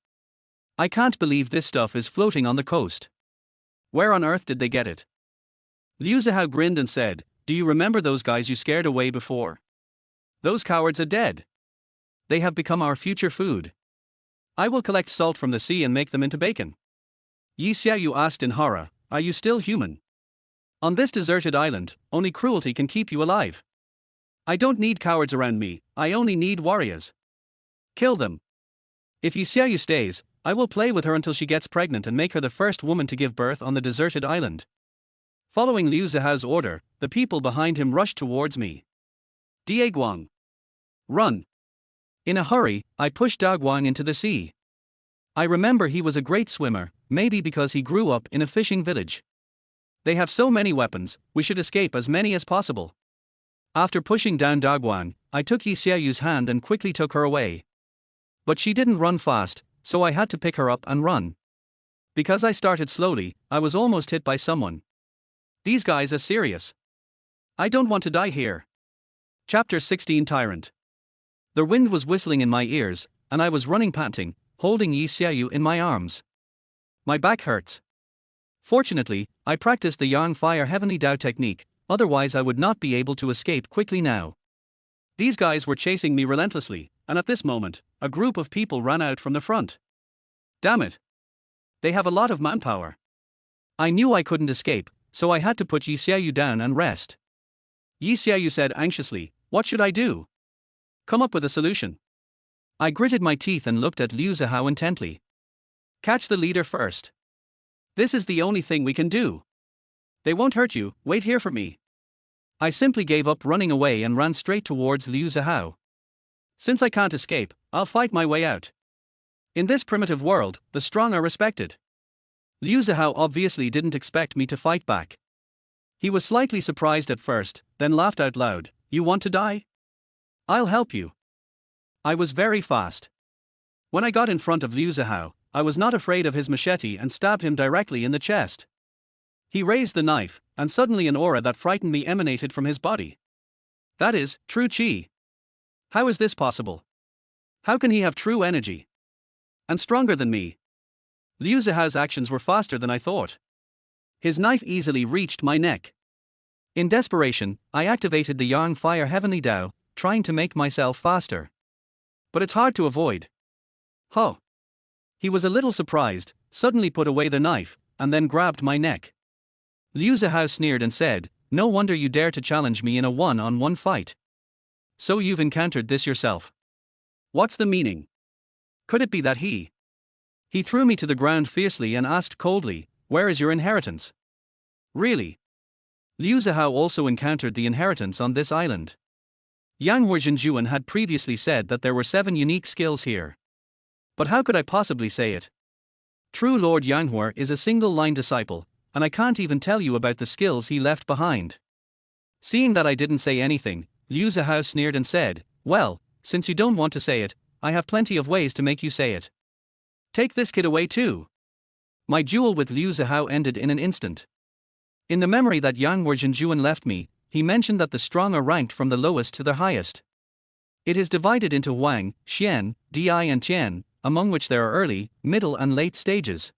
I can't believe this stuff is floating on the coast. Where on earth did they get it? Liu Zihao grinned and said, do you remember those guys you scared away before? Those cowards are dead. They have become our future food. I will collect salt from the sea and make them into bacon. Yi Xiaoyu asked in horror, are you still human? On this deserted island, only cruelty can keep you alive. I don't need cowards around me, I only need warriors. Kill them. If Yi Xiaoyu stays, I will play with her until she gets pregnant and make her the first woman to give birth on the deserted island. Following Liu Zihao's order, the people behind him rushed towards me. Daguang. Run. In a hurry, I pushed Daguang into the sea. I remember he was a great swimmer, maybe because he grew up in a fishing village. They have so many weapons, we should escape as many as possible. After pushing down Daguang, I took Yi Xiaoyu's hand and quickly took her away. But she didn't run fast, so I had to pick her up and run. Because I started slowly, I was almost hit by someone. These guys are serious. I don't want to die here. Chapter 16 Tyrant. The wind was whistling in my ears, and I was running panting, holding Yi Xiaoyu in my arms. My back hurts. Fortunately, I practiced the Yang Fire Heavenly Dao technique, otherwise I would not be able to escape quickly now. These guys were chasing me relentlessly, and at this moment, a group of people ran out from the front. Damn it. They have a lot of manpower. I knew I couldn't escape, so I had to put Yi Xiaoyu down and rest. Yi Xiaoyu said anxiously, what should I do? Come up with a solution. I gritted my teeth and looked at Liu Zihao intently. Catch the leader first. This is the only thing we can do. They won't hurt you, wait here for me. I simply gave up running away and ran straight towards Liu Zihao. Since I can't escape, I'll fight my way out. In this primitive world, the strong are respected. Liu Zihao obviously didn't expect me to fight back. He was slightly surprised at first, then laughed out loud. You want to die? I'll help you. I was very fast. When I got in front of Liu Zihao, I was not afraid of his machete and stabbed him directly in the chest. He raised the knife, and suddenly an aura that frightened me emanated from his body. That is, true chi. How is this possible? How can he have true energy? And stronger than me? Liu Zihao's actions were faster than I thought. His knife easily reached my neck. In desperation, I activated the Yang Fire Heavenly Dao, trying to make myself faster. But it's hard to avoid. Huh. He was a little surprised, suddenly put away the knife, and then grabbed my neck. Liu Zihao sneered and said, no wonder you dare to challenge me in a one-on-one fight. So you've encountered this yourself. What's the meaning? Could it be that he threw me to the ground fiercely and asked coldly, where is your inheritance? Really? Liu Zihao also encountered the inheritance on this island. Yang Huizhenjuan had previously said that there were 7 unique skills here. But how could I possibly say it? True Lord Yanghua is a single-line disciple, and I can't even tell you about the skills he left behind. Seeing that I didn't say anything, Liu Zihao sneered and said, well, since you don't want to say it, I have plenty of ways to make you say it. Take this kid away too. My duel with Liu Zihao ended in an instant. In the memory that Yang Huizhenjuan left me, he mentioned that the strong are ranked from the lowest to the highest. It is divided into Wang, Xian, Di and Tian, among which there are early, middle and late stages.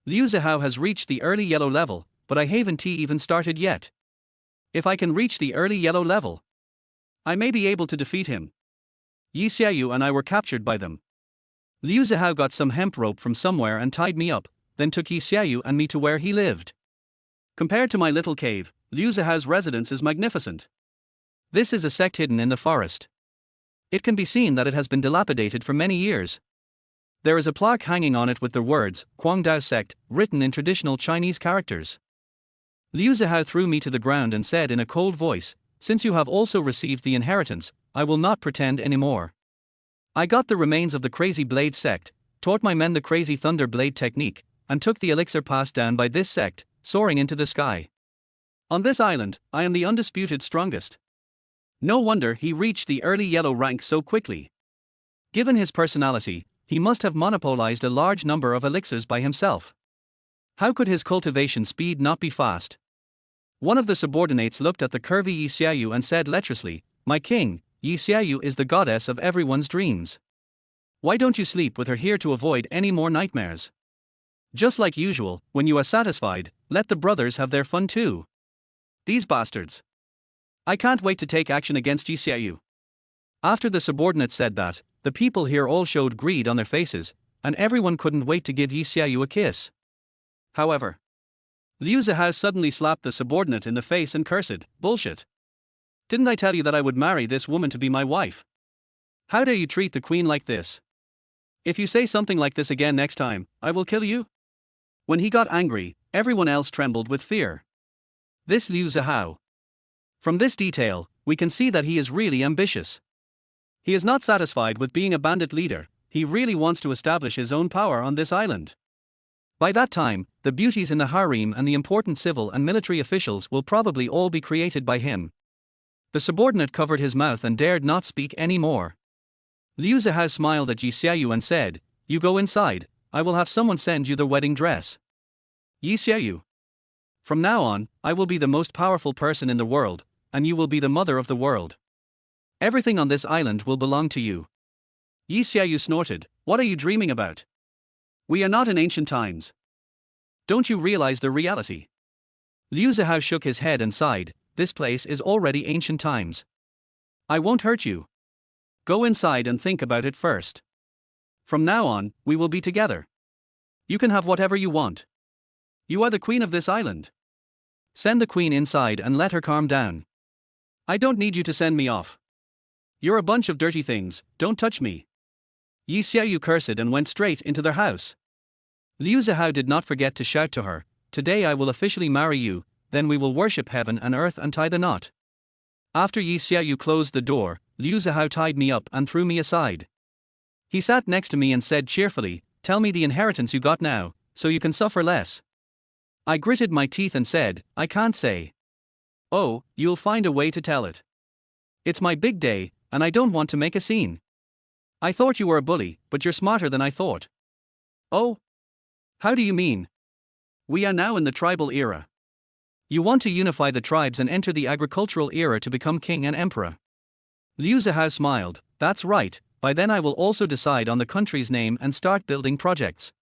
Liu Zihao has reached the early yellow level, but I haven't even started yet. If I can reach the early yellow level, I may be able to defeat him. Yi Xiaoyu and I were captured by them. Liu Zihao got some hemp rope from somewhere and tied me up, then took Yi Xiaoyu and me to where he lived. Compared to my little cave, Liu Zihao's residence is magnificent. This is a sect hidden in the forest. It can be seen that it has been dilapidated for many years. There is a plaque hanging on it with the words, Guangdao Sect, written in traditional Chinese characters. Liu Zihao threw me to the ground and said in a cold voice, "Since you have also received the inheritance, I will not pretend anymore." I got the remains of the Crazy Blade sect, taught my men the Crazy Thunder Blade technique, and took the elixir passed down by this sect, soaring into the sky. On this island, I am the undisputed strongest. No wonder he reached the early yellow rank so quickly. Given his personality, he must have monopolized a large number of elixirs by himself. How could his cultivation speed not be fast? One of the subordinates looked at the curvy Yi Xiaoyu and said lecherously, "My king, Yi Xiaoyu is the goddess of everyone's dreams. Why don't you sleep with her here to avoid any more nightmares? Just like usual, when you are satisfied, let the brothers have their fun too. These bastards. I can't wait to take action against Yi Xiaoyu." After the subordinate said that, the people here all showed greed on their faces, and everyone couldn't wait to give Yi Xiaoyu a kiss. However, Liu Zihao suddenly slapped the subordinate in the face and cursed, "Bullshit. Didn't I tell you that I would marry this woman to be my wife? How dare you treat the queen like this? If you say something like this again next time, I will kill you." When he got angry, everyone else trembled with fear. This Liu Zihao. From this detail, we can see that he is really ambitious. He is not satisfied with being a bandit leader, he really wants to establish his own power on this island. By that time, the beauties in the harem and the important civil and military officials will probably all be created by him. The subordinate covered his mouth and dared not speak any more. Liu Zihao smiled at Yi Xiaoyu and said, "You go inside, I will have someone send you the wedding dress." Yi Xiaoyu. From now on, I will be the most powerful person in the world, and you will be the mother of the world. Everything on this island will belong to you. Yi Xiaoyu snorted, "What are you dreaming about? We are not in ancient times. Don't you realize the reality?" Liu Zihao shook his head and sighed, "This place is already ancient times. I won't hurt you. Go inside and think about it first. From now on, we will be together. You can have whatever you want. You are the queen of this island. Send the queen inside and let her calm down. I don't need you to send me off. You're a bunch of dirty things, don't touch me." Yi Xiaoyu cursed and went straight into their house. Liu Zihao did not forget to shout to her, "Today I will officially marry you, then we will worship heaven and earth and tie the knot." After Yi Xiaoyu closed the door, Liu Zihao tied me up and threw me aside. He sat next to me and said cheerfully, "Tell me the inheritance you got now, so you can suffer less." I gritted my teeth and said, "I can't say." "Oh, you'll find a way to tell it. It's my big day, and I don't want to make a scene. I thought you were a bully, but you're smarter than I thought." "Oh? How do you mean?" "We are now in the tribal era. You want to unify the tribes and enter the agricultural era to become king and emperor." Liu Zihao smiled, "That's right, by then I will also decide on the country's name and start building projects.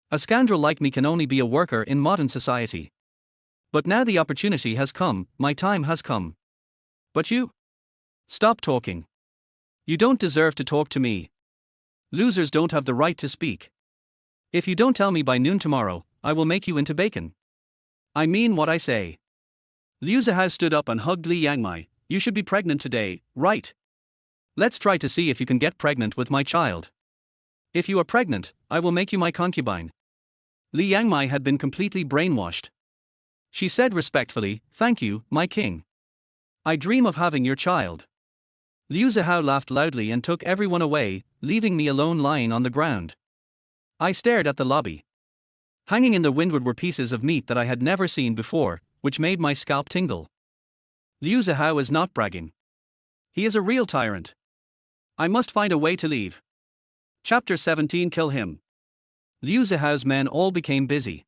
A scoundrel like me can only be a worker in modern society. But now the opportunity has come, my time has come. But you? Stop talking. You don't deserve to talk to me. Losers don't have the right to speak. If you don't tell me by noon tomorrow, I will make you into bacon. I mean what I say." Liu Zihao stood up and hugged Li Yangmai. "You should be pregnant today, right? Let's try to see if you can get pregnant with my child. If you are pregnant, I will make you my concubine." Li Yangmai had been completely brainwashed. She said respectfully, "Thank you, my king. I dream of having your child." Liu Zihao laughed loudly and took everyone away, leaving me alone lying on the ground. I stared at the lobby. Hanging in the windward were pieces of meat that I had never seen before, which made my scalp tingle. Liu Zihao is not bragging. He is a real tyrant. I must find a way to leave. Chapter 17 Kill him. Liu Zihao's men all became busy.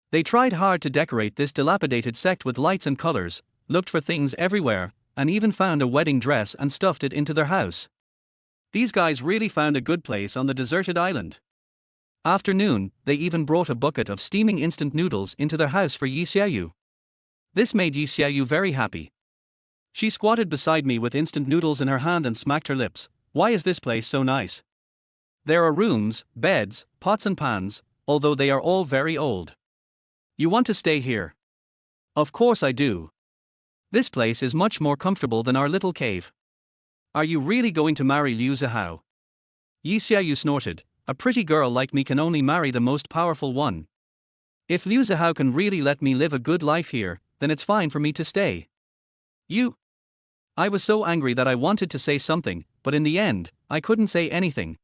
They tried hard to decorate this dilapidated sect with lights and colors, looked for things everywhere, and even found a wedding dress and stuffed it into their house. These guys really found a good place on the deserted island. After noon, they even brought a bucket of steaming instant noodles into their house for Yi Xiaoyu. This made Yi Xiaoyu very happy. She squatted beside me with instant noodles in her hand and smacked her lips. Why is this place so nice? There are rooms, beds, pots and pans, although they are all very old. You want to stay here? Of course I do. This place is much more comfortable than our little cave. Are you really going to marry Liu Zihao? Yi Xiaoyu snorted. A pretty girl like me can only marry the most powerful one. If Liu Zihao can really let me live a good life here, then it's fine for me to stay. You? I was so angry that I wanted to say something, but in the end, I couldn't say anything.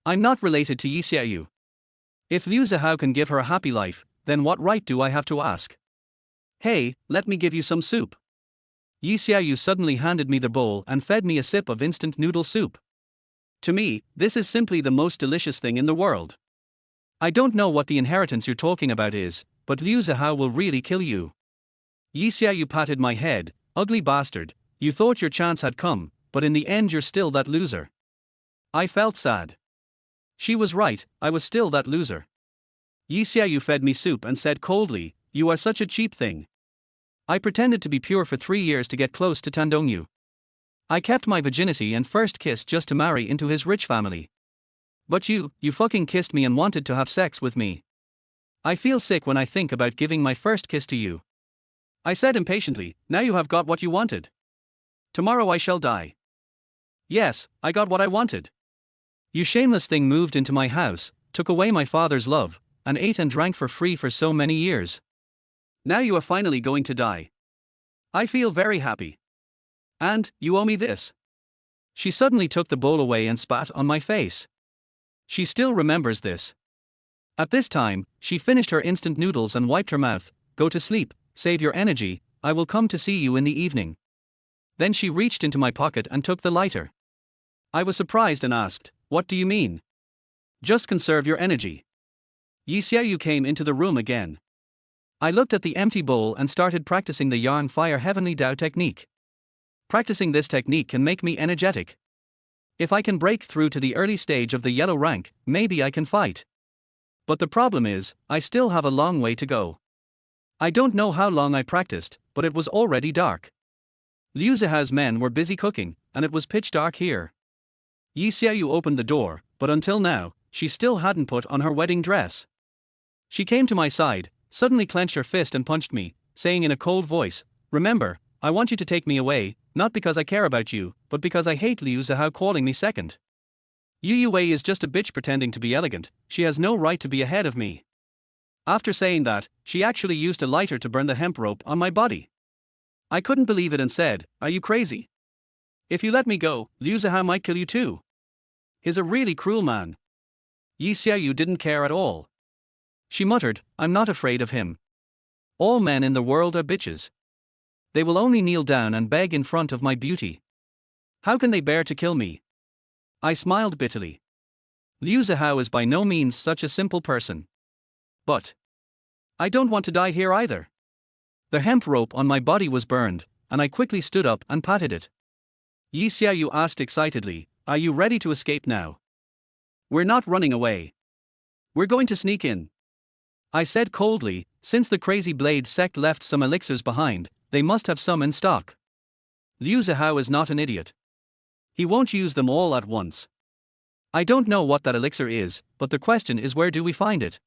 I'm not related to Yi Xiaoyu. If Liu Zihao can give her a happy life, then what right do I have to ask? Hey, let me give you some soup. Yi Xiaoyu suddenly handed me the bowl and fed me a sip of instant noodle soup. To me, this is simply the most delicious thing in the world. I don't know what the inheritance you're talking about is, but Liu Zihao will really kill you. Yi Xiaoyu patted my head. Ugly bastard, you thought your chance had come, but in the end you're still that loser. I felt sad. She was right, I was still that loser. Yi Xiaoyu fed me soup and said coldly, you are such a cheap thing. I pretended to be pure for 3 years to get close to Tandongyu. I kept my virginity and first kissed just to marry into his rich family. But you fucking kissed me and wanted to have sex with me. I feel sick when I think about giving my first kiss to you. I said impatiently, now you have got what you wanted. Tomorrow I shall die. Yes, I got what I wanted. You shameless thing moved into my house, took away my father's love, and ate and drank for free for so many years. Now you are finally going to die. I feel very happy. And, you owe me this. She suddenly took the bowl away and spat on my face. She still remembers this. At this time, she finished her instant noodles and wiped her mouth. Go to sleep, save your energy, I will come to see you in the evening. Then she reached into my pocket and took the lighter. I was surprised and asked, what do you mean? Just conserve your energy. Yi Xiaoyu came into the room again. I looked at the empty bowl and started practicing the Yarn Fire Heavenly Dao technique. Practicing this technique can make me energetic. If I can break through to the early stage of the yellow rank, maybe I can fight. But the problem is, I still have a long way to go. I don't know how long I practiced, but it was already dark. Liu Zihao's men were busy cooking, and it was pitch dark here. Yi Xiaoyu opened the door, but until now, she still hadn't put on her wedding dress. She came to my side, suddenly clenched her fist and punched me, saying in a cold voice, remember, I want you to take me away, not because I care about you, but because I hate Liu Zihao calling me second. Yu Wei is just a bitch pretending to be elegant, she has no right to be ahead of me. After saying that, she actually used a lighter to burn the hemp rope on my body. I couldn't believe it and said, are you crazy? If you let me go, Liu Zihao might kill you too. He's a really cruel man. Yi Xiaoyu didn't care at all. She muttered, I'm not afraid of him. All men in the world are bitches. They will only kneel down and beg in front of my beauty. How can they bear to kill me? I smiled bitterly. Liu Zihao is by no means such a simple person. But I don't want to die here either. The hemp rope on my body was burned, and I quickly stood up and patted it. Yi Xiaoyu asked excitedly, are you ready to escape now? We're not running away. We're going to sneak in. I said coldly, since the crazy blade sect left some elixirs behind, they must have some in stock. Liu Zihao is not an idiot. He won't use them all at once. I don't know what that elixir is, but the question is where do we find it?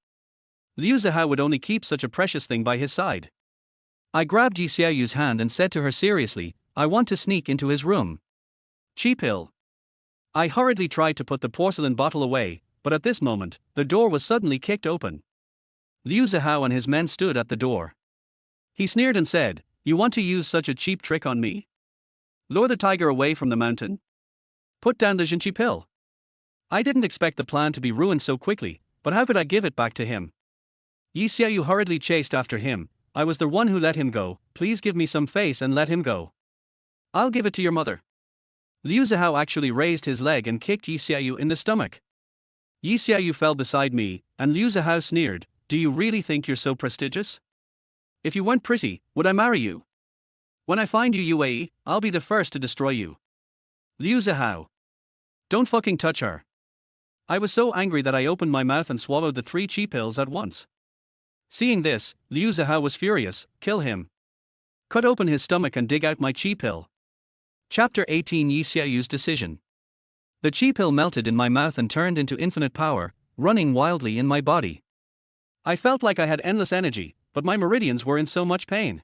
Liu Zihao would only keep such a precious thing by his side. I grabbed Yi Xiaoyu's hand and said to her seriously, I want to sneak into his room. Cheap hill. I hurriedly tried to put the porcelain bottle away, but at this moment, the door was suddenly kicked open. Liu Zihao and his men stood at the door. He sneered and said, you want to use such a cheap trick on me? Lure the tiger away from the mountain? Put down the Jinchi pill. I didn't expect the plan to be ruined so quickly, but how could I give it back to him? Yi Xiaoyu hurriedly chased after him. I was the one who let him go, please give me some face and let him go. I'll give it to your mother. Liu Zihao actually raised his leg and kicked Yi Xiaoyu in the stomach. Yi Xiaoyu fell beside me, and Liu Zihao sneered, do you really think you're so prestigious? If you weren't pretty, would I marry you? When I find you, UAE, I'll be the first to destroy you. Liu Zihao. Don't fucking touch her. I was so angry that I opened my mouth and swallowed the 3 chi pills at once. Seeing this, Liu Zihao was furious. Kill him. Cut open his stomach and dig out my chi pill. Chapter 18, Yi Xiaoyu's decision. The chi pill melted in my mouth and turned into infinite power, running wildly in my body. I felt like I had endless energy, but my meridians were in so much pain.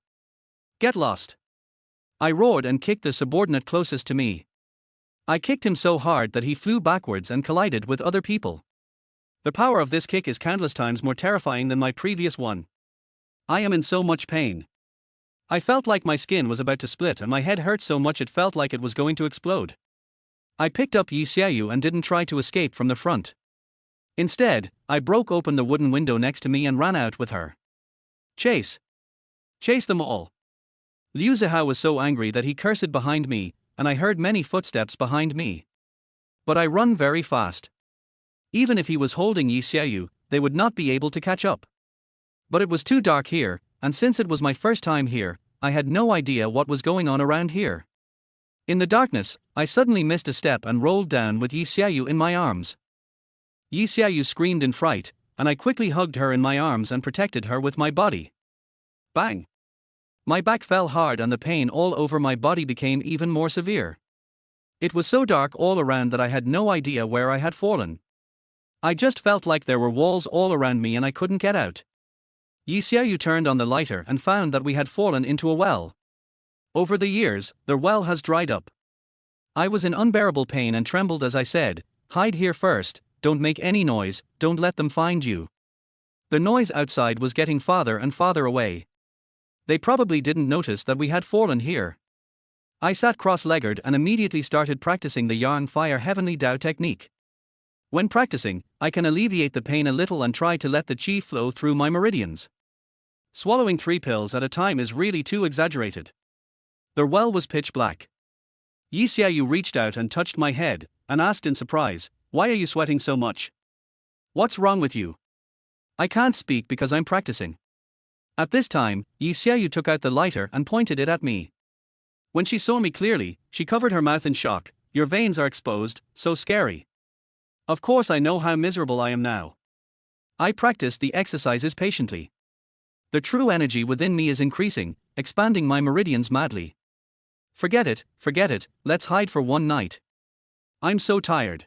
Get lost. I roared and kicked the subordinate closest to me. I kicked him so hard that he flew backwards and collided with other people. The power of this kick is countless times more terrifying than my previous one. I am in so much pain. I felt like my skin was about to split and my head hurt so much it felt like it was going to explode. I picked up Yi Xiaoyu and didn't try to escape from the front. Instead, I broke open the wooden window next to me and ran out with her. Chase! Chase them all! Liu Zihao was so angry that he cursed behind me, and I heard many footsteps behind me. But I run very fast. Even if he was holding Yi Xiaoyu, they would not be able to catch up. But it was too dark here, and since it was my first time here, I had no idea what was going on around here. In the darkness, I suddenly missed a step and rolled down with Yi Xiaoyu in my arms. Yi Xiaoyu screamed in fright, and I quickly hugged her in my arms and protected her with my body. Bang! My back fell hard and the pain all over my body became even more severe. It was so dark all around that I had no idea where I had fallen. I just felt like there were walls all around me and I couldn't get out. Yi Xiaoyu turned on the lighter and found that we had fallen into a well. Over the years, the well has dried up. I was in unbearable pain and trembled as I said, "Hide here first, don't make any noise, don't let them find you." The noise outside was getting farther and farther away. They probably didn't notice that we had fallen here. I sat cross-legged and immediately started practicing the Yang Fire Heavenly Dao technique. When practicing, I can alleviate the pain a little and try to let the qi flow through my meridians. Swallowing 3 pills at a time is really too exaggerated. The well was pitch black. Yi Xiaoyu reached out and touched my head, and asked in surprise, "Why are you sweating so much? What's wrong with you?" I can't speak because I'm practicing. At this time, Yi Xiaoyu took out the lighter and pointed it at me. When she saw me clearly, she covered her mouth in shock. "Your veins are exposed, so scary." Of course I know how miserable I am now. I practiced the exercises patiently. The true energy within me is increasing, expanding my meridians madly. Forget it, let's hide for one night. I'm so tired.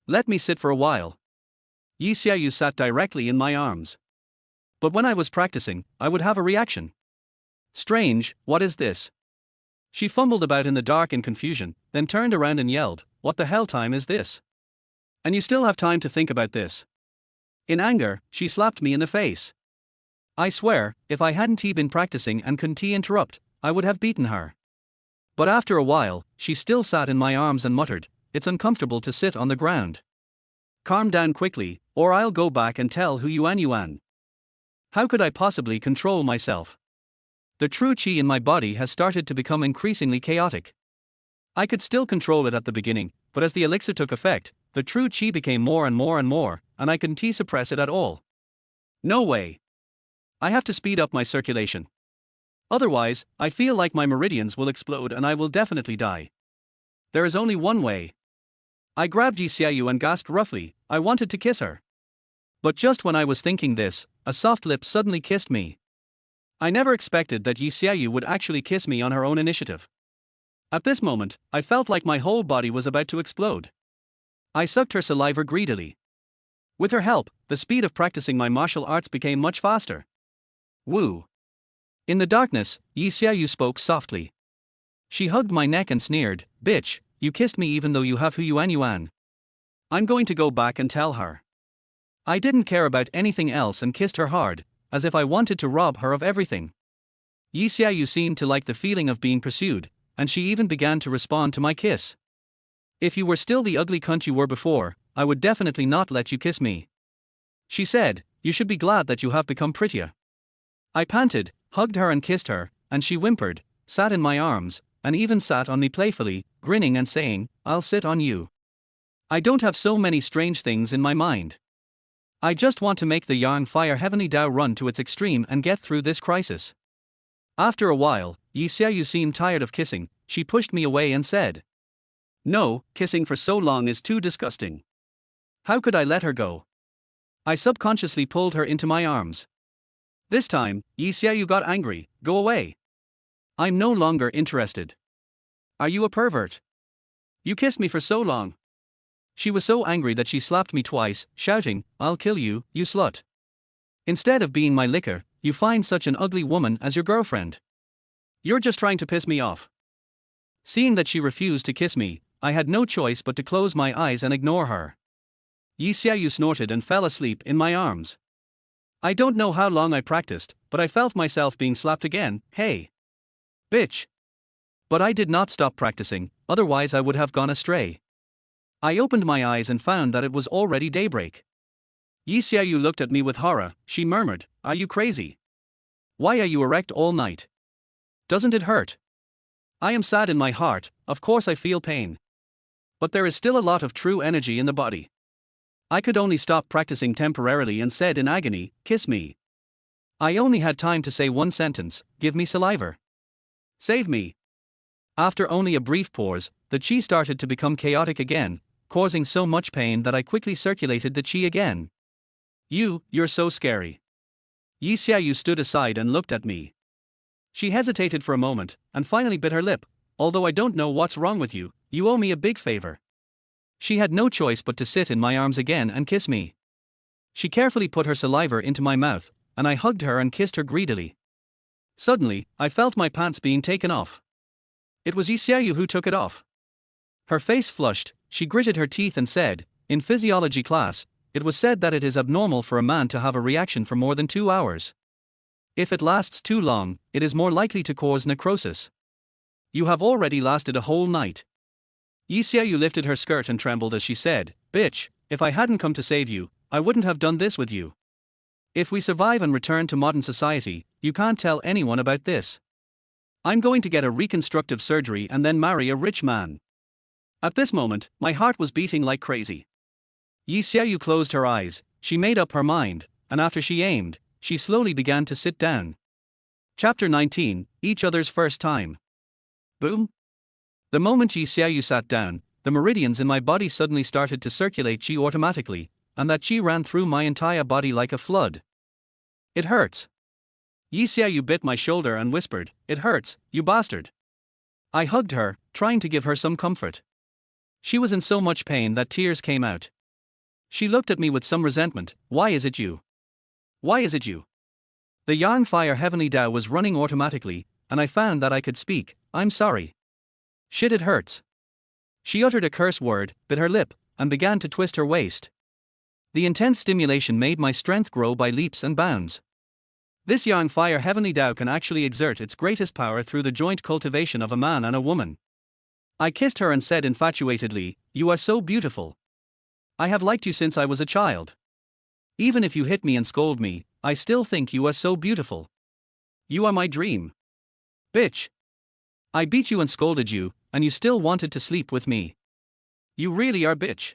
Let me sit for a while. Yi Xiaoyu sat directly in my arms. But when I was practicing, I would have a reaction. Strange, what is this? She fumbled about in the dark in confusion, then turned around and yelled, "What the hell time is this? And you still have time to think about this?" In anger, she slapped me in the face. I swear, if I hadn't been practicing and couldn't interrupt, I would have beaten her. But after a while, she still sat in my arms and muttered, "It's uncomfortable to sit on the ground. Calm down quickly, or I'll go back and tell Hu Yuan. How could I possibly control myself? The true qi in my body has started to become increasingly chaotic. I could still control it at the beginning, but as the elixir took effect, the true qi became more and more, and I couldn't suppress it at all. No way. I have to speed up my circulation. Otherwise, I feel like my meridians will explode and I will definitely die. There is only one way. I grabbed Yi Xiaoyu and gasped roughly, I wanted to kiss her. But just when I was thinking this, a soft lip suddenly kissed me. I never expected that Yi Xiaoyu would actually kiss me on her own initiative. At this moment, I felt like my whole body was about to explode. I sucked her saliva greedily. With her help, the speed of practicing my martial arts became much faster. Woo! In the darkness, Yi Xiaoyu spoke softly. She hugged my neck and sneered, "Bitch, you kissed me even though you have Hu Yuan. I'm going to go back and tell her." I didn't care about anything else and kissed her hard, as if I wanted to rob her of everything. Yi Xiaoyu seemed to like the feeling of being pursued, and she even began to respond to my kiss. "If you were still the ugly cunt you were before, I would definitely not let you kiss me," she said. "You should be glad that you have become prettier." I panted, hugged her and kissed her, and she whimpered, sat in my arms, and even sat on me playfully, grinning and saying, "I'll sit on you. I don't have so many strange things in my mind. I just want to make the Yang Fire Heavenly Dao run to its extreme and get through this crisis." After a while, Yi Xiaoyu seemed tired of kissing. She pushed me away and said, "No, kissing for so long is too disgusting. How could I let her go?" I subconsciously pulled her into my arms. This time, Yi Xiaoyu got angry. "Go away. I'm no longer interested. Are you a pervert? You kissed me for so long." She was so angry that she slapped me twice, shouting, "I'll kill you, you slut. Instead of being my licker, you find such an ugly woman as your girlfriend. You're just trying to piss me off." Seeing that she refused to kiss me, I had no choice but to close my eyes and ignore her. Yi Xiaoyu snorted and fell asleep in my arms. I don't know how long I practiced, but I felt myself being slapped again. "Hey, bitch." But I did not stop practicing, otherwise I would have gone astray. I opened my eyes and found that it was already daybreak. Yi Xiaoyu looked at me with horror. She murmured, "Are you crazy? Why are you erect all night? Doesn't it hurt?" I am sad in my heart, of course I feel pain. But there is still a lot of true energy in the body. I could only stop practicing temporarily and said in agony, "Kiss me." I only had time to say one sentence, "Give me saliva. Save me." After only a brief pause, the qi started to become chaotic again, causing so much pain that I quickly circulated the qi again. You're so scary." Yi Xiaoyu stood aside and looked at me. She hesitated for a moment, and finally bit her lip. "Although I don't know what's wrong with you, you owe me a big favor." She had no choice but to sit in my arms again and kiss me. She carefully put her saliva into my mouth, and I hugged her and kissed her greedily. Suddenly, I felt my pants being taken off. It was Yi Xiaoyu who took it off. Her face flushed, she gritted her teeth and said, "In physiology class, it was said that it is abnormal for a man to have a reaction for more than 2 hours. If it lasts too long, it is more likely to cause necrosis. You have already lasted a whole night." Yi Xiaoyu lifted her skirt and trembled as she said, "Bitch, if I hadn't come to save you, I wouldn't have done this with you. If we survive and return to modern society, you can't tell anyone about this. I'm going to get a reconstructive surgery and then marry a rich man." At this moment, my heart was beating like crazy. Yi Xiaoyu closed her eyes, she made up her mind, and after she aimed, she slowly began to sit down. Chapter 19, Each Other's First Time. Boom! The moment Yi Xiaoyu sat down, the meridians in my body suddenly started to circulate qi automatically, and that qi ran through my entire body like a flood. "It hurts." Yi Xiaoyu bit my shoulder and whispered, "It hurts, you bastard." I hugged her, trying to give her some comfort. She was in so much pain that tears came out. She looked at me with some resentment. "Why is it you? Why is it you?" The Yang Fire Heavenly Tao was running automatically, and I found that I could speak. "I'm sorry. Shit, it hurts." She uttered a curse word, bit her lip, and began to twist her waist. The intense stimulation made my strength grow by leaps and bounds. This Yang Fire Heavenly Tao can actually exert its greatest power through the joint cultivation of a man and a woman. I kissed her and said infatuatedly, "You are so beautiful. I have liked you since I was a child. Even if you hit me and scold me, I still think you are so beautiful. You are my dream. Bitch. I beat you and scolded you, and you still wanted to sleep with me. You really are bitch."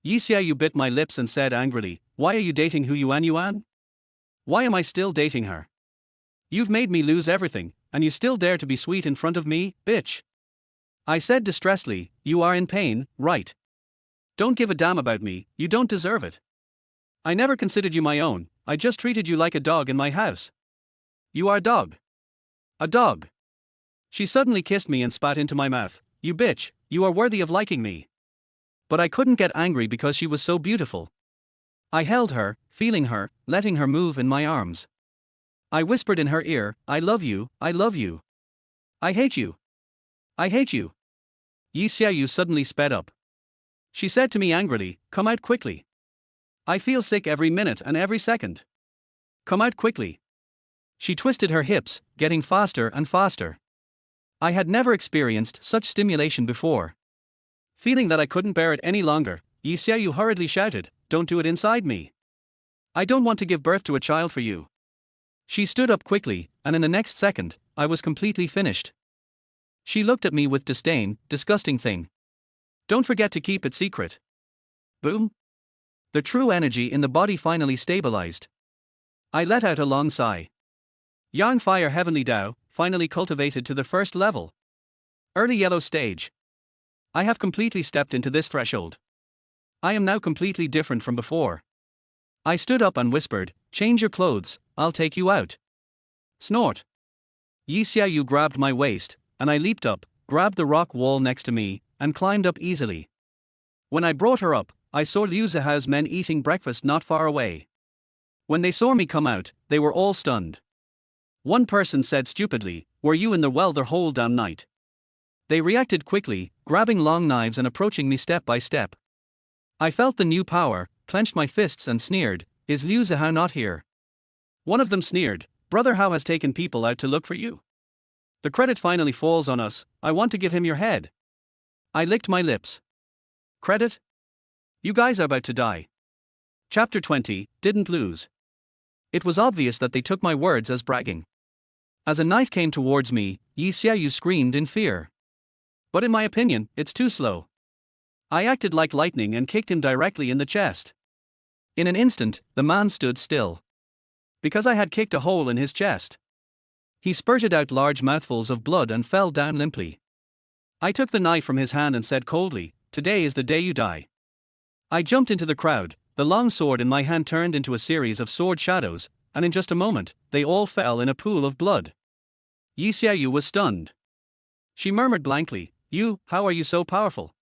Yi Xiaoyu bit my lips and said angrily, "Why are you dating Hu Yuan? Why am I still dating her? You've made me lose everything, and you still dare to be sweet in front of me, bitch." I said distressedly, "You are in pain, right? Don't give a damn about me, you don't deserve it. I never considered you my own, I just treated you like a dog in my house. You are a dog. A dog." She suddenly kissed me and spat into my mouth. "You bitch, you are worthy of liking me." But I couldn't get angry because she was so beautiful. I held her, feeling her, letting her move in my arms. I whispered in her ear, "I love you, I love you. I hate you. I hate you." Yi Xiaoyu suddenly sped up. She said to me angrily, "Come out quickly. I feel sick every minute and every second. Come out quickly." She twisted her hips, getting faster and faster. I had never experienced such stimulation before. Feeling that I couldn't bear it any longer, Yi Xiaoyu hurriedly shouted, "Don't do it inside me. I don't want to give birth to a child for you." She stood up quickly, and in the next second, I was completely finished. She looked at me with disdain. "Disgusting thing. Don't forget to keep it secret." Boom. The true energy in the body finally stabilized. I let out a long sigh. Yang Fire Heavenly Dao, finally cultivated to the first level. Early yellow stage. I have completely stepped into this threshold. I am now completely different from before. I stood up and whispered, "Change your clothes, I'll take you out." Snort. Yi Xiaoyu grabbed my waist, and I leaped up, grabbed the rock wall next to me, and climbed up easily. When I brought her up, I saw Liu Zihao's men eating breakfast not far away. When they saw me come out, they were all stunned. One person said stupidly, "Were you in the well the whole damn night?" They reacted quickly, grabbing long knives and approaching me step by step. I felt the new power, clenched my fists and sneered, "Is Liu Zihao not here?" One of them sneered, "Brother Hao has taken people out to look for you. The credit finally falls on us, I want to give him your head." I licked my lips. Credit? You guys are about to die. Chapter 20, Didn't lose. It was obvious that they took my words as bragging. As a knife came towards me, Yi Xiaoyu screamed in fear. But in my opinion, it's too slow. I acted like lightning and kicked him directly in the chest. In an instant, the man stood still. Because I had kicked a hole in his chest. He spurted out large mouthfuls of blood and fell down limply. I took the knife from his hand and said coldly, "Today is the day you die." I jumped into the crowd, the long sword in my hand turned into a series of sword shadows, and in just a moment, they all fell in a pool of blood. Yi Xiaoyu was stunned. She murmured blankly, "How are you so powerful?"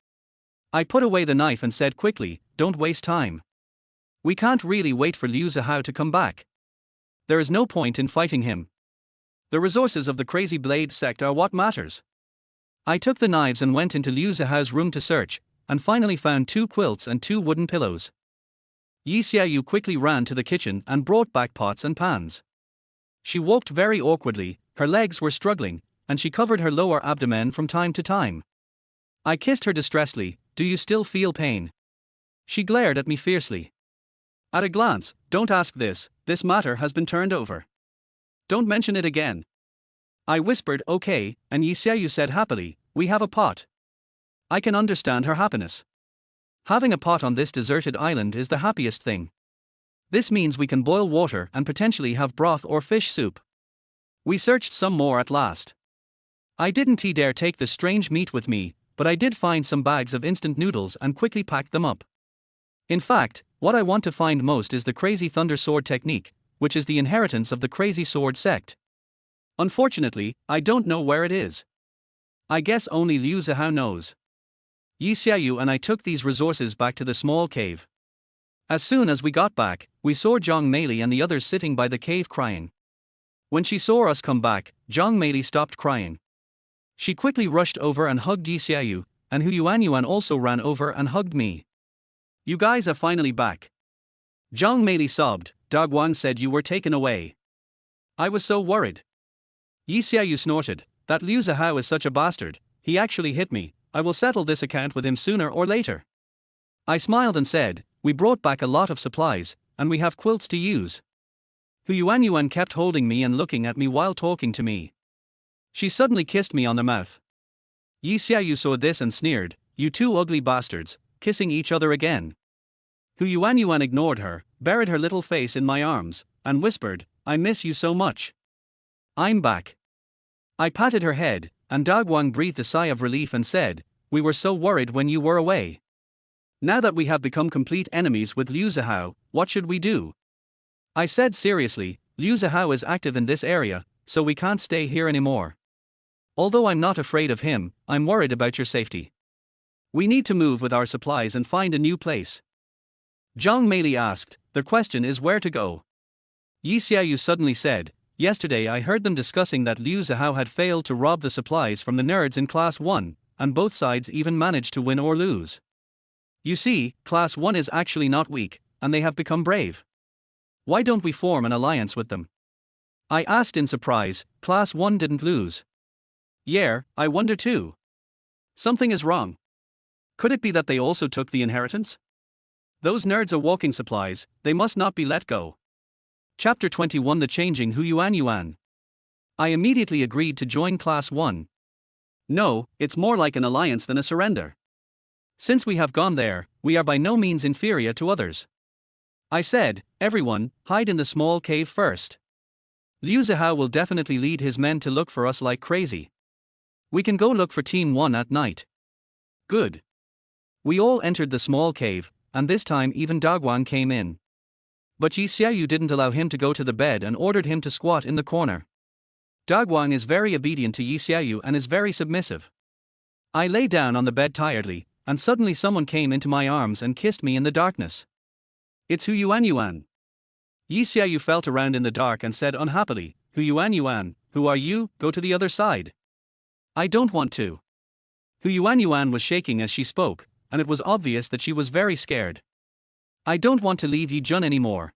I put away the knife and said quickly, "Don't waste time. We can't really wait for Liu Zihao to come back. There is no point in fighting him. The resources of the Crazy Blade sect are what matters." I took the knives and went into Liu Zihao's room to search, and finally found 2 quilts and 2 wooden pillows. Yi Xiaoyu quickly ran to the kitchen and brought back pots and pans. She walked very awkwardly, her legs were struggling, and she covered her lower abdomen from time to time. I kissed her distressedly, "Do you still feel pain?" She glared at me fiercely. At a glance, "Don't ask this matter has been turned over. Don't mention it again." I whispered, "Okay," and Yi Xiaoyu said happily, "We have a pot." I can understand her happiness. Having a pot on this deserted island is the happiest thing. This means we can boil water and potentially have broth or fish soup. We searched some more at last. I didn't dare take the strange meat with me, but I did find some bags of instant noodles and quickly packed them up. In fact, what I want to find most is the Crazy Thunder Sword technique, which is the inheritance of the Crazy Sword sect. Unfortunately, I don't know where it is. I guess only Liu Zihao knows. Yi Xiaoyu and I took these resources back to the small cave. As soon as we got back, we saw Zhang Meili and the others sitting by the cave crying. When she saw us come back, Zhang Meili stopped crying. She quickly rushed over and hugged Yi Xiaoyu, and Hu Yuanyuan also ran over and hugged me. "You guys are finally back." Zhang Meili sobbed, "Da Guang said you were taken away. I was so worried." Yi Xiaoyu snorted, "That Liu Zihao is such a bastard, he actually hit me, I will settle this account with him sooner or later." I smiled and said, "We brought back a lot of supplies, and we have quilts to use." Hu Yuanyuan kept holding me and looking at me while talking to me. She suddenly kissed me on the mouth. Yi Xiaoyu saw this and sneered, "You 2 ugly bastards, kissing each other again." Hu Yuanyuan ignored her, buried her little face in my arms, and whispered, "I miss you so much." "I'm back." I patted her head, and Da Guang breathed a sigh of relief and said, "We were so worried when you were away. Now that we have become complete enemies with Liu Zihao, what should we do?" I said seriously, "Liu Zihao is active in this area, so we can't stay here anymore. Although I'm not afraid of him, I'm worried about your safety. We need to move with our supplies and find a new place." Zhang Meili asked, "The question is where to go." Yi Xiaoyu suddenly said, "Yesterday I heard them discussing that Liu Zihao had failed to rob the supplies from the nerds in Class 1, and both sides even managed to win or lose. You see, Class 1 is actually not weak, and they have become brave. Why don't we form an alliance with them?" I asked in surprise, "Class 1 didn't lose." "Yeah, I wonder too. Something is wrong. Could it be that they also took the inheritance? Those nerds are walking supplies, they must not be let go." Chapter 21, The Changing Hu Yuanyuan. I immediately agreed to join Class 1. No, it's more like an alliance than a surrender. Since we have gone there, we are by no means inferior to others. I said, "Everyone, hide in the small cave first." Liu Zihao will definitely lead his men to look for us like crazy. We can go look for Team 1 at night. Good. We all entered the small cave, and this time even Dagwan came in. But Yi Xiaoyu didn't allow him to go to the bed and ordered him to squat in the corner. Dagwan is very obedient to Yi Xiaoyu and is very submissive. I lay down on the bed tiredly, and suddenly someone came into my arms and kissed me in the darkness. It's Hu Yuan. Yi Xiaoyu felt around in the dark and said unhappily, Hu Yuan, who are you? Go to the other side. I don't want to. Hu Yuan was shaking as she spoke, and it was obvious that she was very scared. I don't want to leave Yi Jun anymore.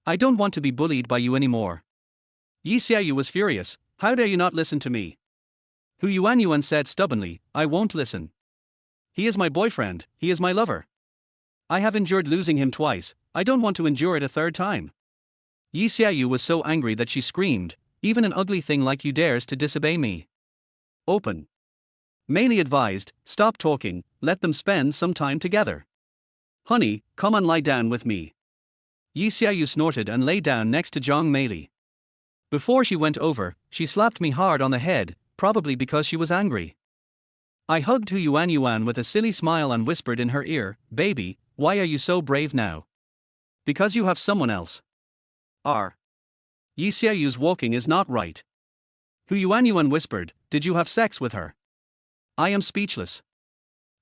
I don't want to be bullied by you anymore. Yi Xiaoyu was furious. How dare you not listen to me? Hu Yuan said stubbornly, I won't listen. He is my boyfriend, he is my lover. I have endured losing him twice, I don't want to endure it a third time. Yi Xiaoyu was so angry that she screamed, even an ugly thing like you dares to disobey me. Open. Mei Li advised, stop talking, let them spend some time together. Honey, come and lie down with me. Yi Xiaoyu snorted and lay down next to Zhang Mei Li. Before she went over, she slapped me hard on the head, probably because she was angry. I hugged Hu Yuan with a silly smile and whispered in her ear, baby, why are you so brave now? Because you have someone else. Yi Xiaoyu's walking is not right. Hu Yuan whispered, did you have sex with her? I am speechless.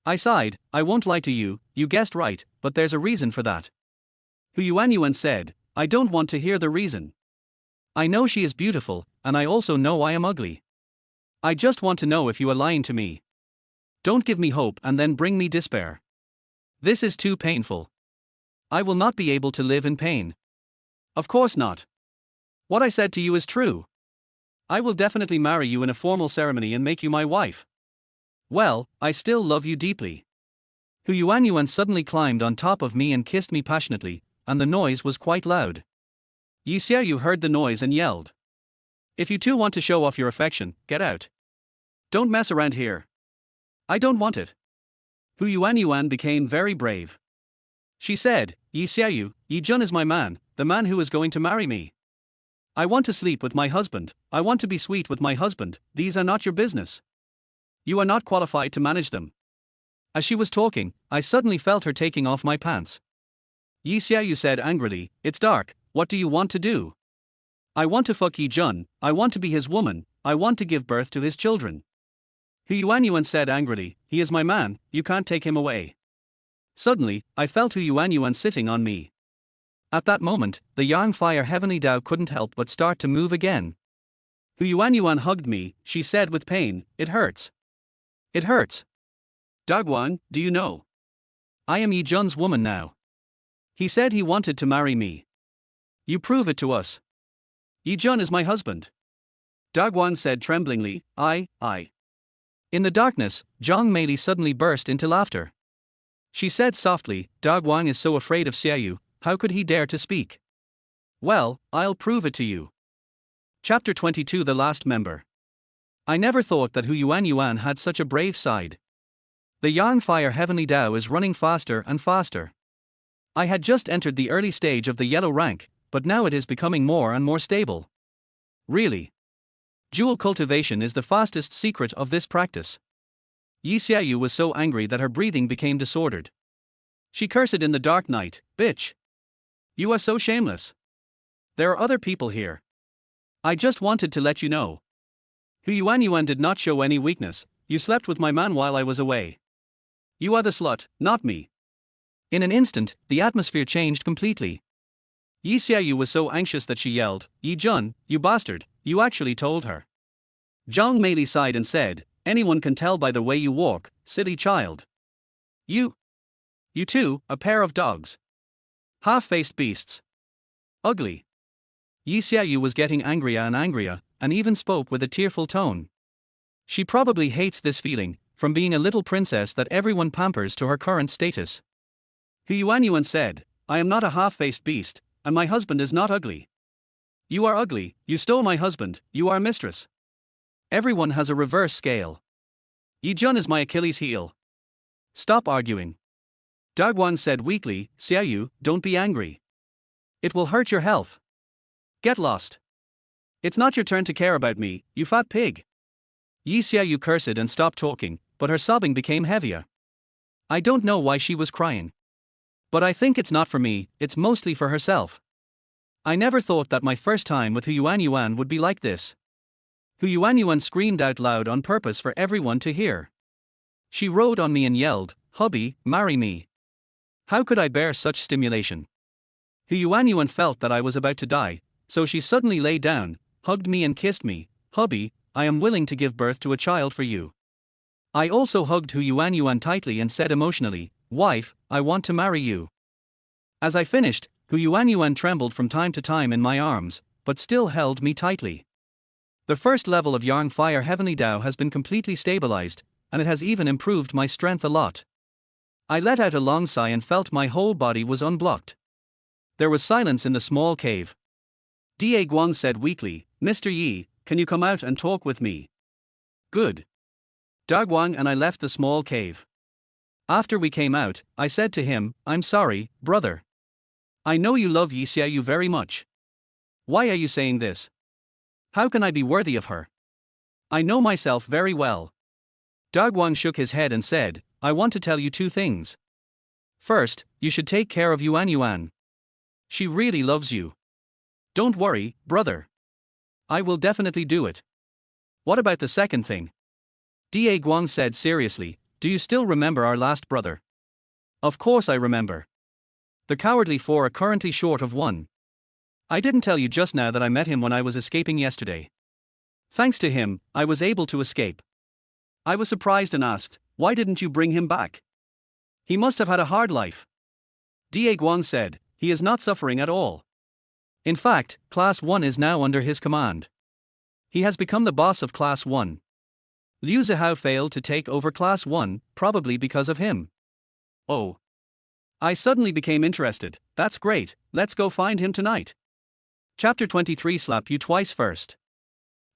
I sighed, I won't lie to you, you guessed right, but there's a reason for that. Hu Yuan said, I don't want to hear the reason. I know she is beautiful, and I also know I am ugly. I just want to know if you are lying to me. Don't give me hope and then bring me despair. This is too painful. I will not be able to live in pain. Of course not. What I said to you is true. I will definitely marry you in a formal ceremony and make you my wife. Well, I still love you deeply. Hu Yuan suddenly climbed on top of me and kissed me passionately, and the noise was quite loud. Yi Xiaoyu heard the noise and yelled. If you two want to show off your affection, get out. Don't mess around here. I don't want it. Hu Yuan became very brave. She said, Yi Xiaoyu, Yi Jun is my man, the man who is going to marry me. I want to sleep with my husband, I want to be sweet with my husband, these are not your business. You are not qualified to manage them. As she was talking, I suddenly felt her taking off my pants. Yi Xiaoyu said angrily, it's dark, what do you want to do? I want to fuck Yi Jun, I want to be his woman, I want to give birth to his children. Hu Yuan said angrily, he is my man, you can't take him away. Suddenly, I felt Hu Yuan sitting on me. At that moment, the Yang Fire Heavenly Dao couldn't help but start to move again. Hu Yuan hugged me, she said with pain, it hurts. It hurts. Dagwan, do you know? I am Yi Jun's woman now. He said he wanted to marry me. You prove it to us. Yi Jun is my husband. Dagwan said tremblingly, I. In the darkness, Zhang Mei Li suddenly burst into laughter. She said softly, Dagwan is so afraid of Xiaoyu, how could he dare to speak? Well, I'll prove it to you. Chapter 22 The Last Member. I never thought that Hu Yuan had such a brave side. The Yang Fire Heavenly Dao is running faster and faster. I had just entered the early stage of the yellow rank, but now it is becoming more and more stable. Really. Jewel cultivation is the fastest secret of this practice. Yi Xiaoyu was so angry that her breathing became disordered. She cursed in the dark night, bitch. You are so shameless. There are other people here. I just wanted to let you know. Hu Yuan did not show any weakness, you slept with my man while I was away. You are the slut, not me. In an instant, the atmosphere changed completely. Yi Xiaoyu was so anxious that she yelled, Yi Jun, you bastard, you actually told her. Zhang Mei Li sighed and said, anyone can tell by the way you walk, silly child. You too, a pair of dogs. Half-faced beasts. Ugly. Yi Xiaoyu was getting angrier and even spoke with a tearful tone. She probably hates this feeling, from being a little princess that everyone pampers to her current status. Hu Yuan said, I am not a half-faced beast, and my husband is not ugly. You are ugly, you stole my husband, you are mistress. Everyone has a reverse scale. Yi Jun is my Achilles heel. Stop arguing. Dagwan said weakly, Xiaoyu, don't be angry. It will hurt your health. Get lost. It's not your turn to care about me, you fat pig. Yi Xiaoyu cursed and stopped talking, but her sobbing became heavier. I don't know why she was crying. But I think it's not for me, it's mostly for herself. I never thought that my first time with Hu Yuan would be like this. Hu Yuan screamed out loud on purpose for everyone to hear. She rode on me and yelled, "Hubby, marry me." How could I bear such stimulation? Hu Yuan felt that I was about to die, so she suddenly lay down, hugged me and kissed me. "Hubby, I am willing to give birth to a child for you." I also hugged Hu Yuan tightly and said emotionally, "Wife, I want to marry you." As I finished, Hu Yuan trembled from time to time in my arms, but still held me tightly. The first level of Yang Fire Heavenly Dao has been completely stabilized, and it has even improved my strength a lot. I let out a long sigh and felt my whole body was unblocked. There was silence in the small cave. Da Guang said weakly, "Mr. Yi, can you come out and talk with me?" Good. Da Guang and I left the small cave. After we came out, I said to him, "I'm sorry, brother. I know you love Yi Xiaoyu very much. Why are you saying this? How can I be worthy of her? I know myself very well." Da Guang shook his head and said, "I want to tell you two things. First, you should take care of Yuan. She really loves you. Don't worry, brother. I will definitely do it." What about the second thing? Da Guang said seriously, "Do you still remember our last brother?" Of course I remember. The cowardly four are currently short of one. I didn't tell you just now that I met him when I was escaping yesterday. Thanks to him, I was able to escape. I was surprised and asked, "Why didn't you bring him back? He must have had a hard life." Da Guang said, "He is not suffering at all. In fact, Class 1 is now under his command. He has become the boss of Class 1. Liu Zihao failed to take over Class 1, probably because of him." Oh. I suddenly became interested. That's great, let's go find him tonight. Chapter 23 Slap you twice first.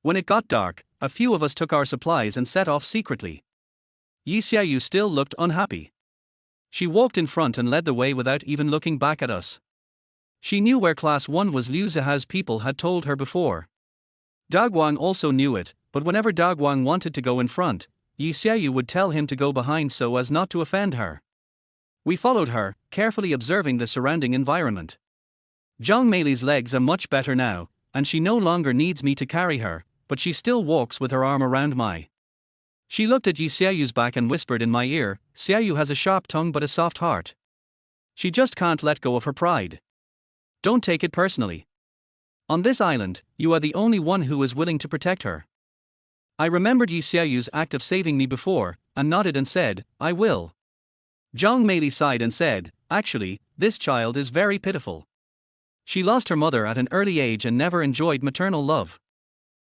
When it got dark, a few of us took our supplies and set off secretly. Yi Xiaoyu still looked unhappy. She walked in front and led the way without even looking back at us. She knew where Class 1 was. Liu Zihao's people had told her before. Da Guang also knew it, but whenever Da Guang wanted to go in front, Yi Xiaoyu would tell him to go behind so as not to offend her. We followed her, carefully observing the surrounding environment. Zhang Meili's legs are much better now, and she no longer needs me to carry her, but she still walks with her arm around my. She looked at Yi Xiaoyu's back and whispered in my ear, "Xiaoyu has a sharp tongue but a soft heart. She just can't let go of her pride. Don't take it personally. On this island, you are the only one who is willing to protect her." I remembered Yi Xiaoyu's act of saving me before, and nodded and said, "I will." Zhang Meili sighed and said, "Actually, this child is very pitiful. She lost her mother at an early age and never enjoyed maternal love."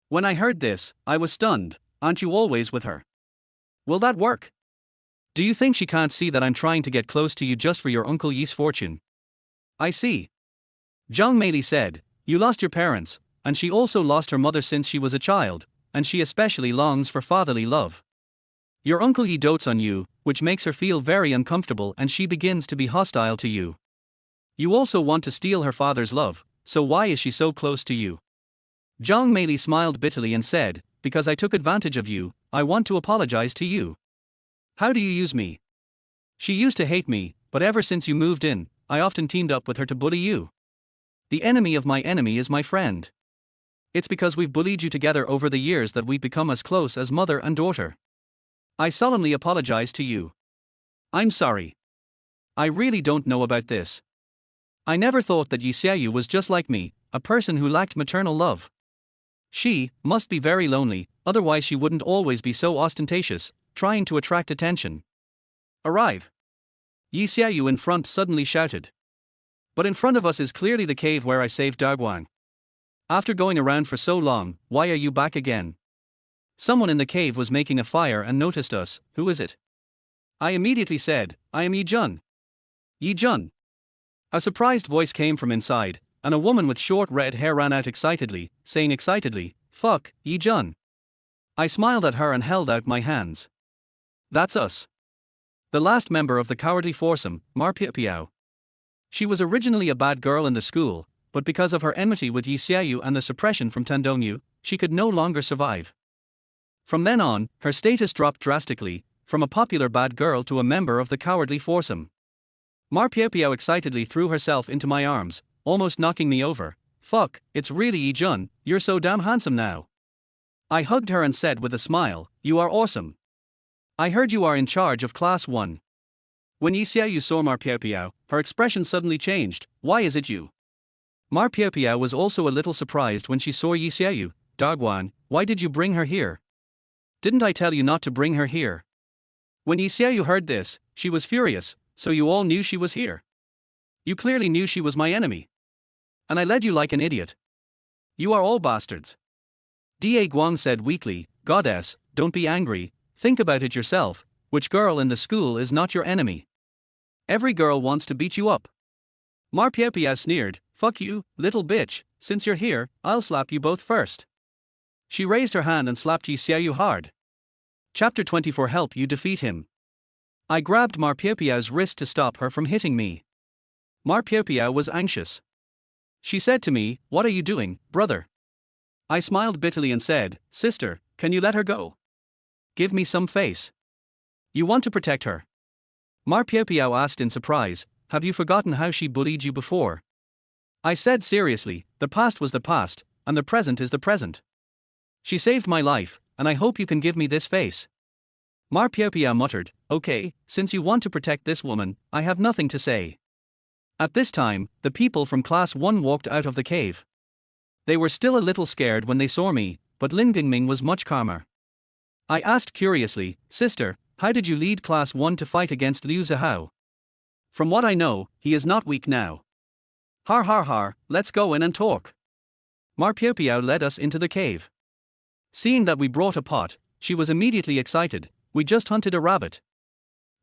When I heard this, I was stunned. "Aren't you always with her? Will that work? Do you think she can't see that I'm trying to get close to you just for your Uncle Yi's fortune?" "I see." Zhang Meili said, "You lost your parents, and she also lost her mother since she was a child, and she especially longs for fatherly love. Your Uncle Yi dotes on you, which makes her feel very uncomfortable and she begins to be hostile to you. You also want to steal her father's love, so why is she so close to you?" Zhang Meili smiled bitterly and said, "Because I took advantage of you, I want to apologize to you." "How do you use me?" "She used to hate me, but ever since you moved in, I often teamed up with her to bully you. The enemy of my enemy is my friend. It's because we've bullied you together over the years that we've become as close as mother and daughter. I solemnly apologize to you. I'm sorry. I really don't know about this. I never thought that Yi Xiaoyu was just like me, a person who lacked maternal love. She must be very lonely, otherwise she wouldn't always be so ostentatious, trying to attract attention." "Arrive!" Yi Xiaoyu in front suddenly shouted. "But in front of us is clearly the cave where I saved Da Guang. After going around for so long, why are you back again?" Someone in the cave was making a fire and noticed us. "Who is it?" I immediately said, "I am Yi Jun." "Yi Jun." A surprised voice came from inside, and a woman with short red hair ran out excitedly, saying excitedly, "Fuck, Yi Jun." I smiled at her and held out my hands. "That's us. The last member of the cowardly foursome, Mar Piao. She was originally a bad girl in the school, but because of her enmity with Yi Xiaoyu and the suppression from Tandongyu, she could no longer survive. From then on, her status dropped drastically, from a popular bad girl to a member of the cowardly foursome. Ma Piao excitedly threw herself into my arms, almost knocking me over. Fuck, it's really Yi Jun, you're so damn handsome now. I hugged her and said with a smile, you are awesome. I heard you are in charge of Class 1. When Yi Xiaoyu saw Ma Piao, her expression suddenly changed. Why is it you? Ma Piao was also a little surprised when she saw Yi Xiaoyu. Dagwan, why did you bring her here? Didn't I tell you not to bring her here? When Yi Xiaoyu heard this, she was furious. So you all knew she was here? You clearly knew she was my enemy. And I led you like an idiot. You are all bastards. Da Guang said weakly, Goddess, don't be angry, think about it yourself, which girl in the school is not your enemy? Every girl wants to beat you up. Ma Piao sneered, fuck you, little bitch, since you're here, I'll slap you both first. She raised her hand and slapped Yi Xiaoyu hard. Chapter 24 Help you defeat him. I grabbed Ma Piao's wrist to stop her from hitting me. Ma Piao was anxious. She said to me, what are you doing, brother? I smiled bitterly and said, sister, can you let her go? Give me some face. You want to protect her? Ma Piao asked in surprise, have you forgotten how she bullied you before? I said seriously, the past was the past, and the present is the present. She saved my life, and I hope you can give me this face. Ma Piao muttered, okay, since you want to protect this woman, I have nothing to say. At this time, the people from Class 1 walked out of the cave. They were still a little scared when they saw me, but Lin Dingming was much calmer. I asked curiously, sister, how did you lead Class 1 to fight against Liu Zihao? From what I know, he is not weak now. Har har har, let's go in and talk. Ma Piao led us into the cave. Seeing that we brought a pot, she was immediately excited. We just hunted a rabbit.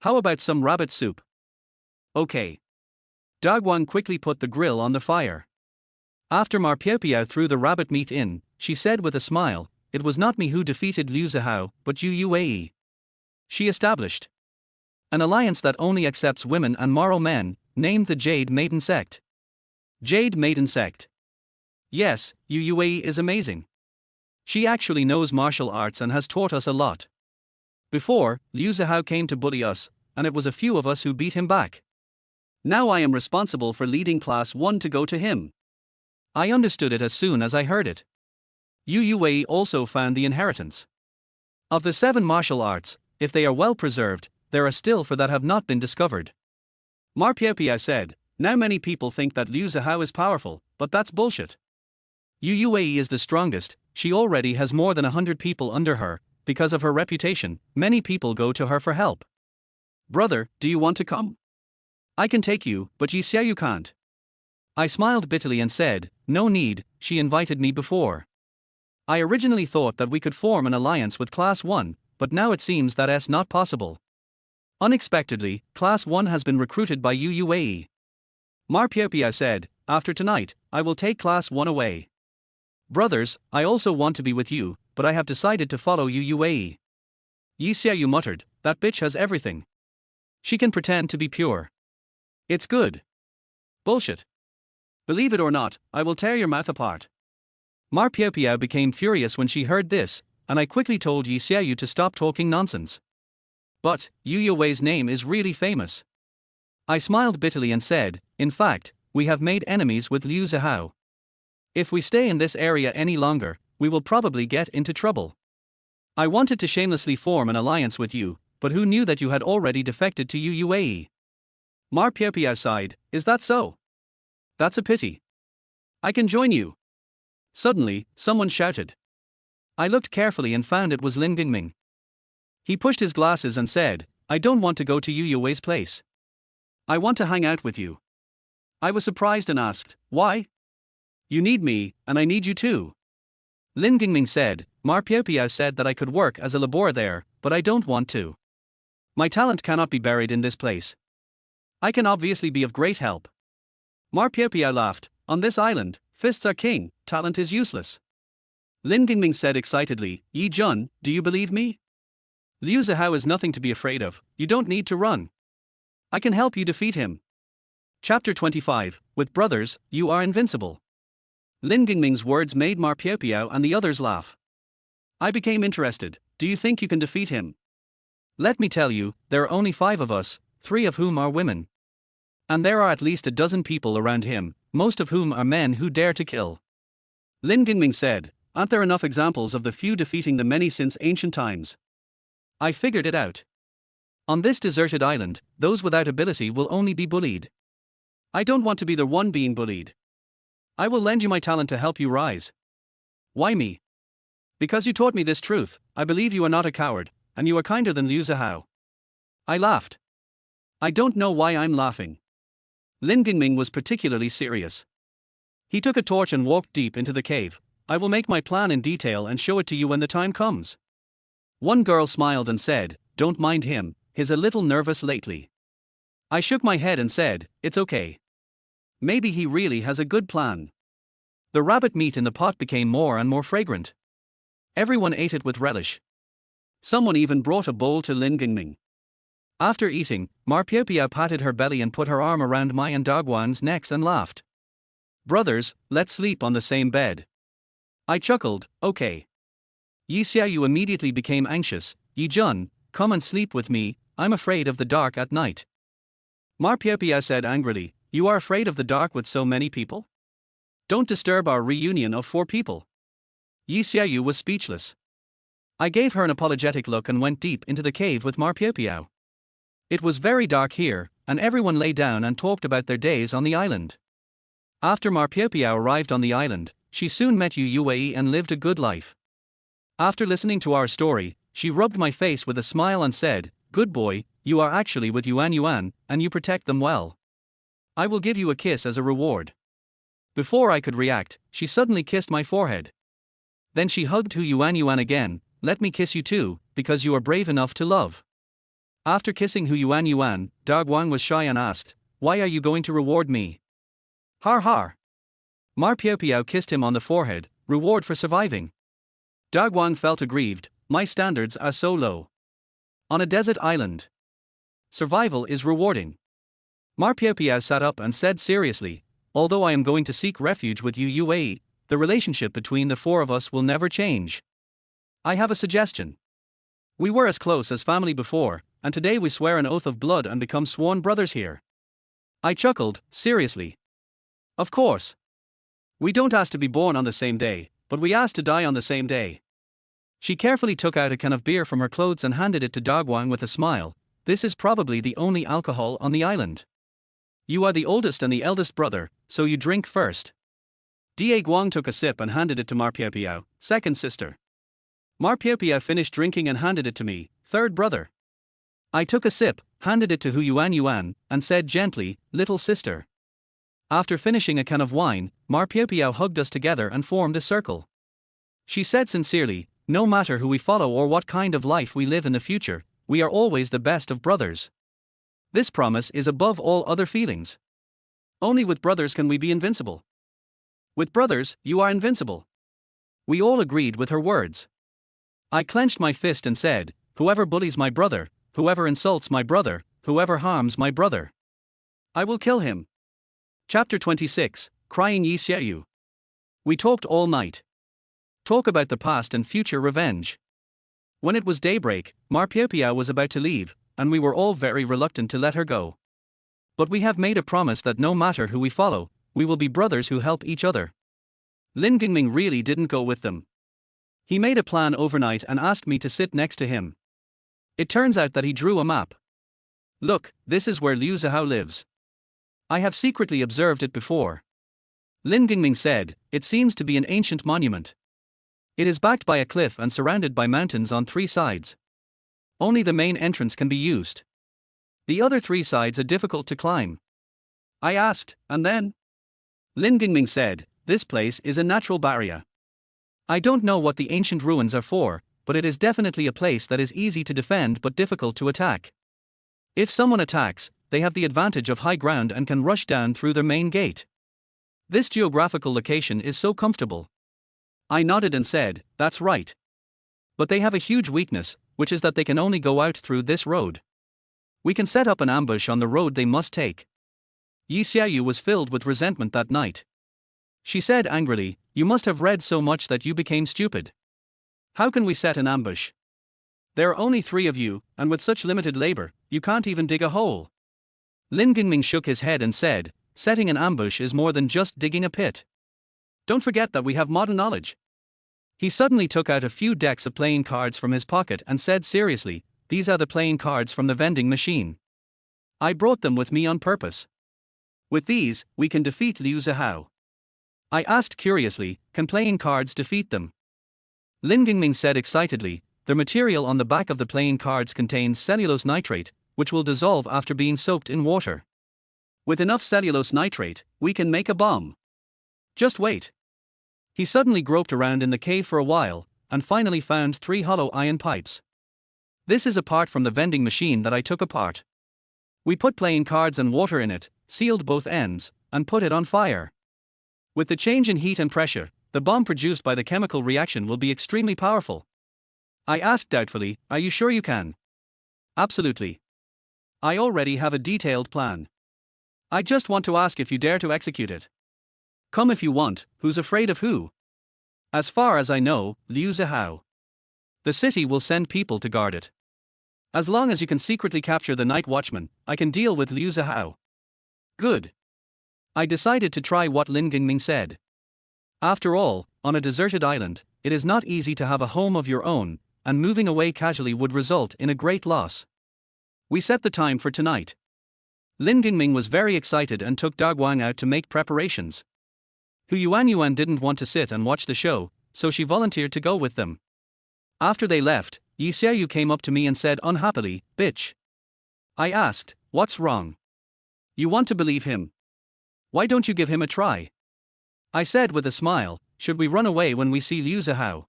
How about some rabbit soup? Okay. Dagwan quickly put the grill on the fire. After Ma Piao threw the rabbit meat in, she said with a smile, it was not me who defeated Liu Zihao, but UUAE. She established an alliance that only accepts women and moral men, named the Jade Maiden Sect. Jade Maiden Sect. Yes, UUAE is amazing. She actually knows martial arts and has taught us a lot. Before, Liu Zihao came to bully us, and it was a few of us who beat him back. Now I am responsible for leading Class 1 to go to him. I understood it as soon as I heard it. UUAE also found the inheritance of the 7 martial arts. If they are well preserved, there are still 4 that have not been discovered. Ma Piao said, now many people think that Liu Zihao is powerful, but that's bullshit. UUAE is the strongest, she already has more than 100 people under her. Because of her reputation, many people go to her for help. Brother, do you want to come? I can take you, but Yi Xiaoyu can't. I smiled bitterly and said, no need, she invited me before. I originally thought that we could form an alliance with Class 1, but now it seems that it's not possible. Unexpectedly, Class 1 has been recruited by UUAE. Ma Piao said, after tonight, I will take Class 1 away. Brothers, I also want to be with you, but I have decided to follow UUAE. Yi Xiaoyu muttered, that bitch has everything. She can pretend to be pure. It's good. Bullshit. Believe it or not, I will tear your mouth apart. Ma Piao became furious when she heard this, and I quickly told Yi Xiaoyu to stop talking nonsense. But, UUAE's name is really famous. I smiled bitterly and said, in fact, we have made enemies with Liu Zihao. If we stay in this area any longer, we will probably get into trouble. I wanted to shamelessly form an alliance with you, but who knew that you had already defected to UUAE? Ma Piao sighed, is that so? That's a pity. I can join you. Suddenly, someone shouted. I looked carefully and found it was Lin Dingming. He pushed his glasses and said, I don't want to go to UUAE's place. I want to hang out with you. I was surprised and asked, why? You need me, and I need you too. Lin Dingming said, Ma Piao said that I could work as a laborer there, but I don't want to. My talent cannot be buried in this place. I can obviously be of great help. Ma Piao laughed, on this island, fists are king, talent is useless. Lin Dingming said excitedly, Yi Jun, do you believe me? Liu Zihao is nothing to be afraid of, you don't need to run. I can help you defeat him. Chapter 25, With brothers, you are invincible. Lin Gingming's words made Ma Piao and the others laugh. I became interested. Do you think you can defeat him? Let me tell you, there are only 5 of us, 3 of whom are women. And there are at least a dozen people around him, most of whom are men who dare to kill. Lin Gingming said, aren't there enough examples of the few defeating the many since ancient times? I figured it out. On this deserted island, those without ability will only be bullied. I don't want to be the one being bullied. I will lend you my talent to help you rise. Why me? Because you taught me this truth. I believe you are not a coward, and you are kinder than Liu Zihao. I laughed. I don't know why I'm laughing. Lin Gingming was particularly serious. He took a torch and walked deep into the cave. I will make my plan in detail and show it to you when the time comes. One girl smiled and said, don't mind him, he's a little nervous lately. I shook my head and said, it's okay. Maybe he really has a good plan. The rabbit meat in the pot became more and more fragrant. Everyone ate it with relish. Someone even brought a bowl to Lin Gingming. After eating, Ma Piao patted her belly and put her arm around Mai and Dagwan's necks and laughed. Brothers, let's sleep on the same bed. I chuckled, okay. Yi Xiaoyu immediately became anxious. Yi Jun, come and sleep with me, I'm afraid of the dark at night. Ma Piao said angrily, you are afraid of the dark with so many people? Don't disturb our reunion of 4 people. Yi Xiaoyu was speechless. I gave her an apologetic look and went deep into the cave with Ma Piao. It was very dark here, and everyone lay down and talked about their days on the island. After Ma Piao arrived on the island, she soon met Yu Yuei and lived a good life. After listening to our story, she rubbed my face with a smile and said, good boy, you are actually with Yuan, and you protect them well. I will give you a kiss as a reward. Before I could react, she suddenly kissed my forehead. Then she hugged Yuan again, let me kiss you too, because you are brave enough to love. After kissing Yuan, Dagwan was shy and asked, why are you going to reward me? Har har. Ma Piao kissed him on the forehead, reward for surviving. Dagwan felt aggrieved, my standards are so low. On a desert island. Survival is rewarding. Ma Piao sat up and said seriously, although I am going to seek refuge with Yu Yuei, the relationship between the 4 of us will never change. I have a suggestion. We were as close as family before, and today we swear an oath of blood and become sworn brothers here. I chuckled, seriously. Of course. We don't ask to be born on the same day, but we ask to die on the same day. She carefully took out a can of beer from her clothes and handed it to Dagwan with a smile. This is probably the only alcohol on the island. You are the oldest and the eldest brother, so you drink first. Da Guang took a sip and handed it to Ma Piao, second sister. Ma Piao finished drinking and handed it to me, third brother. I took a sip, handed it to Yuan, and said gently, little sister. After finishing a can of wine, Ma Piao hugged us together and formed a circle. She said sincerely, no matter who we follow or what kind of life we live in the future, we are always the best of brothers. This promise is above all other feelings. Only with brothers can we be invincible. With brothers, you are invincible. We all agreed with her words. I clenched my fist and said, whoever bullies my brother, whoever insults my brother, whoever harms my brother, I will kill him. Chapter 26, Crying Yi Xiaoyu. We talked all night. Talk about the past and future revenge. When it was daybreak, Ma Piao was about to leave, and we were all very reluctant to let her go. But we have made a promise that no matter who we follow, we will be brothers who help each other. Lin Gingming really didn't go with them. He made a plan overnight and asked me to sit next to him. It turns out that he drew a map. Look, this is where Liu Zihao lives. I have secretly observed it before. Lin Gingming said, it seems to be an ancient monument. It is backed by a cliff and surrounded by mountains on 3 sides. Only the main entrance can be used. The other 3 sides are difficult to climb. I asked, and then? Lin Gingming said, this place is a natural barrier. I don't know what the ancient ruins are for, but it is definitely a place that is easy to defend but difficult to attack. If someone attacks, they have the advantage of high ground and can rush down through their main gate. This geographical location is so comfortable. I nodded and said, that's right. But they have a huge weakness, which is that they can only go out through this road. We can set up an ambush on the road they must take. Yi Xiaoyu was filled with resentment that night. She said angrily, "You must have read so much that you became stupid. How can we set an ambush? There are only 3 of you, and with such limited labor, you can't even dig a hole." Lin Gingming shook his head and said, "Setting an ambush is more than just digging a pit. Don't forget that we have modern knowledge." He suddenly took out a few decks of playing cards from his pocket and said seriously, "These are the playing cards from the vending machine. I brought them with me on purpose. With these, we can defeat Liu Zihao." I asked curiously, "Can playing cards defeat them?" Lin Gingming said excitedly, "The material on the back of the playing cards contains cellulose nitrate, which will dissolve after being soaked in water. With enough cellulose nitrate, we can make a bomb. Just wait." He suddenly groped around in the cave for a while, and finally found 3 hollow iron pipes. "This is a part from the vending machine that I took apart. We put playing cards and water in it, sealed both ends, and put it on fire. With the change in heat and pressure, the bomb produced by the chemical reaction will be extremely powerful." I asked doubtfully, "Are you sure you can?" "Absolutely. I already have a detailed plan. I just want to ask if you dare to execute it. Come if you want, who's afraid of who? As far as I know, Liu Zihao. The city will send people to guard it. As long as you can secretly capture the night watchman, I can deal with Liu Zihao." Good. I decided to try what Lin Gingming said. After all, on a deserted island, it is not easy to have a home of your own, and moving away casually would result in a great loss. We set the time for tonight. Lin Gingming was very excited and took Daguang out to make preparations. Hu Yuanyuan didn't want to sit and watch the show, so she volunteered to go with them. After they left, Yi Xiaoyu came up to me and said unhappily, "Bitch." I asked, "What's wrong? You want to believe him? Why don't you give him a try?" I said with a smile, "Should we run away when we see Liu Zihao?"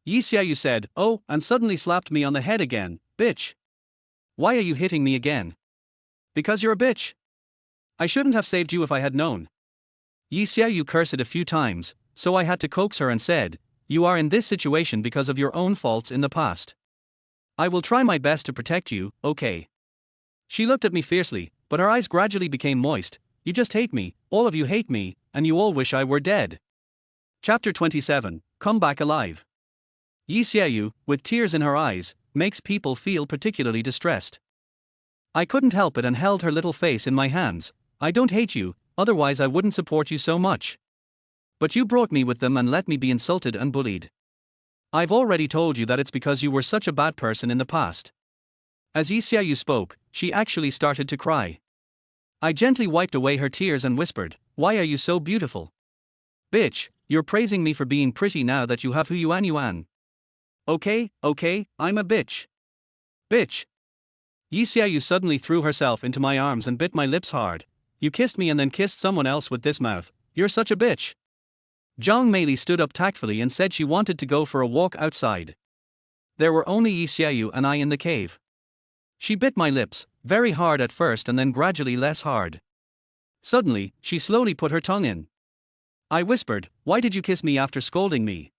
Yi Xiaoyu said, "Oh," and suddenly slapped me on the head again, "Bitch. Why are you hitting me again?" "Because you're a bitch. I shouldn't have saved you if I had known." Yi Xiaoyu cursed a few times, so I had to coax her and said, "You are in this situation because of your own faults in the past. I will try my best to protect you, okay?" She looked at me fiercely, but her eyes gradually became moist. "You just hate me, all of you hate me, and you all wish I were dead." Chapter 27, Come Back Alive. Yi Xiaoyu, with tears in her eyes, makes people feel particularly distressed. I couldn't help it and held her little face in my hands. "I don't hate you, otherwise I wouldn't support you so much. But you brought me with them and let me be insulted and bullied. I've already told you that it's because you were such a bad person in the past." As Yi Xiaoyu spoke, she actually started to cry. I gently wiped away her tears and whispered, "Why are you so beautiful? Bitch, you're praising me for being pretty now that you have Hu Yuanyuan. Okay, I'm a bitch. Bitch." Yi Xiaoyu suddenly threw herself into my arms and bit my lips hard. "You kissed me and then kissed someone else with this mouth. You're such a bitch." Zhang Meili stood up tactfully and said she wanted to go for a walk outside. There were only Yi Xiaoyu and I in the cave. She bit my lips, very hard at first and then gradually less hard. Suddenly, she slowly put her tongue in. I whispered, "Why did you kiss me after scolding me?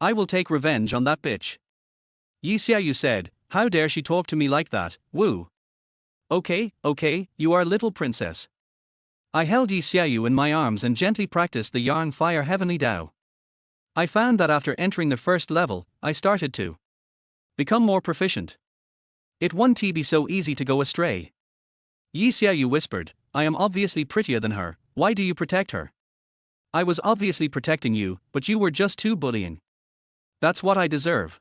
I will take revenge on that bitch." Yi Xiaoyu said, "How dare she talk to me like that, woo? Okay, you are little princess." I held Yi Xiaoyu in my arms and gently practiced the Yang Fire Heavenly Dao. I found that after entering the first level, I started to become more proficient. It won't be so easy to go astray. Yi Xiaoyu whispered, "I am obviously prettier than her, why do you protect her?" "I was obviously protecting you, but you were just too bullying. That's what I deserve.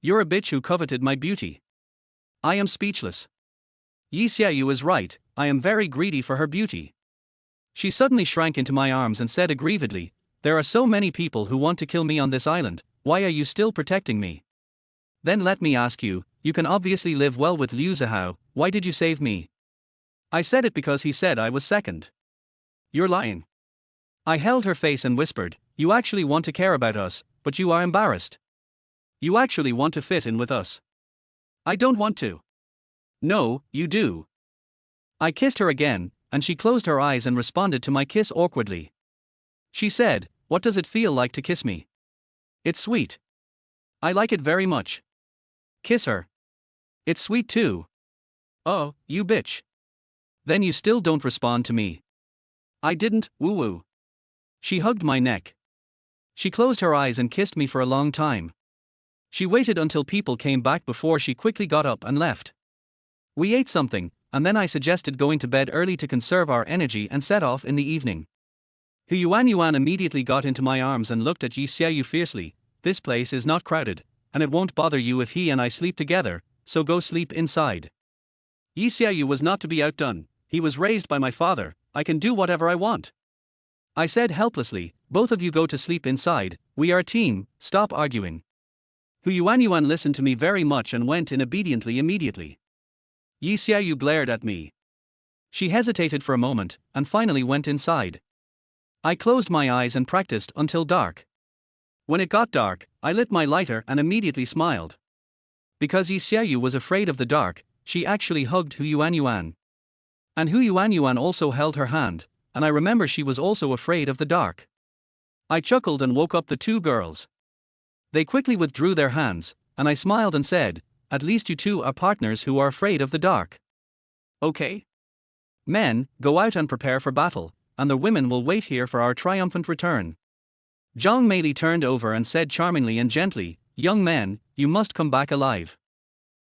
You're a bitch who coveted my beauty." I am speechless. Yi Xiaoyu is right, I am very greedy for her beauty. She suddenly shrank into my arms and said aggrievedly, "There are so many people who want to kill me on this island, why are you still protecting me? Then let me ask you, you can obviously live well with Liu Zihao, why did you save me?" I said it because he said I was second. "You're lying." I held her face and whispered, "You actually want to care about us, but you are embarrassed. You actually want to fit in with us." "I don't want to." "No, you do." I kissed her again, and she closed her eyes and responded to my kiss awkwardly. She said, "What does it feel like to kiss me?" "It's sweet. I like it very much." "Kiss her. It's sweet too." "Oh, you bitch." Then you still don't respond to me. I didn't, woo-woo. She hugged my neck. She closed her eyes and kissed me for a long time. She waited until people came back before she quickly got up and left. We ate something, and then I suggested going to bed early to conserve our energy and set off in the evening. Hu Yuan immediately got into my arms and looked at Yi Xiaoyu fiercely. This place is not crowded, and it won't bother you if he and I sleep together, so go sleep inside. Yi Xiaoyu was not to be outdone. He was raised by my father. I can do whatever I want. I said helplessly, both of you go to sleep inside, we are a team, stop arguing. Hu Yuan listened to me very much and went in obediently immediately. Yi Xiaoyu glared at me. She hesitated for a moment, and finally went inside. I closed my eyes and practiced until dark. When it got dark, I lit my lighter and immediately smiled. Because Yi Xiaoyu was afraid of the dark, she actually hugged Hu Yuan. And Hu Yuan also held her hand, and I remember she was also afraid of the dark. I chuckled and woke up the two girls. They quickly withdrew their hands, and I smiled and said, at least you two are partners who are afraid of the dark. Okay? Men, go out and prepare for battle, and the women will wait here for our triumphant return. Zhang Meili turned over and said charmingly and gently, young men, you must come back alive.